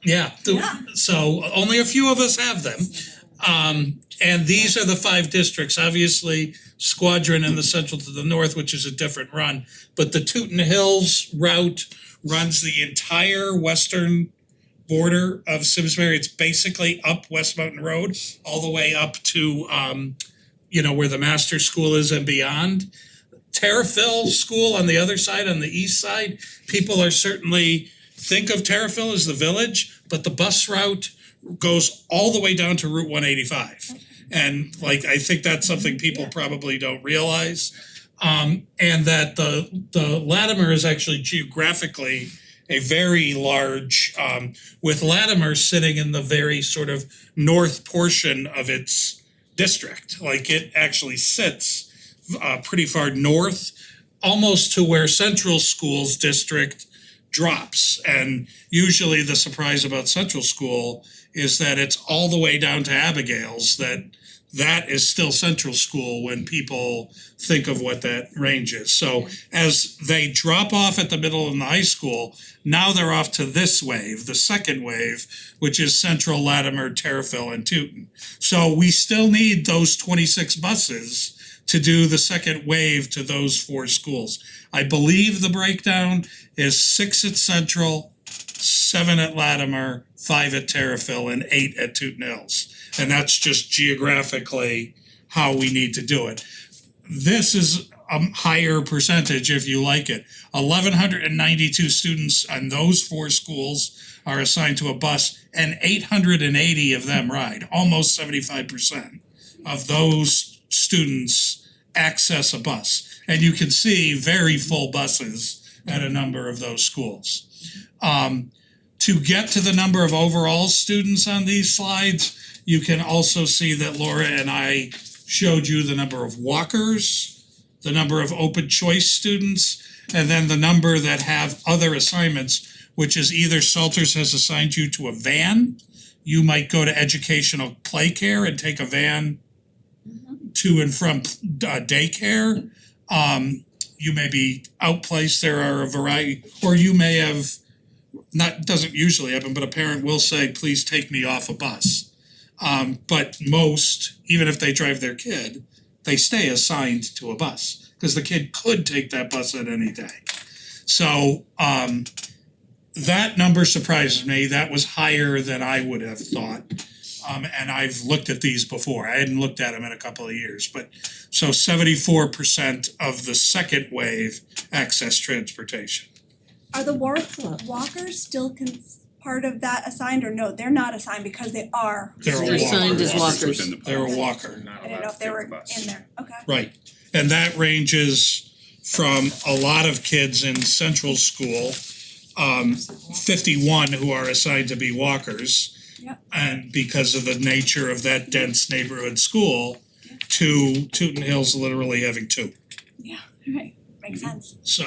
Speaker 8: so only a few of us have them. And these are the 5 districts, obviously Squadron in the central to the north, which is a different run. But the Tooten Hills route runs the entire western border of Simsbury. It's basically up West Mountain Road, all the way up to where the master school is and beyond. Terrafil School on the other side, on the east side, people are certainly think of Terrafil as the village, but the bus route goes all the way down to Route 185. And I think that's something people probably don't realize. And that the Latimer is actually geographically a very large, with Latimer sitting in the very sort of north portion of its district. It actually sits pretty far north, almost to where Central School's district drops. And usually the surprise about Central School is that it's all the way down to Abigail's, that is still Central School when people think of what that range is. So as they drop off at the middle of the high school, now they're off to this wave, the second wave, which is Central, Latimer, Terrafil, and Tooten. So we still need those 26 buses to do the second wave to those 4 schools. I believe the breakdown is 6 at Central, 7 at Latimer, 5 at Terrafil, and 8 at Tooten Hills. And that's just geographically how we need to do it. This is a higher percentage if you like it. 1,192 students on those 4 schools are assigned to a bus, and 880 of them ride. Almost 75% of those students access a bus. And you can see very full buses at a number of those schools. To get to the number of overall students on these slides, you can also see that Laura and I showed you the number of walkers, the number of open choice students, and then the number that have other assignments, which is either Salters has assigned you to a van, you might go to educational play care and take a van to and from daycare. You may be outplaced, there are a variety, or you may have, doesn't usually happen, but a parent will say, please take me off a bus. But most, even if they drive their kid, they stay assigned to a bus, because the kid could take that bus at any day. So that number surprises me, that was higher than I would have thought. And I've looked at these before, I hadn't looked at them in a couple of years, but so 74% of the second wave access transportation.
Speaker 1: Are the walkers still part of that assigned, or no, they're not assigned because they are?
Speaker 8: They're a
Speaker 5: They're assigned
Speaker 8: walker.
Speaker 5: as walkers.
Speaker 9: Within the
Speaker 8: They're a
Speaker 9: policy.
Speaker 8: walker.
Speaker 1: I didn't know if they were in there, okay.
Speaker 8: Right, and that ranges from a lot of kids in central school, 51 who are assigned to be walkers.
Speaker 1: Yep.
Speaker 8: And because of the nature of that dense neighborhood school, to Tooten Hills literally having 2.
Speaker 1: Right, makes sense.
Speaker 8: So,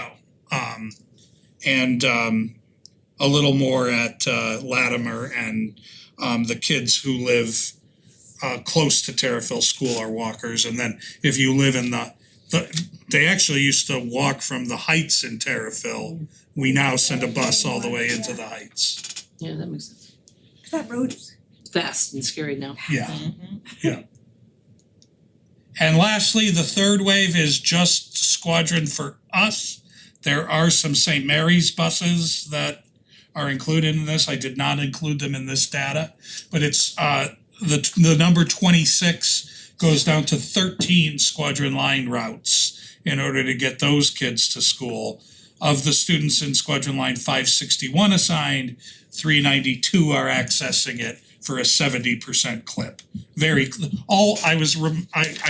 Speaker 8: and a little more at Latimer, and the kids who live close to Terriffill School are walkers, and then if you live in they actually used to walk from the Heights in Terriffill. We now send a bus all the way into the Heights.
Speaker 5: Yeah, that makes sense.
Speaker 1: That road is
Speaker 5: Fast and scary now.
Speaker 8: Yeah. And lastly, the third wave is just Squadron for us. There are some St. Mary's buses that are included in this. I did not include them in this data, but it's the number 26 goes down to 13 Squadron line routes in order to get those kids to school. Of the students in Squadron line 561 assigned, 392 are accessing it for a 70% clip. I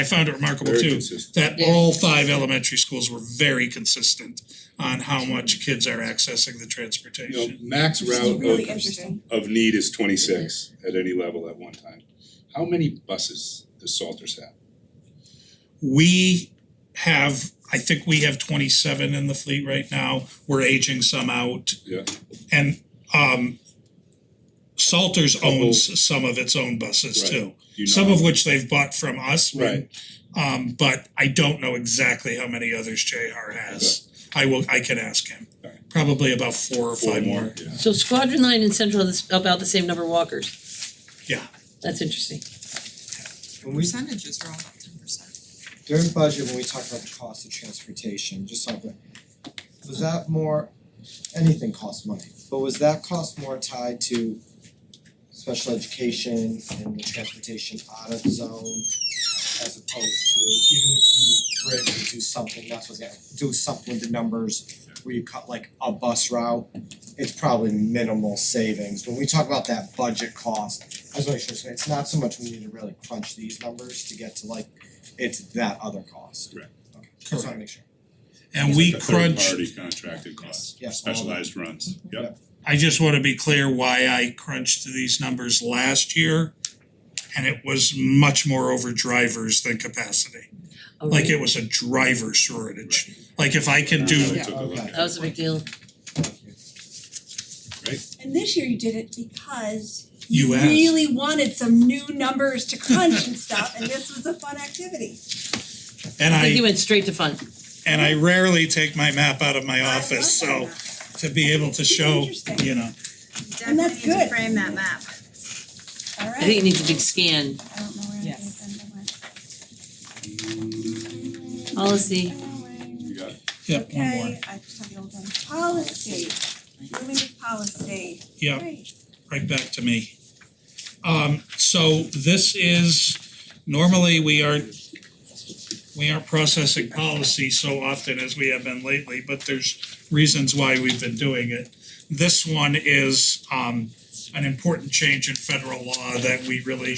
Speaker 8: found it remarkable
Speaker 9: Very
Speaker 8: too,
Speaker 9: consistent.
Speaker 8: that all 5 elementary schools were very consistent on how much kids are accessing the
Speaker 9: You know,
Speaker 8: transportation.
Speaker 9: max
Speaker 1: Which is
Speaker 9: route
Speaker 1: really interesting.
Speaker 9: of need is 26 at any level at one time. How many buses does Salters have?
Speaker 8: We have, I think we have 27 in the fleet right now. We're aging some out.
Speaker 9: Yeah.
Speaker 8: And Salters owns some of its own buses
Speaker 9: Right.
Speaker 8: too.
Speaker 9: Do you know?
Speaker 8: Some of which they've bought from us.
Speaker 9: Right.
Speaker 8: But I don't know exactly how many others Jayhar has. I can ask him.
Speaker 9: Okay.
Speaker 8: Probably about 4 or 5 more.
Speaker 9: Yeah.
Speaker 5: So Squadron 9 and Central is about the same number of walkers.
Speaker 8: Yeah.
Speaker 5: That's interesting.
Speaker 2: Percentages are all about 10%.
Speaker 3: During budget, when we talked about the cost of transportation, just something, was that more, anything costs money, but was that cost more tied to special education and the transportation out of the zone as opposed to, even if you were able to do something, that's what's gonna, do something with the numbers where you cut like a bus route, it's probably minimal savings. When we talk about that budget cost, I was making sure, it's not so much we need to really crunch these numbers to get to like, it's that other cost.
Speaker 9: Right.
Speaker 3: Okay, just wanna make sure.
Speaker 8: And we
Speaker 9: The
Speaker 8: crunch.
Speaker 9: third-party contracted costs,
Speaker 3: Yes.
Speaker 9: specialized runs, yep.
Speaker 8: I just wanna be clear why I crunched these numbers last year. And it was much more over drivers than capacity.
Speaker 5: Oh,
Speaker 8: Like
Speaker 5: really?
Speaker 8: it was a driver shortage. Like if I can do,
Speaker 9: I took a look
Speaker 3: okay.
Speaker 9: at
Speaker 5: That was a big deal.
Speaker 1: And this year you did it because
Speaker 8: You
Speaker 1: you
Speaker 8: asked.
Speaker 1: really wanted some new numbers to crunch and stuff, and this was a fun activity.
Speaker 8: and
Speaker 5: I think you
Speaker 8: I
Speaker 5: went straight to fun.
Speaker 8: rarely take my map out of my office, so to be able to show,
Speaker 1: Interesting.
Speaker 8: you know.
Speaker 1: And that's
Speaker 11: Definitely need to
Speaker 1: good.
Speaker 11: frame that map.
Speaker 1: Alright.
Speaker 5: I think it needs a big scan.
Speaker 1: I don't know where
Speaker 2: Yes.
Speaker 1: the agenda went.
Speaker 5: Policy.
Speaker 9: You got it.
Speaker 8: Yep, one more.
Speaker 1: Okay, I just have the old one. Policy, moving to policy.
Speaker 8: Yep.
Speaker 1: Great.
Speaker 8: Right back to me. So this is, normally we aren't processing policy so often as we have been lately, but there's reasons why we've been doing it. This one is an important change in federal law that we really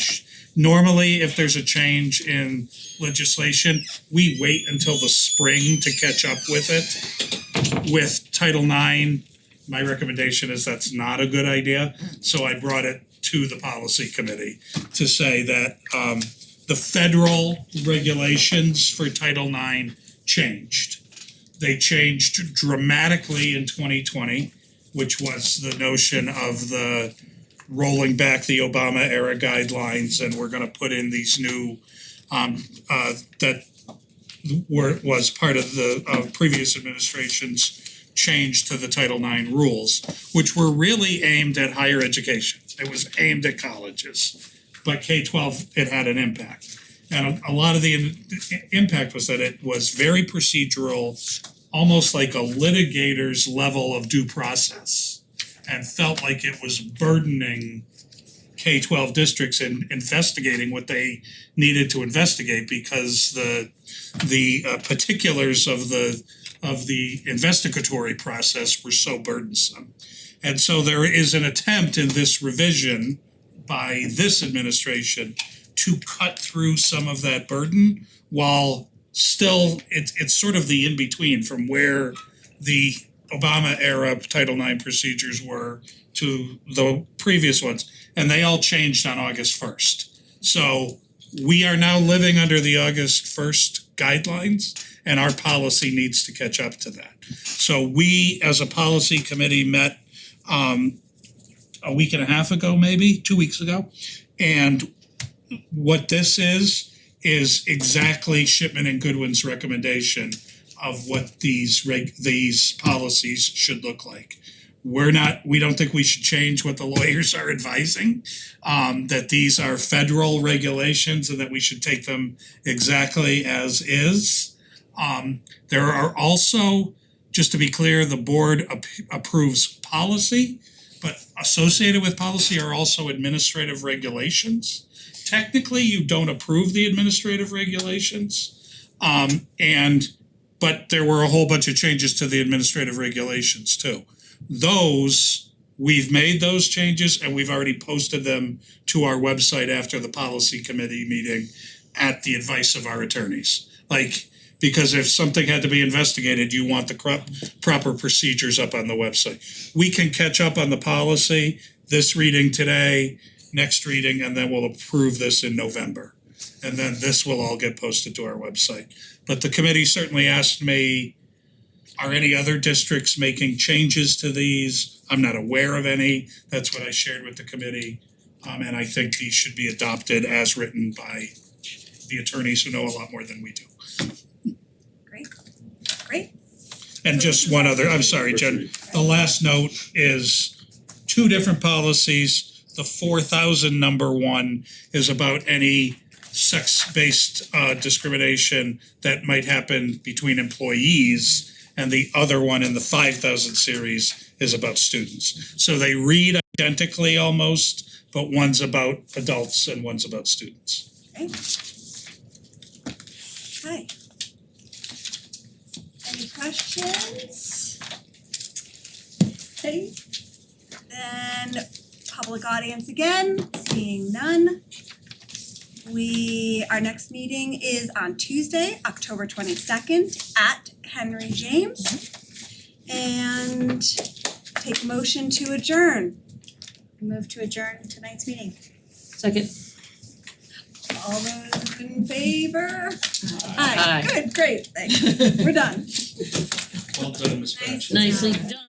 Speaker 8: normally, if there's a change in legislation, we wait until the spring to catch up with it. With Title IX, my recommendation is that's not a good idea, so I brought it to the policy committee to say that the federal regulations for Title IX changed. They changed dramatically in 2020, which was the notion of the rolling back the Obama era guidelines, and we're gonna put in these new that was part of the previous administration's change to the Title IX rules, which were really aimed at higher education. It was aimed at colleges, but K-12, it had an impact. And a lot of the impact was that it was very procedural, almost like a litigator's level of due process, and felt like it was burdening K-12 districts in investigating what they needed to investigate because the particulars of the investigatory process were so burdensome. And so there is an attempt in this revision by this administration to cut through some of that burden while still it's sort of the in-between from where the Obama era Title IX procedures were to the previous ones. And they all changed on August 1st. So we are now living under the August 1st guidelines and our policy needs to catch up to that. So we as a policy committee met a week and a half ago, maybe 2 weeks ago. And what this is exactly Shipman and Goodwin's recommendation of what these policies should look like. We don't think we should change what the lawyers are advising, that these are federal regulations and that we should take them exactly as is. There are also, just to be clear, the board approves policy, but associated with policy are also administrative regulations. Technically, you don't approve the administrative regulations, but there were a whole bunch of changes to the administrative regulations too. We've made those changes and we've already posted them to our website after the policy committee meeting at the advice of our attorneys. Because if something had to be investigated, you want the proper procedures up on the website. We can catch up on the policy, this reading today, next reading, and then we'll approve this in November. And then this will all get posted to our website. But the committee certainly asked me, are any other districts making changes to these? I'm not aware of any. That's what I shared with the committee. And I think these should be adopted as written by the attorneys who know a lot more than we do.
Speaker 1: Great.
Speaker 8: And just one other, I'm sorry, Jen, the last note is 2 different policies. The 4,000 number one is about any sex-based discrimination that might happen between employees. And the other one in the 5,000 series is about students. So they read identically almost, but one's about adults and one's about students.
Speaker 1: Okay. Any questions? Okay. Then public audience again, seeing none. Our next meeting is on Tuesday, October 22nd at Henry James. And take motion to adjourn.
Speaker 11: Move to adjourn tonight's meeting.
Speaker 5: Second.
Speaker 1: All those in favor?
Speaker 5: Aye.
Speaker 1: Good, great, thanks. We're done.
Speaker 8: Well done, Ms. Patch.
Speaker 5: Nicely done.